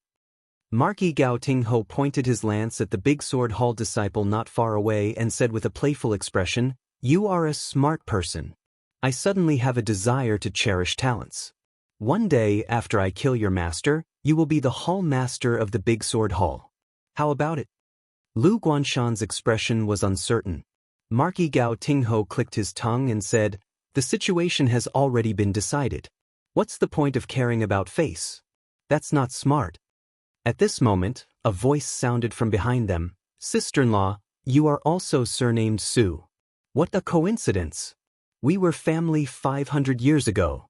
Speaker 1: Marquis Gao Tinghao pointed his lance at the big sword hall disciple not far away and said with a playful expression, "You are a smart person. I suddenly have a desire to cherish talents. One day after I kill your master, you will be the hall master of the big sword hall. How about it?" Lu Guanshan's expression was uncertain. Marquis Gao Tinghao clicked his tongue and said, "The situation has already been decided. What's the point of caring about face? That's not smart." At this moment, a voice sounded from behind them, "Sister-in-law, you are also surnamed Su. What a coincidence. We were family 500 years ago."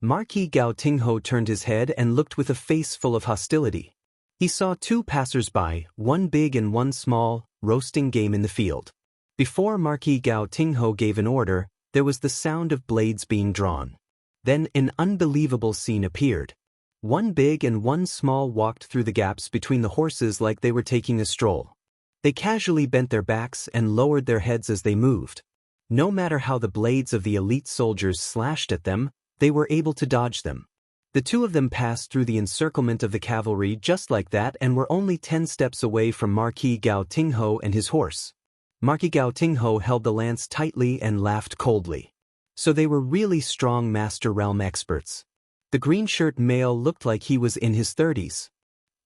Speaker 1: Marquis Gao Tinghao turned his head and looked with a face full of hostility. He saw two passers-by, one big and one small, roasting game in the field. Before Marquis Gao Tinghao gave an order, there was the sound of blades being drawn. Then an unbelievable scene appeared. One big and one small walked through the gaps between the horses like they were taking a stroll. They casually bent their backs and lowered their heads as they moved. No matter how the blades of the elite soldiers slashed at them, they were able to dodge them. The two of them passed through the encirclement of the cavalry just like that and were only 10 steps away from Marquis Gao Tinghao and his horse. Marquis Gao Tinghao held the lance tightly and laughed coldly. So they were really strong Master Realm experts. The green-shirt male looked like he was in his 30s.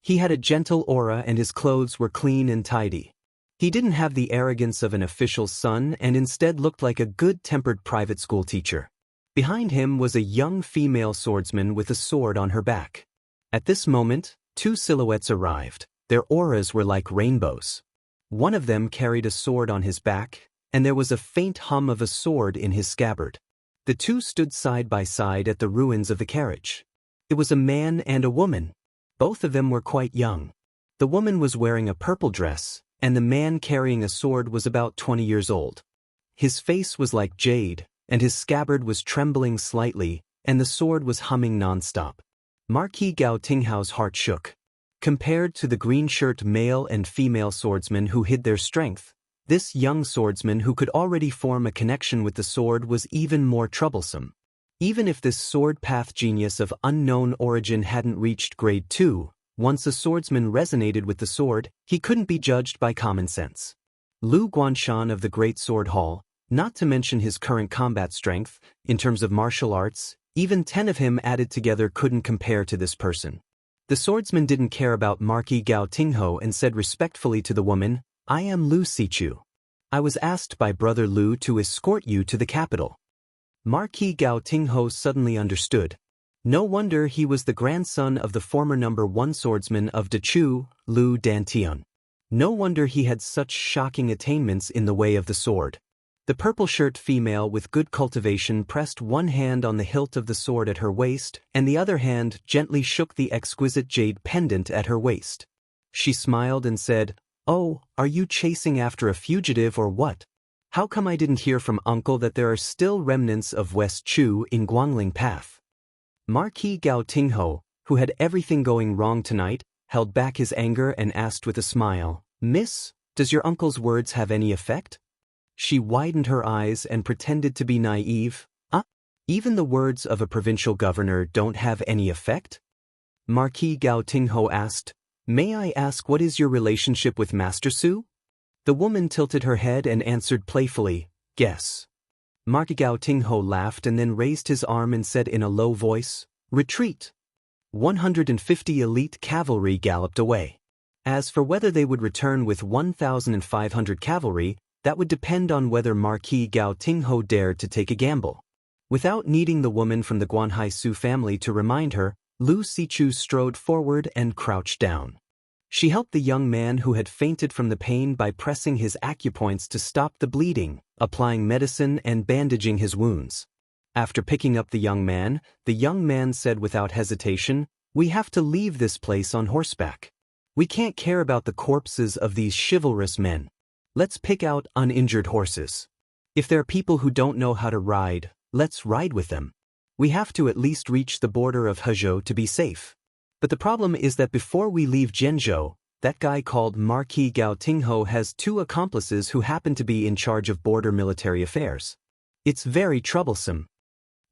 Speaker 1: He had a gentle aura and his clothes were clean and tidy. He didn't have the arrogance of an official's son and instead looked like a good-tempered private school teacher. Behind him was a young female swordsman with a sword on her back. At this moment, two silhouettes arrived. Their auras were like rainbows. One of them carried a sword on his back, and there was a faint hum of a sword in his scabbard. The two stood side by side at the ruins of the carriage. It was a man and a woman. Both of them were quite young. The woman was wearing a purple dress, and the man carrying a sword was about 20 years old. His face was like jade, and his scabbard was trembling slightly, and the sword was humming non-stop. Marquis Gao Tinghao's heart shook. Compared to the green-shirt male and female swordsmen who hid their strength, this young swordsman who could already form a connection with the sword was even more troublesome. Even if this sword path genius of unknown origin hadn't reached grade 2, once a swordsman resonated with the sword, he couldn't be judged by common sense. Lu Guanshan of the Great Sword Hall, not to mention his current combat strength, in terms of martial arts, even 10 of him added together couldn't compare to this person. The swordsman didn't care about Marquis Gao Tinghao and said respectfully to the woman, "I am Lu Sichu. I was asked by Brother Lu to escort you to the capital." Marquis Gao Tinghao suddenly understood. No wonder he was the grandson of the former #1 swordsman of Dechu, Lu Dantian. No wonder he had such shocking attainments in the way of the sword. The purple-shirt female with good cultivation pressed one hand on the hilt of the sword at her waist, and the other hand gently shook the exquisite jade pendant at her waist. She smiled and said, "Oh, are you chasing after a fugitive or what? How come I didn't hear from Uncle that there are still remnants of West Chu in Guangling Path?" Marquis Gao Tinghao, who had everything going wrong tonight, held back his anger and asked with a smile, "Miss, does your uncle's words have any effect?" She widened her eyes and pretended to be naive. Even the words of a provincial governor don't have any effect?" Marquis Gao Tinghao asked, "May I ask what is your relationship with Master Su?" The woman tilted her head and answered playfully, "Guess." Marquis Gao Tinghao laughed and then raised his arm and said in a low voice, "Retreat." 150 elite cavalry galloped away. As for whether they would return with 1,500 cavalry, that would depend on whether Marquis Gao Tinghao dared to take a gamble. Without needing the woman from the Guanhai Su family to remind her, Lu Sichu strode forward and crouched down. She helped the young man who had fainted from the pain by pressing his acupoints to stop the bleeding, applying medicine and bandaging his wounds. After picking up the young man said without hesitation, "We have to leave this place on horseback. We can't care about the corpses of these chivalrous men. Let's pick out uninjured horses. If there are people who don't know how to ride, let's ride with them. We have to at least reach the border of Hezhou to be safe. But the problem is that before we leave Zhenzhou, that guy called Marquis Gao Tingho has two accomplices who happen to be in charge of border military affairs. It's very troublesome."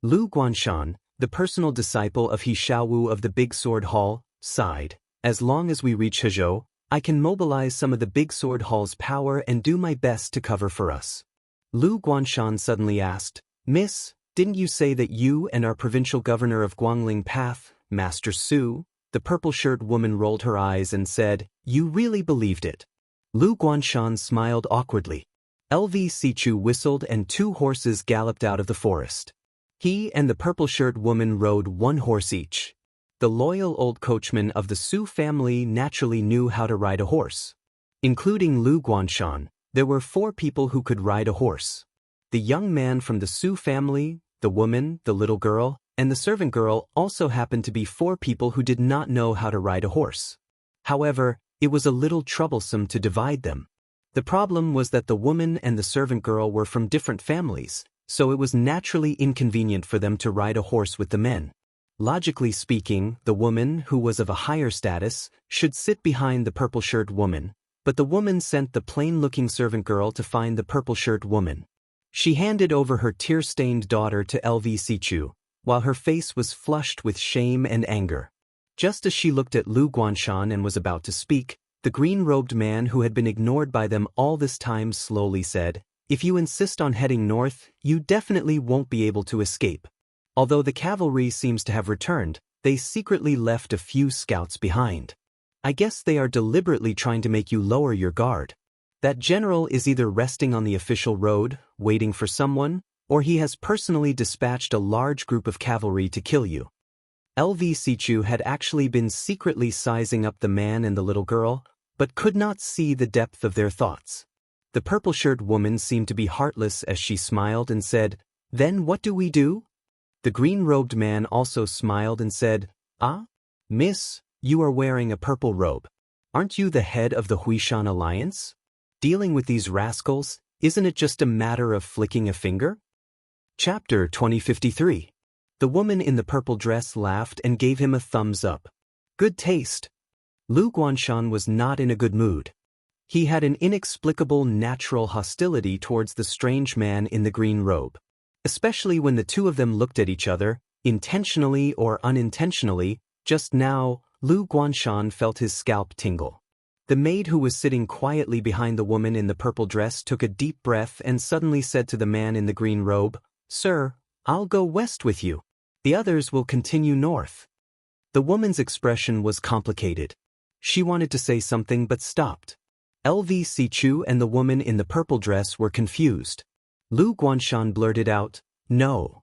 Speaker 1: Lu Guanshan, the personal disciple of He Xiaowu of the Big Sword Hall, sighed. "As long as we reach Hezhou, I can mobilize some of the Big Sword Hall's power and do my best to cover for us." Lu Guanshan suddenly asked, "Miss, didn't you say that you and our provincial governor of Guangling Path, Master Su?" The purple-shirt woman rolled her eyes and said, "You really believed it?" Lu Guanshan smiled awkwardly. LV Sichu whistled and two horses galloped out of the forest. He and the purple-shirt woman rode one horse each. The loyal old coachman of the Su family naturally knew how to ride a horse. Including Lu Guanshan, there were 4 people who could ride a horse. The young man from the Su family, the woman, the little girl, and the servant girl also happened to be 4 people who did not know how to ride a horse. However, it was a little troublesome to divide them. The problem was that the woman and the servant girl were from different families, so it was naturally inconvenient for them to ride a horse with the men. Logically speaking, the woman, who was of a higher status, should sit behind the purple-shirt woman, but the woman sent the plain-looking servant girl to find the purple-shirt woman. She handed over her tear-stained daughter to LV Sichu, while her face was flushed with shame and anger. Just as she looked at Lu Guanshan and was about to speak, the green-robed man who had been ignored by them all this time slowly said, "If you insist on heading north, you definitely won't be able to escape. Although the cavalry seems to have returned, they secretly left a few scouts behind. I guess they are deliberately trying to make you lower your guard. That general is either resting on the official road, waiting for someone, or he has personally dispatched a large group of cavalry to kill you." LV Sichu had actually been secretly sizing up the man and the little girl, but could not see the depth of their thoughts. The purple-shirt woman seemed to be heartless as she smiled and said, "Then what do we do?" The green-robed man also smiled and said, "Ah? Miss, you are wearing a purple robe. Aren't you the head of the Huishan Alliance? Dealing with these rascals, isn't it just a matter of flicking a finger?" Chapter 2053. The woman in the purple dress laughed and gave him a thumbs up. Good taste. Lu Guanshan was not in a good mood. He had an inexplicable natural hostility towards the strange man in the green robe. Especially when the two of them looked at each other, intentionally or unintentionally. Just now, Lu Guanshan felt his scalp tingle. The maid who was sitting quietly behind the woman in the purple dress took a deep breath and suddenly said to the man in the green robe, "Sir, I'll go west with you. The others will continue north." The woman's expression was complicated. She wanted to say something but stopped. LV Sichu and the woman in the purple dress were confused. Lu Guanshan blurted out, "No."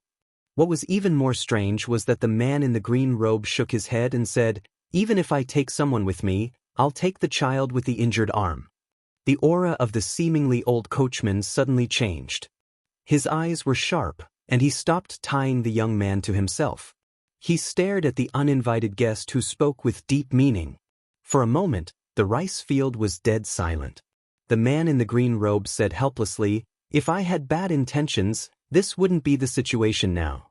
Speaker 1: What was even more strange was that the man in the green robe shook his head and said, "Even if I take someone with me, I'll take the child with the injured arm." The aura of the seemingly old coachman suddenly changed. His eyes were sharp, and he stopped tying the young man to himself. He stared at the uninvited guest who spoke with deep meaning. For a moment, the rice field was dead silent. The man in the green robe said helplessly, "If I had bad intentions, this wouldn't be the situation now."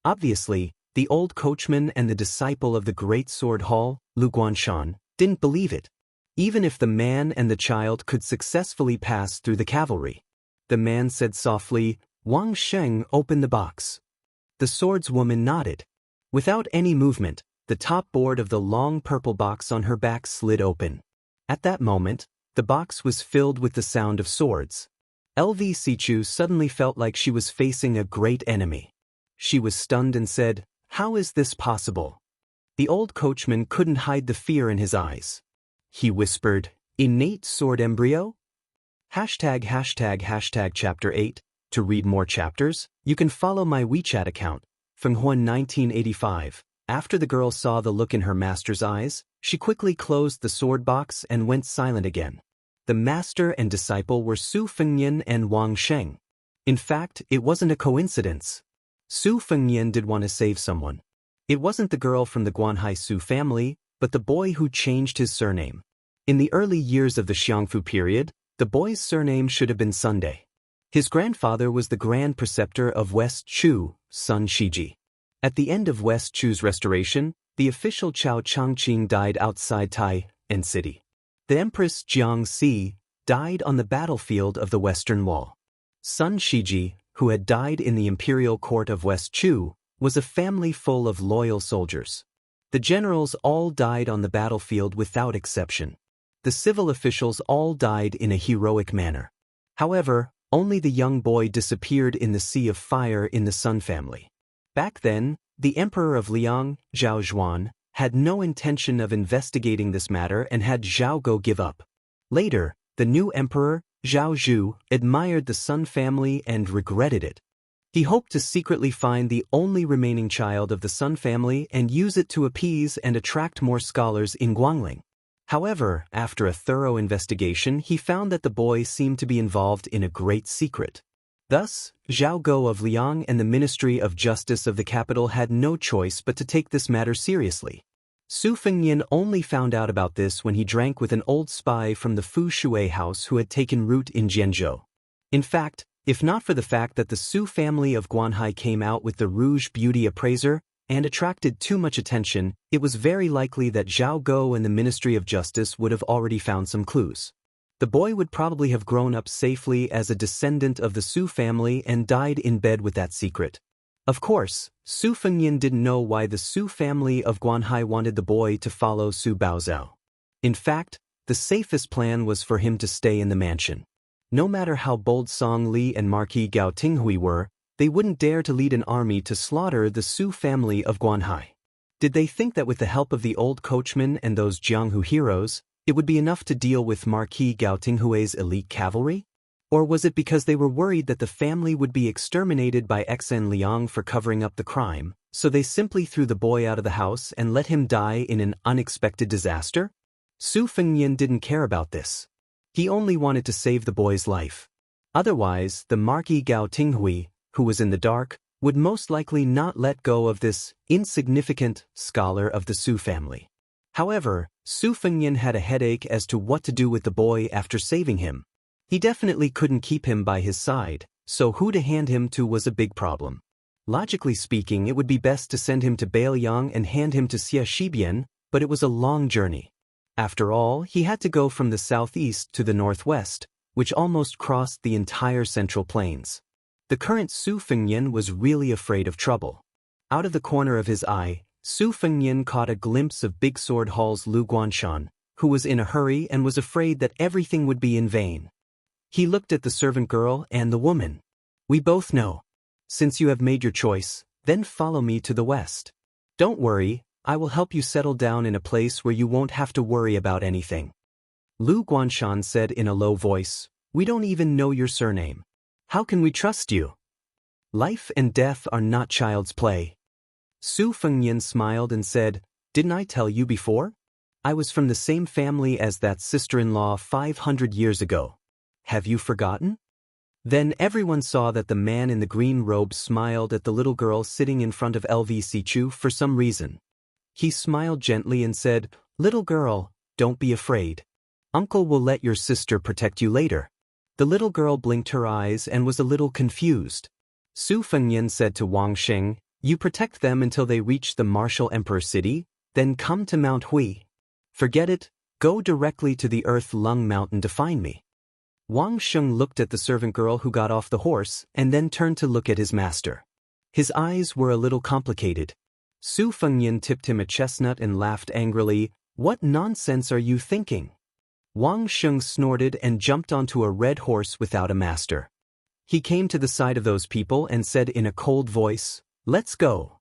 Speaker 1: Obviously, the old coachman and the disciple of the Great Sword Hall, Lu Guanshan, didn't believe it. Even if the man and the child could successfully pass through the cavalry. The man said softly, "Wang Sheng, open the box." The swordswoman nodded. Without any movement, the top board of the long purple box on her back slid open. At that moment, the box was filled with the sound of swords. LV Sichu suddenly felt like she was facing a great enemy. She was stunned and said, "How is this possible?" The old coachman couldn't hide the fear in his eyes. He whispered, "Innate sword embryo?" #### Chapter 8. To read more chapters, you can follow my WeChat account, Fenghuan 1985. After the girl saw the look in her master's eyes, she quickly closed the sword box and went silent again. The master and disciple were Su Fengyan and Wang Sheng. In fact, it wasn't a coincidence. Su Fengnian did want to save someone. It wasn't the girl from the Guanhai Su family, but the boy who changed his surname. In the early years of the Xiongfu period, the boy's surname should have been Sunday. His grandfather was the Grand Preceptor of West Chu, Sun Shiji. At the end of West Chu's restoration, the official Chao Changqing died outside Tai-en city. The Empress Xianxia died on the battlefield of the Western Wall. Sun Shiji, who had died in the imperial court of West Chu, was a family full of loyal soldiers. The generals all died on the battlefield without exception. The civil officials all died in a heroic manner. However, only the young boy disappeared in the sea of fire in the Sun family. Back then, the emperor of Liang, Zhao Zhuan, had no intention of investigating this matter and had Zhao Go give up. Later, the new emperor, Zhao Zhu, admired the Sun family and regretted it. He hoped to secretly find the only remaining child of the Sun family and use it to appease and attract more scholars in Guangling. However, after a thorough investigation, he found that the boy seemed to be involved in a great secret. Thus, Zhao Go of Liang and the Ministry of Justice of the capital had no choice but to take this matter seriously. Su Fengnian only found out about this when he drank with an old spy from the Fu Shui house who had taken root in Jianzhou. In fact, if not for the fact that the Su family of Guanhai came out with the Rouge Beauty Appraiser and attracted too much attention, it was very likely that Zhao Go and the Ministry of Justice would have already found some clues. The boy would probably have grown up safely as a descendant of the Su family and died in bed with that secret. Of course, Su Fengnian didn't know why the Su family of Guanhai wanted the boy to follow Su Baozhao. In fact, the safest plan was for him to stay in the mansion. No matter how bold Song Li and Marquis Gao Tinghui were, they wouldn't dare to lead an army to slaughter the Su family of Guanhai. Did they think that with the help of the old coachman and those Jianghu heroes, it would be enough to deal with Marquis Gao Tinghui's elite cavalry? Or was it because they were worried that the family would be exterminated by Xen Liang for covering up the crime, so they simply threw the boy out of the house and let him die in an unexpected disaster? Su Fengnian didn't care about this. He only wanted to save the boy's life. Otherwise, the Marquis Gao Tinghui, who was in the dark, would most likely not let go of this insignificant scholar of the Su family. However, Su Fengnian had a headache as to what to do with the boy after saving him. He definitely couldn't keep him by his side, so who to hand him to was a big problem. Logically speaking, it would be best to send him to Baoyang and hand him to Xia Shibian, but it was a long journey. After all, he had to go from the southeast to the northwest, which almost crossed the entire central plains. The current Su Fengnian was really afraid of trouble. Out of the corner of his eye, Su Fengnian caught a glimpse of Big Sword Hall's Lu Guanshan, who was in a hurry and was afraid that everything would be in vain. He looked at the servant girl and the woman. "We both know. Since you have made your choice, then follow me to the west. Don't worry, I will help you settle down in a place where you won't have to worry about anything." Lu Guanshan said in a low voice, "We don't even know your surname. How can we trust you? Life and death are not child's play." Su Fengnian smiled and said, "Didn't I tell you before? I was from the same family as that sister-in-law 500 years ago. Have you forgotten?" Then everyone saw that the man in the green robe smiled at the little girl sitting in front of LV Chu for some reason. He smiled gently and said, "Little girl, don't be afraid. Uncle will let your sister protect you later." The little girl blinked her eyes and was a little confused. Su Fengnian said to Wang Sheng, "You protect them until they reach the martial emperor city, then come to Mount Hui. Forget it, go directly to the Earth Lung Mountain to find me." Wang Sheng looked at the servant girl who got off the horse and then turned to look at his master. His eyes were a little complicated. Su Fengnian tipped him a chestnut and laughed angrily. "What nonsense are you thinking?" Wang Sheng snorted and jumped onto a red horse without a master. He came to the side of those people and said in a cold voice, "Let's go."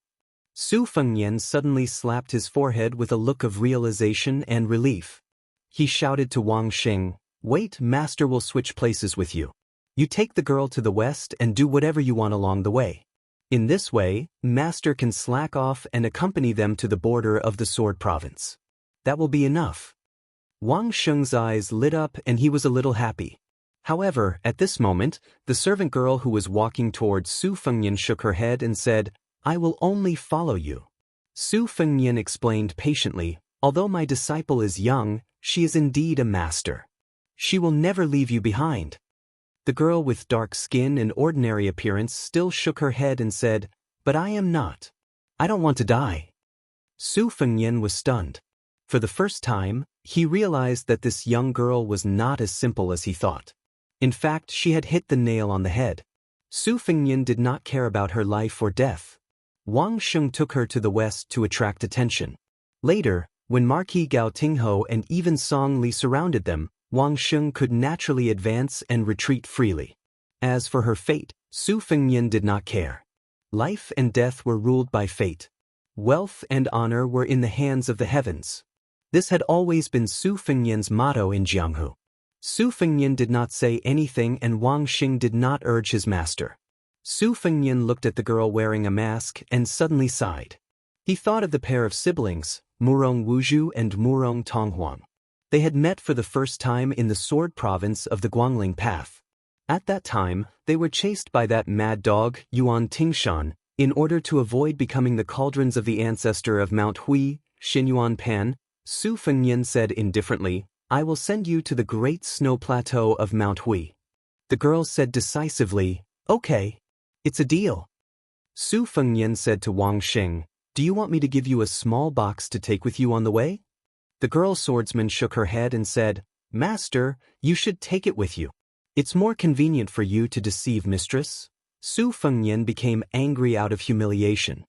Speaker 1: Su Fengnian suddenly slapped his forehead with a look of realization and relief. He shouted to Wang Sheng, "Wait, master will switch places with you. You take the girl to the west and do whatever you want along the way. In this way, master can slack off and accompany them to the border of the Sword Province. That will be enough." Wang Sheng's eyes lit up and he was a little happy. However, at this moment, the servant girl who was walking towards Su Fengnian shook her head and said, "I will only follow you." Su Fengnian explained patiently, "Although my disciple is young, she is indeed a master. She will never leave you behind." The girl with dark skin and ordinary appearance still shook her head and said, "But I am not. I don't want to die." Su Fengnian was stunned. For the first time, he realized that this young girl was not as simple as he thought. In fact, she had hit the nail on the head. Su Fengnian did not care about her life or death. Wang Sheng took her to the west to attract attention. Later, when Marquis Gao Tingho and even Song Li surrounded them, Wang Sheng could naturally advance and retreat freely. As for her fate, Su Fengnian did not care. Life and death were ruled by fate. Wealth and honor were in the hands of the heavens. This had always been Su Fengnian's motto in Jianghu. Su Fengnian did not say anything and Wang Xing did not urge his master. Su Fengnian looked at the girl wearing a mask and suddenly sighed. He thought of the pair of siblings, Murong Wuzhu and Murong Tonghuang. They had met for the first time in the sword province of the Guangling Path. At that time, they were chased by that mad dog, Yuan Tingshan, in order to avoid becoming the cauldrons of the ancestor of Mount Hui, Xinyuan Pan. Su Fengnian said indifferently, "I will send you to the great snow plateau of Mount Hui." The girl said decisively, "Okay. It's a deal." Su Fengnian said to Wang Xing, "Do you want me to give you a small box to take with you on the way?" The girl swordsman shook her head and said, "Master, you should take it with you. It's more convenient for you to deceive mistress." Su Fengnian became angry out of humiliation.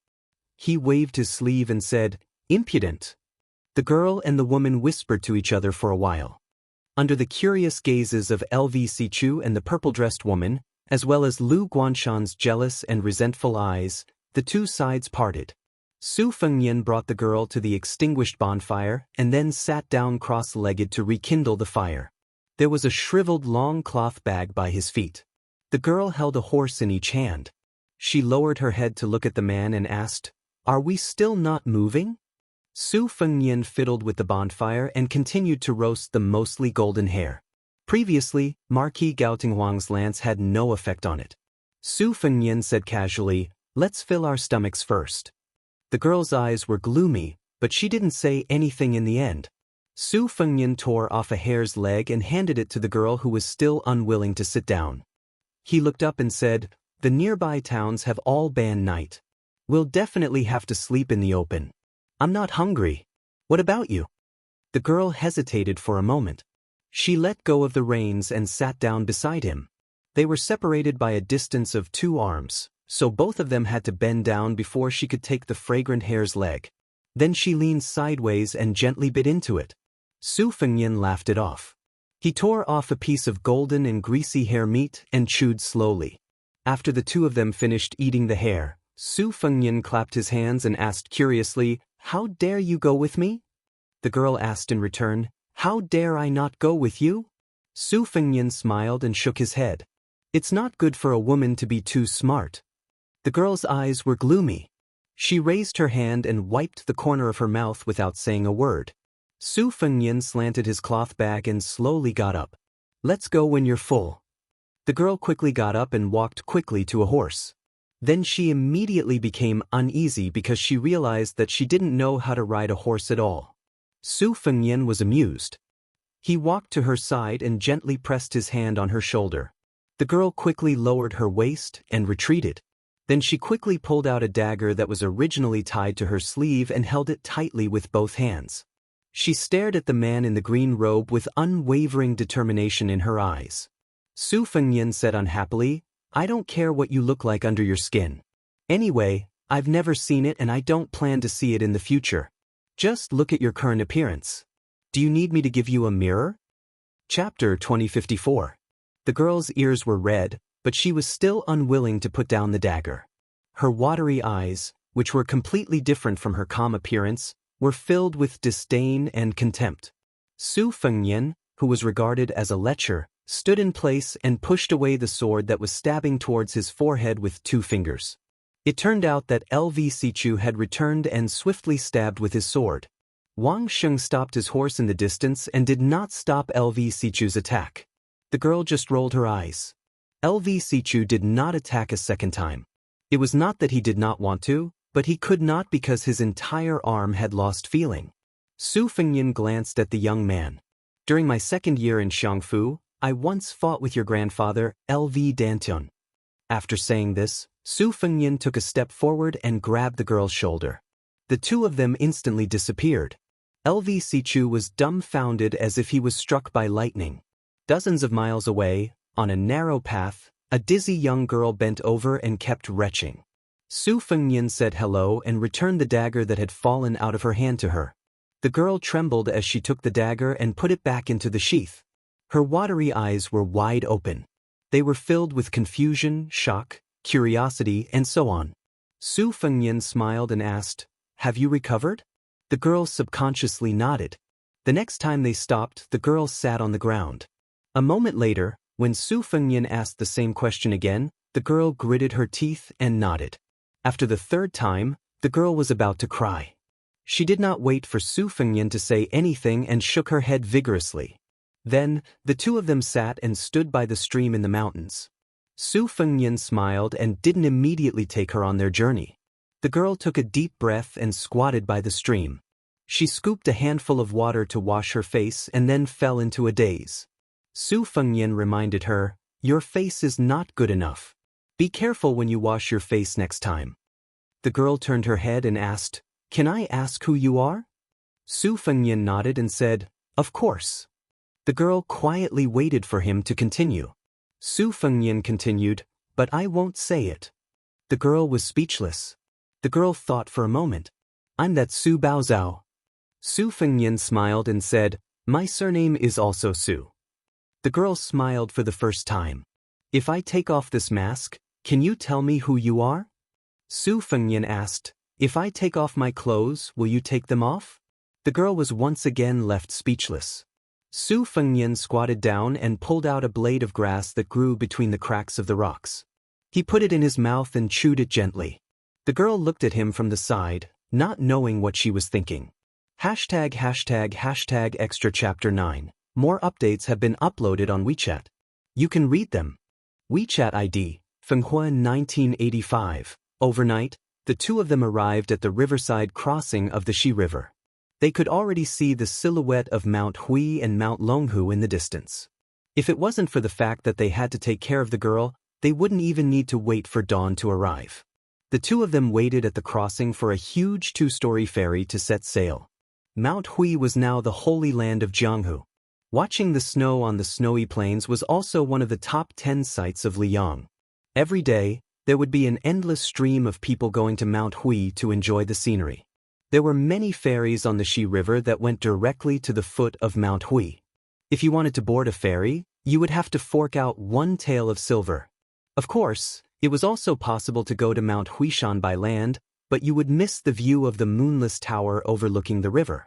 Speaker 1: He waved his sleeve and said, "Impudent." The girl and the woman whispered to each other for a while. Under the curious gazes of LV Sichu and the purple-dressed woman, as well as Lu Guanshan's jealous and resentful eyes, the two sides parted. Su Fengnian brought the girl to the extinguished bonfire and then sat down cross-legged to rekindle the fire. There was a shriveled long cloth bag by his feet. The girl held a horse in each hand. She lowered her head to look at the man and asked, "Are we still not moving?" Su Fengnian fiddled with the bonfire and continued to roast the mostly golden hare. Previously, Marquis Gao Tinghuang's lance had no effect on it. Su Fengnian said casually, "Let's fill our stomachs first." The girl's eyes were gloomy, but she didn't say anything in the end. Su Fengnian tore off a hare's leg and handed it to the girl who was still unwilling to sit down. He looked up and said, "The nearby towns have all banned night. We'll definitely have to sleep in the open. I'm not hungry. What about you?" The girl hesitated for a moment. She let go of the reins and sat down beside him. They were separated by a distance of 2 arms, so both of them had to bend down before she could take the fragrant hare's leg. Then she leaned sideways and gently bit into it. Su Fengnian laughed it off. He tore off a piece of golden and greasy hare meat and chewed slowly. After the two of them finished eating the hare, Su Fengnian clapped his hands and asked curiously, "How dare you go with me?" The girl asked in return, "How dare I not go with you?" Su Fengnian smiled and shook his head. "It's not good for a woman to be too smart." The girl's eyes were gloomy. She raised her hand and wiped the corner of her mouth without saying a word. Su Fengnian slanted his cloth bag and slowly got up. "Let's go when you're full." The girl quickly got up and walked quickly to a horse. Then she immediately became uneasy because she realized that she didn't know how to ride a horse at all. Su Fengnian was amused. He walked to her side and gently pressed his hand on her shoulder. The girl quickly lowered her waist and retreated. Then she quickly pulled out a dagger that was originally tied to her sleeve and held it tightly with both hands. She stared at the man in the green robe with unwavering determination in her eyes. Su Fengnian said unhappily, "I don't care what you look like under your skin. Anyway, I've never seen it and I don't plan to see it in the future. Just look at your current appearance. Do you need me to give you a mirror?" Chapter 2054. The girl's ears were red, but she was still unwilling to put down the dagger. Her watery eyes, which were completely different from her calm appearance, were filled with disdain and contempt. Su Fengnian, who was regarded as a lecher, stood in place and pushed away the sword that was stabbing towards his forehead with 2 fingers. It turned out that LV Sichu had returned and swiftly stabbed with his sword. Wang Sheng stopped his horse in the distance and did not stop LV Sichu's attack. The girl just rolled her eyes. Lv did not attack a second time. It was not that he did not want to, but he could not because his entire arm had lost feeling. Su Fengyan glanced at the young man. During my second year in Xiangfu, I once fought with your grandfather, Lv Dantian. After saying this, Su Fengyan took a step forward and grabbed the girl's shoulder. The two of them instantly disappeared. Lv was dumbfounded as if he was struck by lightning. Dozens of miles away, on a narrow path, a dizzy young girl bent over and kept retching. Su Fengyan said hello and returned the dagger that had fallen out of her hand to her. The girl trembled as she took the dagger and put it back into the sheath. Her watery eyes were wide open. They were filled with confusion, shock, curiosity, and so on. Su Fengyan smiled and asked, "Have you recovered?" The girl subconsciously nodded. The next time they stopped, the girl sat on the ground. A moment later, when Su Fengyan asked the same question again, the girl gritted her teeth and nodded. After the third time, the girl was about to cry. She did not wait for Su Fengyan to say anything and shook her head vigorously. Then, the two of them sat and stood by the stream in the mountains. Su Fengyan smiled and didn't immediately take her on their journey. The girl took a deep breath and squatted by the stream. She scooped a handful of water to wash her face and then fell into a daze. Su Fengyan reminded her, "Your face is not good enough. Be careful when you wash your face next time." The girl turned her head and asked, "Can I ask who you are?" Su Fengyan nodded and said, "Of course." The girl quietly waited for him to continue. Su Fengyan continued, "But I won't say it." The girl was speechless. The girl thought for a moment. "I'm that Su Baozhao." Su Fengyan smiled and said, "My surname is also Su." The girl smiled for the first time. "If I take off this mask, can you tell me who you are?" Su Fengyan asked, "If I take off my clothes, will you take them off?" The girl was once again left speechless. Su Fengyan squatted down and pulled out a blade of grass that grew between the cracks of the rocks. He put it in his mouth and chewed it gently. The girl looked at him from the side, not knowing what she was thinking. ###extra chapter 9. More updates have been uploaded on WeChat. You can read them. WeChat ID, Fenghua 1985. Overnight, the two of them arrived at the riverside crossing of the Xi River. They could already see the silhouette of Mount Hui and Mount Longhu in the distance. If it wasn't for the fact that they had to take care of the girl, they wouldn't even need to wait for dawn to arrive. The two of them waited at the crossing for a huge two-story ferry to set sail. Mount Hui was now the holy land of Jianghu. Watching the snow on the snowy plains was also one of the top 10 sights of Liyang. Every day, there would be an endless stream of people going to Mount Hui to enjoy the scenery. There were many ferries on the Xi River that went directly to the foot of Mount Hui. If you wanted to board a ferry, you would have to fork out one tael of silver. Of course, it was also possible to go to Mount Huishan by land, but you would miss the view of the moonless tower overlooking the river.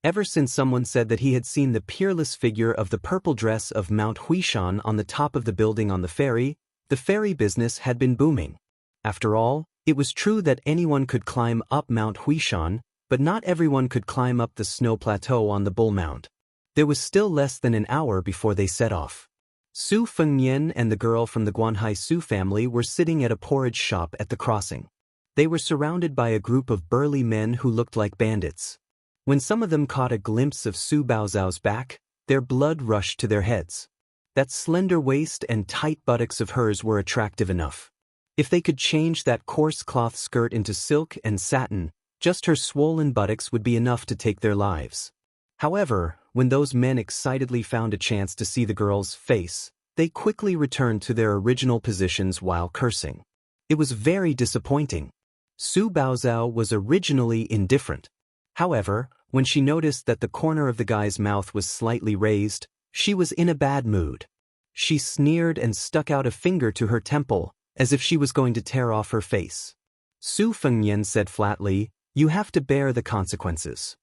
Speaker 1: Ever since someone said that he had seen the peerless figure of the purple dress of Mount Huishan on the top of the building on the ferry business had been booming. After all, it was true that anyone could climb up Mount Huishan, but not everyone could climb up the snow plateau on the Bull Mound. There was still less than an hour before they set off. Su Fengyan and the girl from the Guanhai Su family were sitting at a porridge shop at the crossing. They were surrounded by a group of burly men who looked like bandits. When some of them caught a glimpse of Su Baozhao's back, their blood rushed to their heads. That slender waist and tight buttocks of hers were attractive enough. If they could change that coarse cloth skirt into silk and satin, just her swollen buttocks would be enough to take their lives. However, when those men excitedly found a chance to see the girl's face, they quickly returned to their original positions while cursing. It was very disappointing. Su Baozhao was originally indifferent. However, when she noticed that the corner of the guy's mouth was slightly raised, she was in a bad mood. She sneered and stuck out a finger to her temple, as if she was going to tear off her face. Su Fengyan said flatly, "You have to bear the consequences."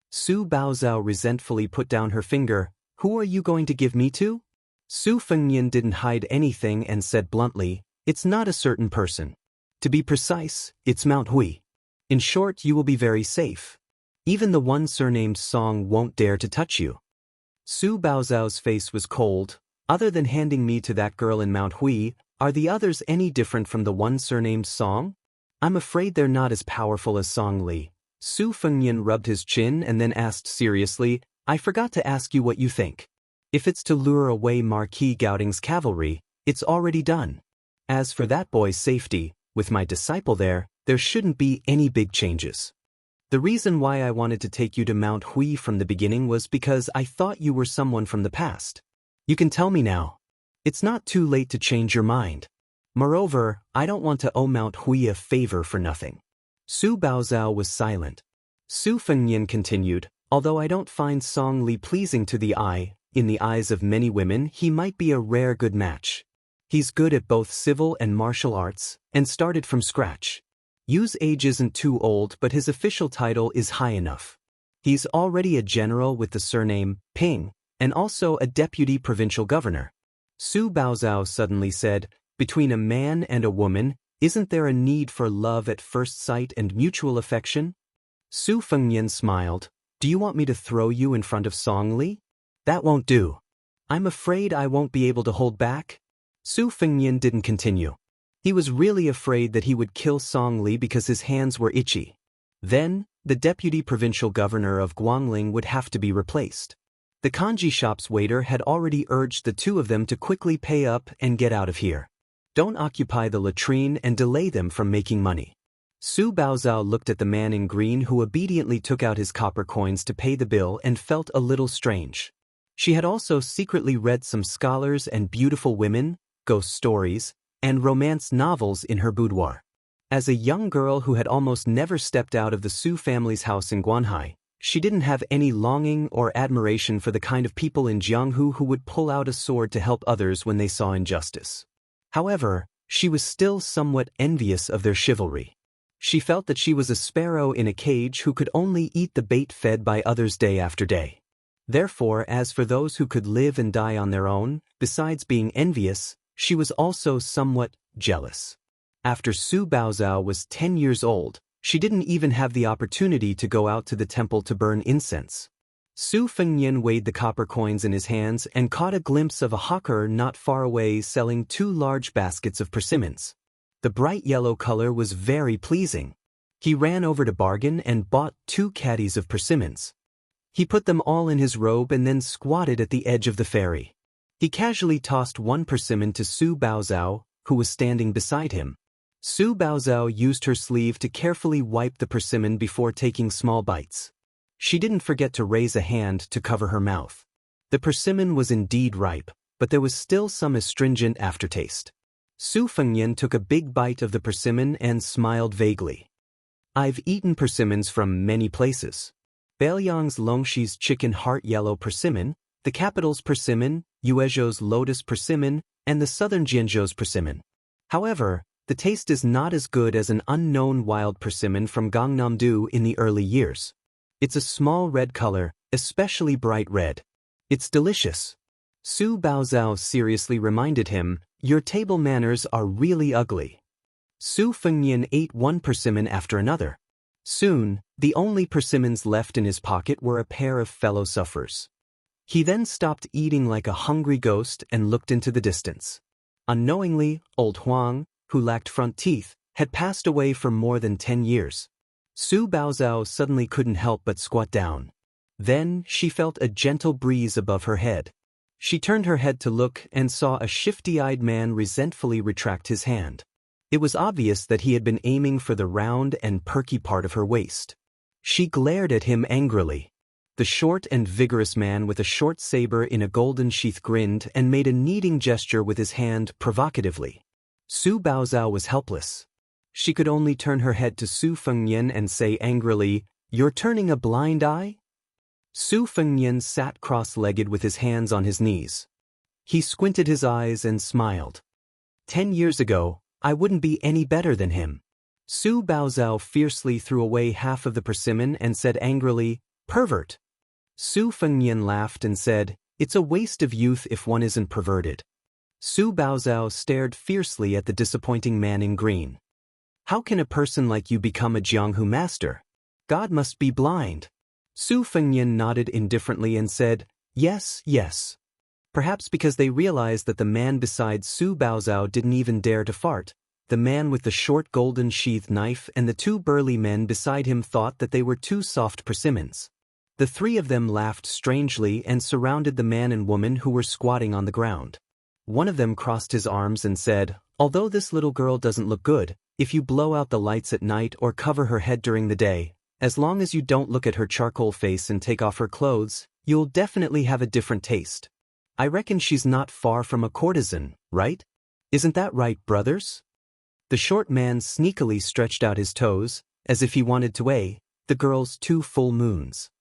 Speaker 1: Su Baozhao resentfully put down her finger. "Who are you going to give me to?" Su Fengyan didn't hide anything and said bluntly, "It's not a certain person. To be precise, it's Mount Hui. In short, you will be very safe. Even the one surnamed Song won't dare to touch you." Su Baozhao's face was cold. Other than handing me to that girl in Mount Hui, are the others any different from the one surnamed Song? I'm afraid they're not as powerful as Song Li. Su Fengnian rubbed his chin and then asked seriously, I forgot to ask you what you think. If it's to lure away Marquis Gouting's cavalry, it's already done. As for that boy's safety, with my disciple there shouldn't be any big changes. The reason why I wanted to take you to Mount Hui from the beginning was because I thought you were someone from the past. You can tell me now. It's not too late to change your mind. Moreover, I don't want to owe Mount Hui a favor for nothing. Su Baozhao was silent. Su Fengnian continued, although I don't find Song Li pleasing to the eye, in the eyes of many women he might be a rare good match. He's good at both civil and martial arts, and started from scratch. Yu's age isn't too old, but his official title is high enough. He's already a general with the surname Ping, and also a deputy provincial governor. Su Baozhao suddenly said, between a man and a woman, isn't there a need for love at first sight and mutual affection? Su Fengnian smiled. Do you want me to throw you in front of Song Li? That won't do. I'm afraid I won't be able to hold back. Su Fengnian didn't continue. He was really afraid that he would kill Song Li because his hands were itchy. Then, the deputy provincial governor of Guangling would have to be replaced. The kanji shop's waiter had already urged the two of them to quickly pay up and get out of here. Don't occupy the latrine and delay them from making money. Su Baozhao looked at the man in green who obediently took out his copper coins to pay the bill and felt a little strange. She had also secretly read some scholars and beautiful women, ghost stories, and romance novels in her boudoir. As a young girl who had almost never stepped out of the Su family's house in Guanhai, she didn't have any longing or admiration for the kind of people in Jianghu who would pull out a sword to help others when they saw injustice. However, she was still somewhat envious of their chivalry. She felt that she was a sparrow in a cage who could only eat the bait fed by others day after day. Therefore, as for those who could live and die on their own, besides being envious, she was also somewhat jealous. After Su Baozhao was 10 years old, she didn't even have the opportunity to go out to the temple to burn incense. Su Fengnian weighed the copper coins in his hands and caught a glimpse of a hawker not far away selling 2 large baskets of persimmons. The bright yellow color was very pleasing. He ran over to bargain and bought 2 caddies of persimmons. He put them all in his robe and then squatted at the edge of the ferry. He casually tossed 1 persimmon to Su Baozhao, who was standing beside him. Su Baozhao used her sleeve to carefully wipe the persimmon before taking small bites. She didn't forget to raise a hand to cover her mouth. The persimmon was indeed ripe, but there was still some astringent aftertaste. Su Fengnian took a big bite of the persimmon and smiled vaguely. I've eaten persimmons from many places. Beiliang's Longshi's chicken heart yellow persimmon, the capital's persimmon, Yuezhou's lotus persimmon, and the southern Jianzhou's persimmon. However, the taste is not as good as an unknown wild persimmon from Gangnam-do in the early years. It's a small red color, especially bright red. It's delicious. Su Baozhao seriously reminded him, your table manners are really ugly. Su Fengnian ate 1 persimmon after another. Soon, the only persimmons left in his pocket were a pair of fellow sufferers. He then stopped eating like a hungry ghost and looked into the distance. Unknowingly, old Huang, who lacked front teeth, had passed away for more than 10 years. Su Baozhao suddenly couldn't help but squat down. Then, she felt a gentle breeze above her head. She turned her head to look and saw a shifty-eyed man resentfully retract his hand. It was obvious that he had been aiming for the round and perky part of her waist. She glared at him angrily. The short and vigorous man with a short saber in a golden sheath grinned and made a kneading gesture with his hand provocatively. Su Baozhao was helpless. She could only turn her head to Su Fengnian and say angrily, "You're turning a blind eye?" Su Fengnian sat cross-legged with his hands on his knees. He squinted his eyes and smiled. 10 years ago, I wouldn't be any better than him. Su Baozhao fiercely threw away half of the persimmon and said angrily, "Pervert." Su Fengnian laughed and said, "It's a waste of youth if one isn't perverted." Su Baozhao stared fiercely at the disappointing man in green. How can a person like you become a Jianghu master? God must be blind. Su Fengnian nodded indifferently and said, "Yes, yes. Perhaps because they realized that the man beside Su Baozhao didn't even dare to fart. The man with the short golden sheathed knife and the two burly men beside him thought that they were two soft persimmons. The three of them laughed strangely and surrounded the man and woman who were squatting on the ground. One of them crossed his arms and said, "Although this little girl doesn't look good, if you blow out the lights at night or cover her head during the day, as long as you don't look at her charcoal face and take off her clothes, you'll definitely have a different taste. I reckon she's not far from a courtesan, right? Isn't that right, brothers?" The short man sneakily stretched out his toes, as if he wanted to weigh the girl's 2 full moons.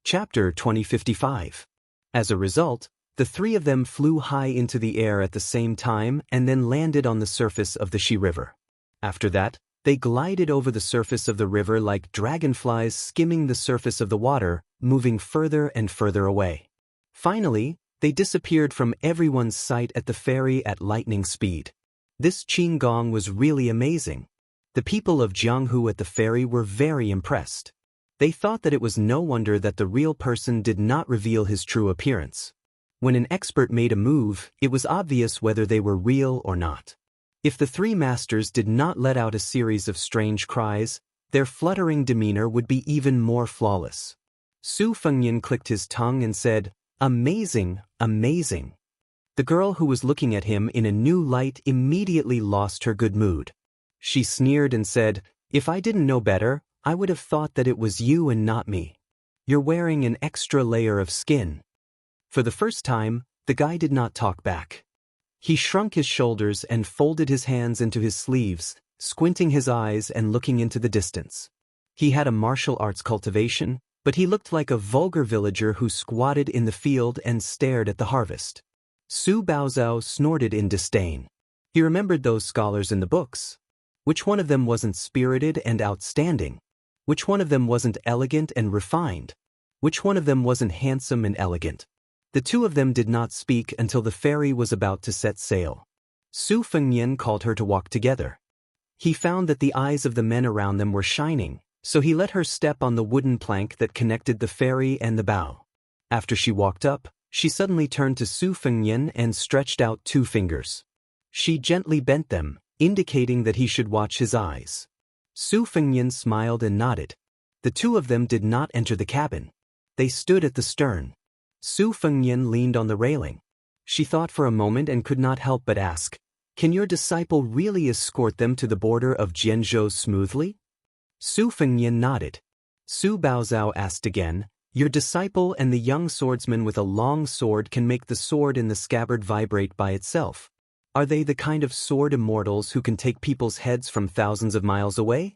Speaker 1: Chapter 2055. As a result, the three of them flew high into the air at the same time and then landed on the surface of the Shi River. After that, they glided over the surface of the river like dragonflies skimming the surface of the water, moving further and further away. Finally, they disappeared from everyone's sight at the ferry at lightning speed. This Qinggong was really amazing. The people of Jianghu at the ferry were very impressed. They thought that it was no wonder that the real person did not reveal his true appearance. When an expert made a move, it was obvious whether they were real or not. If the three masters did not let out a series of strange cries, their fluttering demeanor would be even more flawless. Su Fengyan clicked his tongue and said, "Amazing, amazing." The girl who was looking at him in a new light immediately lost her good mood. She sneered and said, "If I didn't know better, I would have thought that it was you and not me. You're wearing an extra layer of skin." For the first time, the guy did not talk back. He shrunk his shoulders and folded his hands into his sleeves, squinting his eyes and looking into the distance. He had a martial arts cultivation, but he looked like a vulgar villager who squatted in the field and stared at the harvest. Su Baozhao snorted in disdain. He remembered those scholars in the books. Which one of them wasn't spirited and outstanding? Which one of them wasn't elegant and refined? Which one of them wasn't handsome and elegant? The two of them did not speak until the ferry was about to set sail. Su Fengyan called her to walk together. He found that the eyes of the men around them were shining, so he let her step on the wooden plank that connected the ferry and the bow. After she walked up, she suddenly turned to Su Fengyan and stretched out 2 fingers. She gently bent them, indicating that he should watch his eyes. Su Fengyan smiled and nodded. The two of them did not enter the cabin. They stood at the stern. Su Fengyan leaned on the railing. She thought for a moment and could not help but ask, "Can your disciple really escort them to the border of Jianzhou smoothly?" Su Fengyan nodded. Su Baozhao asked again, "Your disciple and the young swordsman with a long sword can make the sword in the scabbard vibrate by itself. Are they the kind of sword immortals who can take people's heads from thousands of miles away?"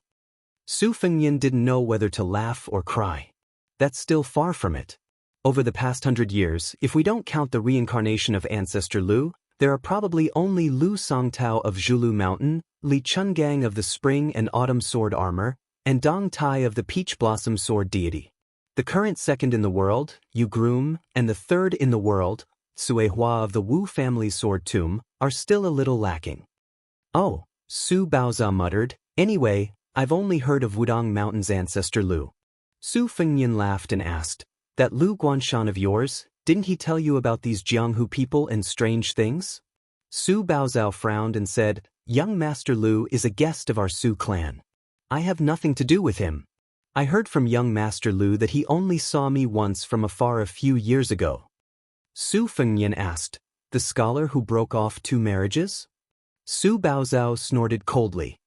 Speaker 1: Su Fengyan didn't know whether to laugh or cry. That's still far from it. Over the past 100 years, if we don't count the reincarnation of Ancestor Lu, there are probably only Lu Songtao of Zhulu Mountain, Li Chungang of the Spring and Autumn Sword Armor, and Dong Tai of the Peach Blossom Sword Deity. The current second in the world, Yu Groom, and the third in the world, Sui Hua of the Wu family sword tomb, are still a little lacking. "Oh," Su Baozhao muttered, "anyway, I've only heard of Wudong Mountain's Ancestor Lu." Su Fengyan laughed and asked, "That Lu Guanshan of yours, didn't he tell you about these Jianghu people and strange things?" Su Baozhao frowned and said, "Young Master Lu is a guest of our Su clan. I have nothing to do with him. I heard from young Master Lu that he only saw me once from afar a few years ago." Su Fengyan asked, "The scholar who broke off 2 marriages?" Su Baozhao snorted coldly.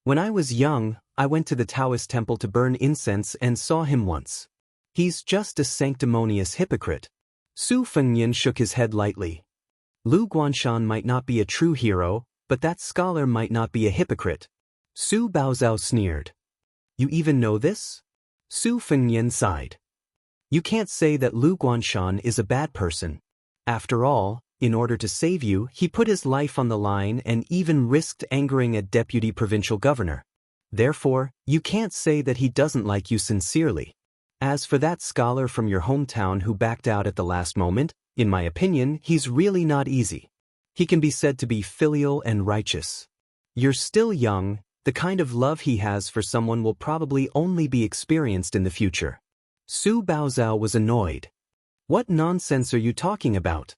Speaker 1: "When I was young, I went to the Taoist temple to burn incense and saw him once. He's just a sanctimonious hypocrite." Su Fengyan shook his head lightly. Lu Guanshan might not be a true hero, but that scholar might not be a hypocrite. Su Baozhao sneered. "You even know this?" Su Fengyan sighed. "You can't say that Lu Guanshan is a bad person. After all, in order to save you, he put his life on the line and even risked angering a deputy provincial governor. Therefore, you can't say that he doesn't like you sincerely. As for that scholar from your hometown who backed out at the last moment, in my opinion, he's really not easy. He can be said to be filial and righteous. You're still young, the kind of love he has for someone will probably only be experienced in the future." Su Baozhao was annoyed. "What nonsense are you talking about?"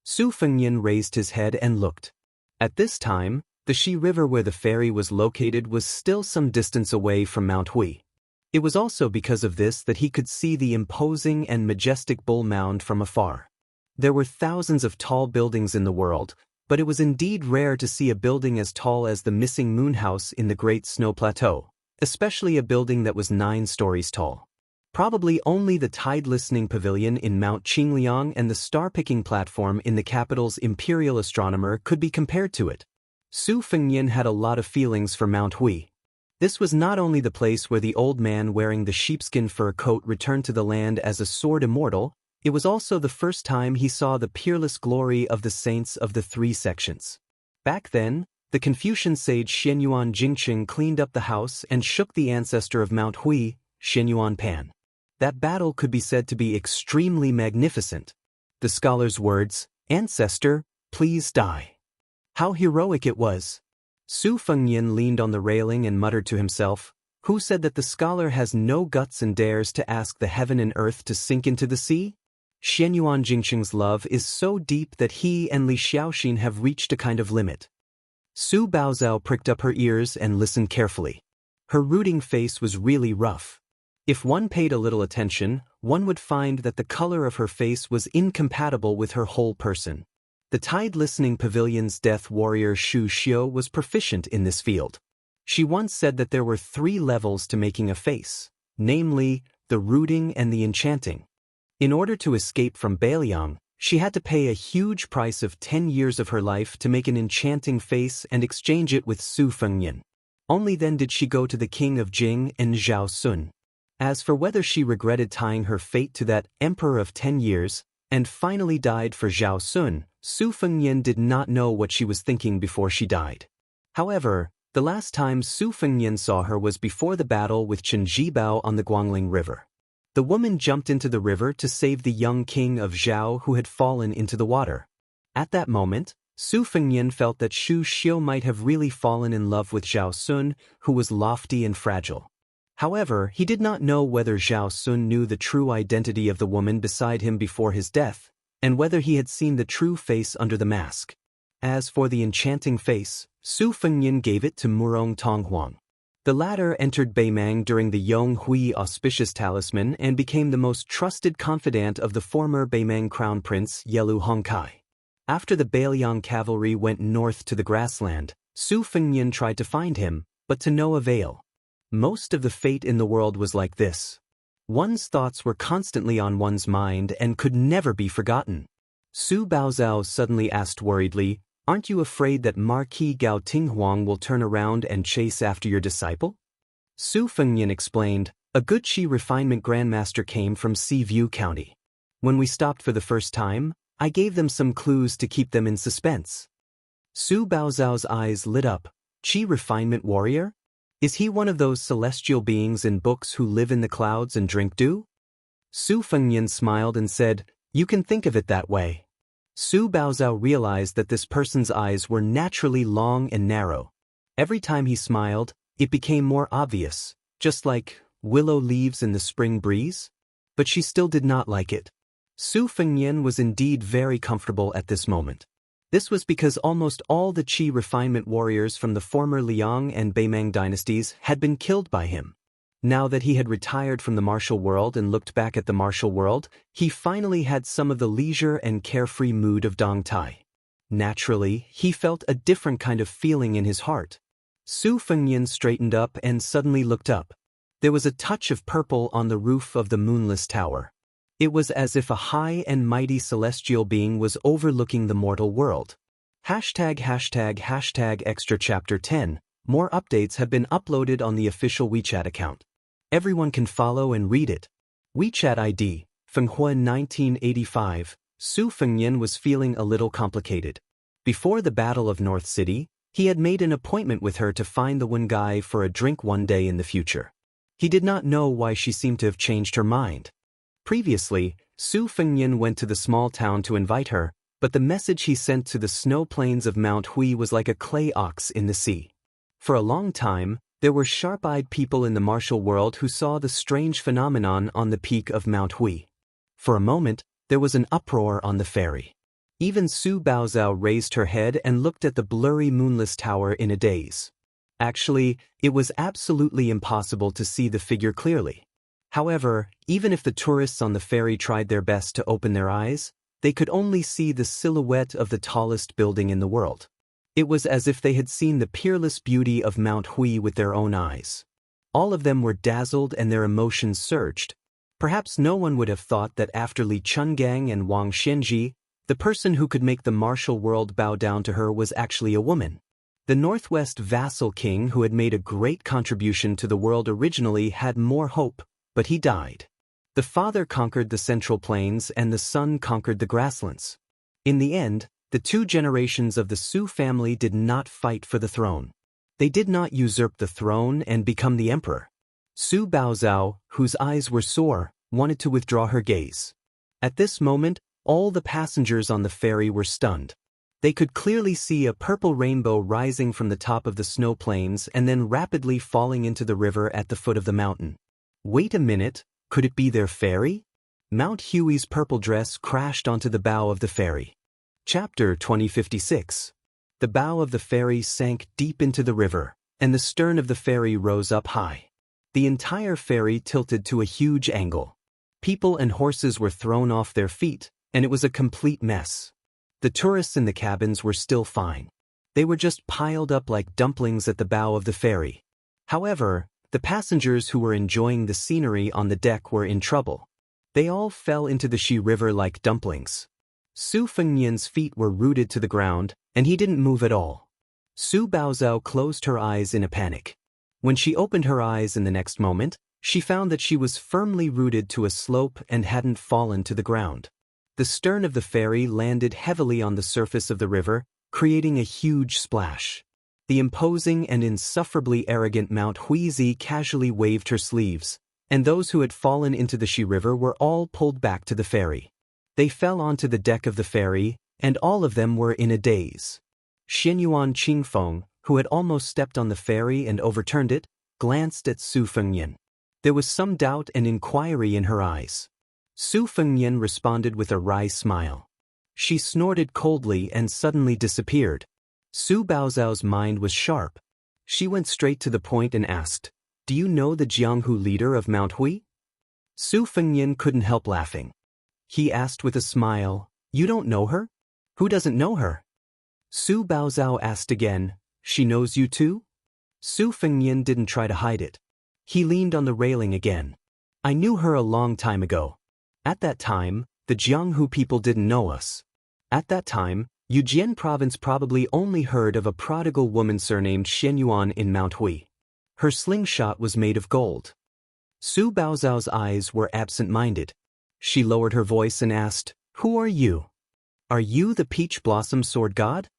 Speaker 1: Su Fengnian raised his head and looked. At this time, the Shi River where the ferry was located was still some distance away from Mount Hui. It was also because of this that he could see the imposing and majestic bull mound from afar. There were thousands of tall buildings in the world, but it was indeed rare to see a building as tall as the missing moon house in the Great Snow Plateau, especially a building that was 9 stories tall. Probably only the tide-listening pavilion in Mount Qingliang and the star-picking platform in the capital's imperial astronomer could be compared to it. Su Fengnian had a lot of feelings for Mount Hui. This was not only the place where the old man wearing the sheepskin fur coat returned to the land as a sword immortal, it was also the first time he saw the peerless glory of the saints of the 3 sections. Back then, the Confucian sage Xianyuan Jingqing cleaned up the house and shook the ancestor of Mount Hui, Xianyuan Pan. That battle could be said to be extremely magnificent. The scholar's words, "Ancestor, please die." How heroic it was. Su Fengnian leaned on the railing and muttered to himself, "Who said that the scholar has no guts and dares to ask the heaven and earth to sink into the sea?" Xianyuan Jingqing's love is so deep that he and Li Xiaoxin have reached a kind of limit. Su Baozhao pricked up her ears and listened carefully. Her rooting face was really rough. If one paid a little attention, one would find that the color of her face was incompatible with her whole person. The tide-listening pavilion's death warrior Shu Xiu was proficient in this field. She once said that there were 3 levels to making a face, namely, the rooting and the enchanting. In order to escape from Beiliang, she had to pay a huge price of 10 years of her life to make an enchanting face and exchange it with Su Fengnian. Only then did she go to the king of Jing and Zhao Sun. As for whether she regretted tying her fate to that emperor of 10 years, and finally died for Zhao Sun, Su Fengnian did not know what she was thinking before she died. However, the last time Su Fengnian saw her was before the battle with Chen Jibao on the Guangling River. The woman jumped into the river to save the young king of Zhao who had fallen into the water. At that moment, Su Fengnian felt that Shu Xiu might have really fallen in love with Zhao Sun, who was lofty and fragile. However, he did not know whether Zhao Sun knew the true identity of the woman beside him before his death, and whether he had seen the true face under the mask. As for the enchanting face, Su Fengnian gave it to Murong Tonghuang. The latter entered Beimang during the Yong Hui auspicious talisman and became the most trusted confidant of the former Beimang crown prince Yelu Hongkai. After the Beiliang cavalry went north to the grassland, Su Fengnian tried to find him, but to no avail. Most of the fate in the world was like this. One's thoughts were constantly on one's mind and could never be forgotten. Su Baozhao suddenly asked worriedly, "Aren't you afraid that Marquis Gao Tinghuang will turn around and chase after your disciple?" Su Fengnian explained, "A good Qi refinement grandmaster came from Seaview County. When we stopped for the first time, I gave them some clues to keep them in suspense." Su Baozhao's eyes lit up. "Qi refinement warrior? Is he one of those celestial beings in books who live in the clouds and drink dew?" Su Fengnian smiled and said, "You can think of it that way." Su Baozhao realized that this person's eyes were naturally long and narrow. Every time he smiled, it became more obvious, just like willow leaves in the spring breeze. But she still did not like it. Su Fengnian was indeed very comfortable at this moment. This was because almost all the Qi refinement warriors from the former Liang and Beimang dynasties had been killed by him. Now that he had retired from the martial world and looked back at the martial world, he finally had some of the leisure and carefree mood of Dong Tai. Naturally, he felt a different kind of feeling in his heart. Su Fengnian straightened up and suddenly looked up. There was a touch of purple on the roof of the moonless tower. It was as if a high and mighty celestial being was overlooking the mortal world. ###extra chapter 10. More updates have been uploaded on the official WeChat account. Everyone can follow and read it. WeChat ID, Fenghua 1985. Su Fengnian was feeling a little complicated. Before the Battle of North City, he had made an appointment with her to find the one guy for a drink one day in the future. He did not know why she seemed to have changed her mind. Previously, Su Fengnian went to the small town to invite her, but the message he sent to the snow plains of Mount Hui was like a clay ox in the sea. For a long time, there were sharp-eyed people in the martial world who saw the strange phenomenon on the peak of Mount Hui. For a moment, there was an uproar on the ferry. Even Su Baozhao raised her head and looked at the blurry moonless tower in a daze. Actually, it was absolutely impossible to see the figure clearly. However, even if the tourists on the ferry tried their best to open their eyes, they could only see the silhouette of the tallest building in the world. It was as if they had seen the peerless beauty of Mount Hui with their own eyes. All of them were dazzled and their emotions surged. Perhaps no one would have thought that after Li Chungang and Wang Xianji, the person who could make the martial world bow down to her was actually a woman. The Northwest vassal king who had made a great contribution to the world originally had more hope, but he died. The father conquered the Central Plains and the son conquered the grasslands. In the end, the two generations of the Su family did not fight for the throne. They did not usurp the throne and become the emperor. Su Baozhao, whose eyes were sore, wanted to withdraw her gaze. At this moment, all the passengers on the ferry were stunned. They could clearly see a purple rainbow rising from the top of the snow plains and then rapidly falling into the river at the foot of the mountain. Wait a minute, could it be their ferry? Mount Huey's purple dress crashed onto the bow of the ferry. Chapter 2056. The bow of the ferry sank deep into the river, and the stern of the ferry rose up high. The entire ferry tilted to a huge angle. People and horses were thrown off their feet, and it was a complete mess. The tourists in the cabins were still fine. They were just piled up like dumplings at the bow of the ferry. However, the passengers who were enjoying the scenery on the deck were in trouble. They all fell into the Xi River like dumplings. Su Fengnian's feet were rooted to the ground, and he didn't move at all. Su Baozhao closed her eyes in a panic. When she opened her eyes in the next moment, she found that she was firmly rooted to a slope and hadn't fallen to the ground. The stern of the ferry landed heavily on the surface of the river, creating a huge splash. The imposing and insufferably arrogant Mount Huizi casually waved her sleeves, and those who had fallen into the Xi River were all pulled back to the ferry. They fell onto the deck of the ferry, and all of them were in a daze. Xianyuan Qingfeng, who had almost stepped on the ferry and overturned it, glanced at Su Fengnian. There was some doubt and inquiry in her eyes. Su Fengnian responded with a wry smile. She snorted coldly and suddenly disappeared. Su Baozhao's mind was sharp. She went straight to the point and asked, "Do you know the Jianghu leader of Mount Hui?" Su Fengnian couldn't help laughing. He asked with a smile, "You don't know her? Who doesn't know her?" Su Baozhao asked again, "She knows you too?" Su Fengnian didn't try to hide it. He leaned on the railing again. "I knew her a long time ago. At that time, the Jianghu people didn't know us. At that time, Yujian province probably only heard of a prodigal woman surnamed Xianyuan in Mount Hui. Her slingshot was made of gold." Su Baozhao's eyes were absent-minded. She lowered her voice and asked, "Who are you? Are you the peach blossom sword god?"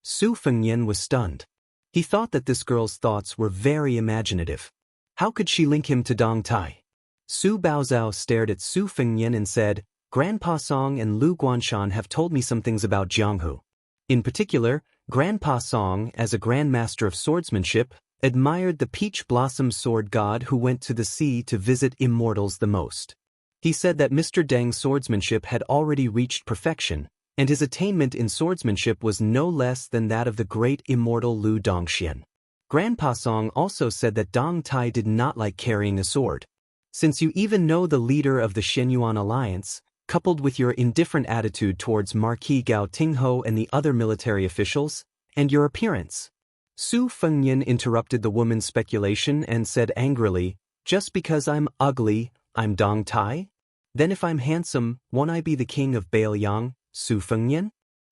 Speaker 1: Su Fengnian was stunned. He thought that this girl's thoughts were very imaginative. How could she link him to Dong Tai? Su Baozhao stared at Su Fengnian and said, "Grandpa Song and Lu Guanshan have told me some things about Jianghu. In particular, Grandpa Song, as a grandmaster of swordsmanship, admired the peach blossom sword god who went to the sea to visit immortals the most. He said that Mr. Deng's swordsmanship had already reached perfection, and his attainment in swordsmanship was no less than that of the great immortal Lu Dongxian. Grandpa Song also said that Dong Tai did not like carrying a sword. Since you even know the leader of the Xianyuan alliance, coupled with your indifferent attitude towards Marquis Gao Tingho and the other military officials, and your appearance." Su Fengnian interrupted the woman's speculation and said angrily, "Just because I'm ugly, I'm Dong Tai? Then if I'm handsome, won't I be the king of Baoyang, Su Fengnian?"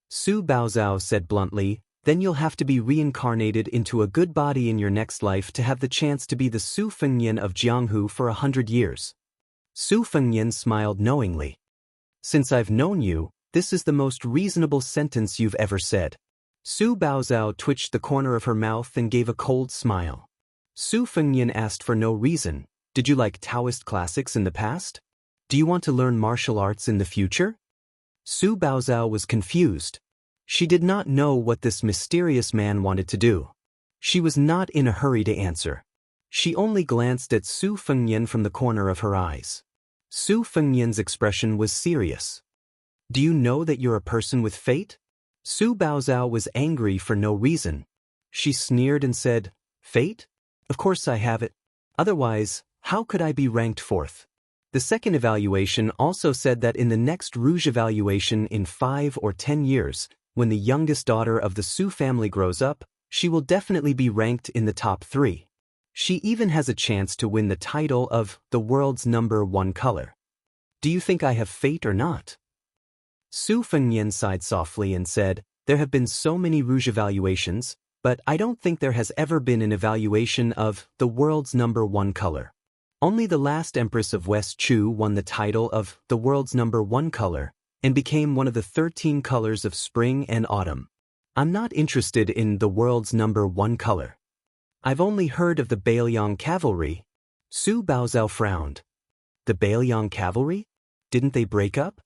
Speaker 1: Su Baozhao said bluntly, "Then you'll have to be reincarnated into a good body in your next life to have the chance to be the Su Fengnian of Jianghu for 100 years. Su Fengnian smiled knowingly. "Since I've known you, this is the most reasonable sentence you've ever said." Su Baozhao twitched the corner of her mouth and gave a cold smile. Su Fengnian asked for no reason, "Did you like Taoist classics in the past? Do you want to learn martial arts in the future?" Su Baozhao was confused. She did not know what this mysterious man wanted to do. She was not in a hurry to answer. She only glanced at Su Fengnian from the corner of her eyes. Su Fengnian's expression was serious. Do you know that you're a person with fate? Su Baozhao was angry for no reason. She sneered and said, Fate? Of course I have it. Otherwise, how could I be ranked fourth? The second evaluation also said that in the next Rouge evaluation in 5 or 10 years, when the youngest daughter of the Su family grows up, she will definitely be ranked in the top 3. She even has a chance to win the title of the world's #1 color. Do you think I have fate or not? Su Fengnian sighed softly and said, There have been so many Rouge evaluations, but I don't think there has ever been an evaluation of the world's #1 color. Only the last Empress of West Chu won the title of the world's #1 color and became one of the 13 colors of spring and autumn. I'm not interested in the world's #1 color. I've only heard of the Bailiang cavalry. Su Baozhao frowned. The Bailiang cavalry? Didn't they break up?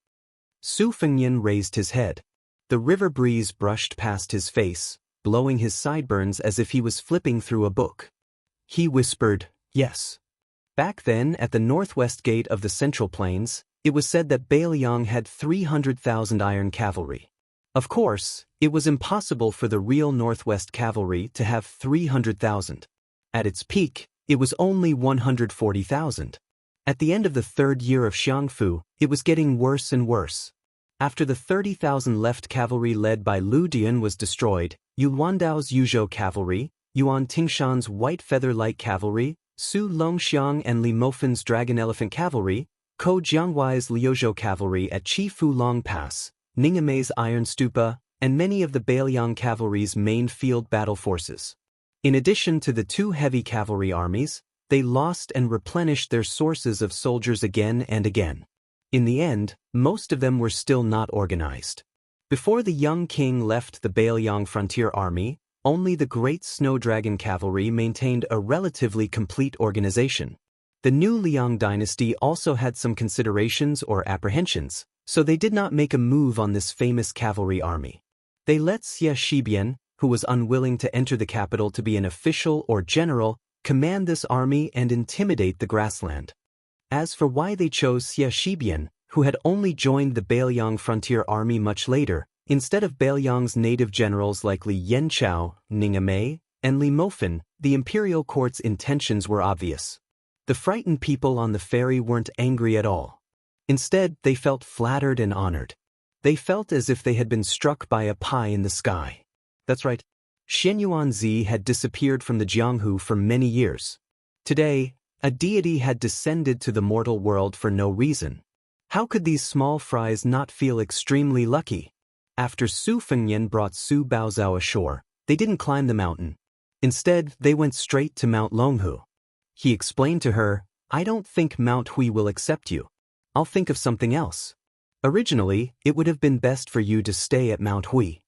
Speaker 1: Su Fengnian raised his head. The river breeze brushed past his face, blowing his sideburns as if he was flipping through a book. He whispered, Yes. Back then, at the northwest gate of the Central Plains, it was said that Bailiang had 300,000 iron cavalry. Of course, it was impossible for the real Northwest cavalry to have 300,000. At its peak, it was only 140,000. At the end of the 3rd year of Xiangfu, it was getting worse and worse. After the 30,000 left cavalry led by Lu Dian was destroyed, Yuandao's Yuzhou cavalry, Yuan Tingshan's white feather light cavalry, Su Longxiang and Li Mofen's dragon elephant cavalry, Ko Jianghuai's Liuzhou cavalry at Chi Fu Long Pass, Ningamei's iron stupa, and many of the Bailiang cavalry's main field battle forces. In addition to the 2 heavy cavalry armies, they lost and replenished their sources of soldiers again and again. In the end, most of them were still not organized. Before the young king left the Bailiang frontier army, only the Great Snow Dragon cavalry maintained a relatively complete organization. The new Liang dynasty also had some considerations or apprehensions, so they did not make a move on this famous cavalry army. They let Xie Shibian, who was unwilling to enter the capital to be an official or general, command this army and intimidate the grassland. As for why they chose Xie Shibian, who had only joined the Bailiang frontier army much later, instead of Bailiang's native generals like Li Yanchao, Ningamei, and Li Mofen, the imperial court's intentions were obvious. The frightened people on the ferry weren't angry at all. Instead, they felt flattered and honored. They felt as if they had been struck by a pie in the sky. That's right. Xianyuanzi had disappeared from the Jianghu for many years. Today, a deity had descended to the mortal world for no reason. How could these small fries not feel extremely lucky? After Su Fengnian brought Su Baozhao ashore, they didn't climb the mountain. Instead, they went straight to Mount Longhu. He explained to her, I don't think Mount Hui will accept you. I'll think of something else. Originally, it would have been best for you to stay at Mount Hui.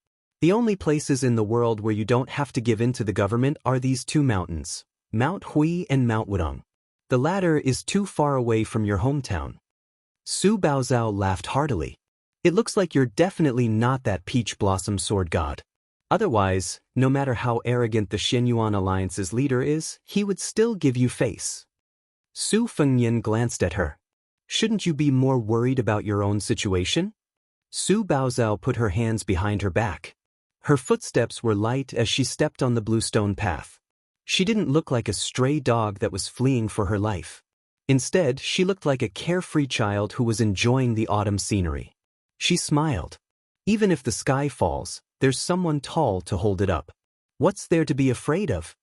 Speaker 1: The only places in the world where you don't have to give in to the government are these 2 mountains, Mount Hui and Mount Wudong. The latter is too far away from your hometown. Su Baozhao laughed heartily. It looks like you're definitely not that peach blossom sword god. Otherwise, no matter how arrogant the Xianyuan Alliance's leader is, he would still give you face. Su Fengnian glanced at her. Shouldn't you be more worried about your own situation? Su Baozhao put her hands behind her back. Her footsteps were light as she stepped on the bluestone path. She didn't look like a stray dog that was fleeing for her life. Instead, she looked like a carefree child who was enjoying the autumn scenery. She smiled. Even if the sky falls, there's someone tall to hold it up. What's there to be afraid of?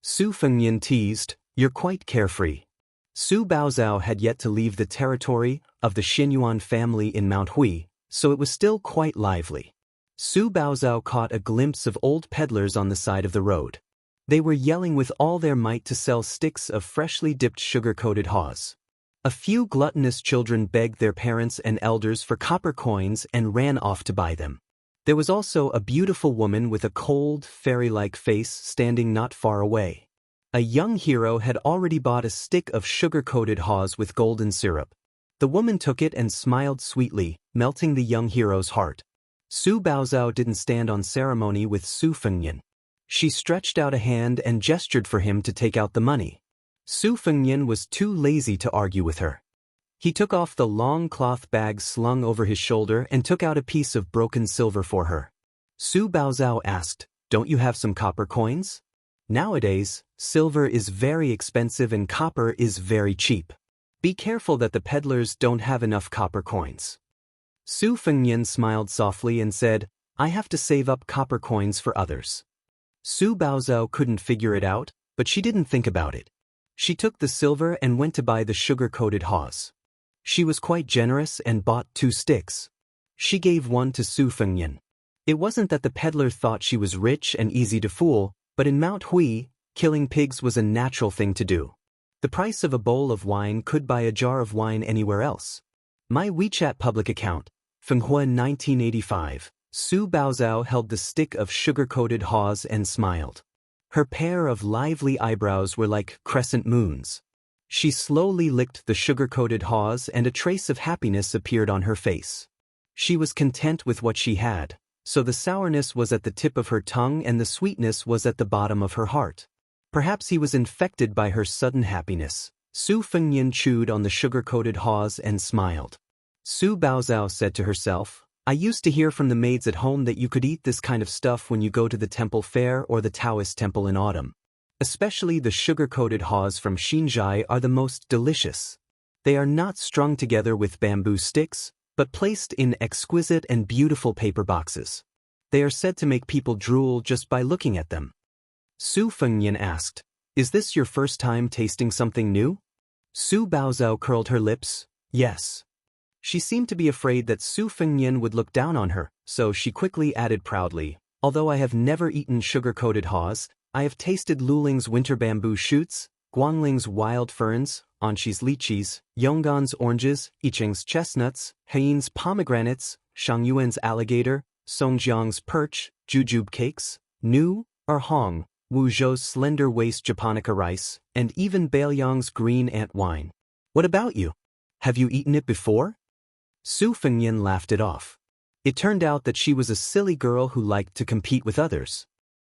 Speaker 1: Su Fengnian teased, You're quite carefree. Su Baozhao had yet to leave the territory of the Xianyuan family in Mount Hui, so it was still quite lively. Su Baozhao caught a glimpse of old peddlers on the side of the road. They were yelling with all their might to sell sticks of freshly dipped sugar-coated haws. A few gluttonous children begged their parents and elders for copper coins and ran off to buy them. There was also a beautiful woman with a cold, fairy-like face standing not far away. A young hero had already bought a stick of sugar-coated haws with golden syrup. The woman took it and smiled sweetly, melting the young hero's heart. Su Baozhao didn't stand on ceremony with Su Fengnian. She stretched out a hand and gestured for him to take out the money. Su Fengnian was too lazy to argue with her. He took off the long cloth bag slung over his shoulder and took out a piece of broken silver for her. Su Baozhao asked, "Don't you have some copper coins?" Nowadays, silver is very expensive and copper is very cheap. Be careful that the peddlers don't have enough copper coins. Su Fengnian smiled softly and said, "I have to save up copper coins for others." Su Baozhao couldn't figure it out, but she didn't think about it. She took the silver and went to buy the sugar-coated haws. She was quite generous and bought 2 sticks. She gave one to Su Fengnian. It wasn't that the peddler thought she was rich and easy to fool, but in Mount Hui, killing pigs was a natural thing to do. The price of a bowl of wine could buy a jar of wine anywhere else. My WeChat public account, Fenghua 1985, Su Baozhao held the stick of sugar-coated haws and smiled. Her pair of lively eyebrows were like crescent moons. She slowly licked the sugar-coated haws and a trace of happiness appeared on her face. She was content with what she had, so the sourness was at the tip of her tongue and the sweetness was at the bottom of her heart. Perhaps he was infected by her sudden happiness. Su Fengnian chewed on the sugar-coated haws and smiled. Su Baozhao said to herself, "I used to hear from the maids at home that you could eat this kind of stuff when you go to the temple fair or the Taoist temple in autumn. Especially the sugar-coated haws from Xianxia are the most delicious. They are not strung together with bamboo sticks, but placed in exquisite and beautiful paper boxes. They are said to make people drool just by looking at them." Su Fengnian asked, "Is this your first time tasting something new?" Su Baozhao curled her lips, "Yes." She seemed to be afraid that Su Fengnian would look down on her, so she quickly added proudly, "Although I have never eaten sugar-coated haws, I have tasted Luling's winter bamboo shoots, Guangling's wild ferns, Anshi's lychees, Yonggan's oranges, Yicheng's chestnuts, Hain's pomegranates, Shangyuan's alligator, Songjiang's perch, jujube cakes, Nu, or Hong, Wuzhou's slender-waist japonica rice, and even Bailiang's green ant wine. What about you? Have you eaten it before?" Su Fengnian laughed it off. It turned out that she was a silly girl who liked to compete with others.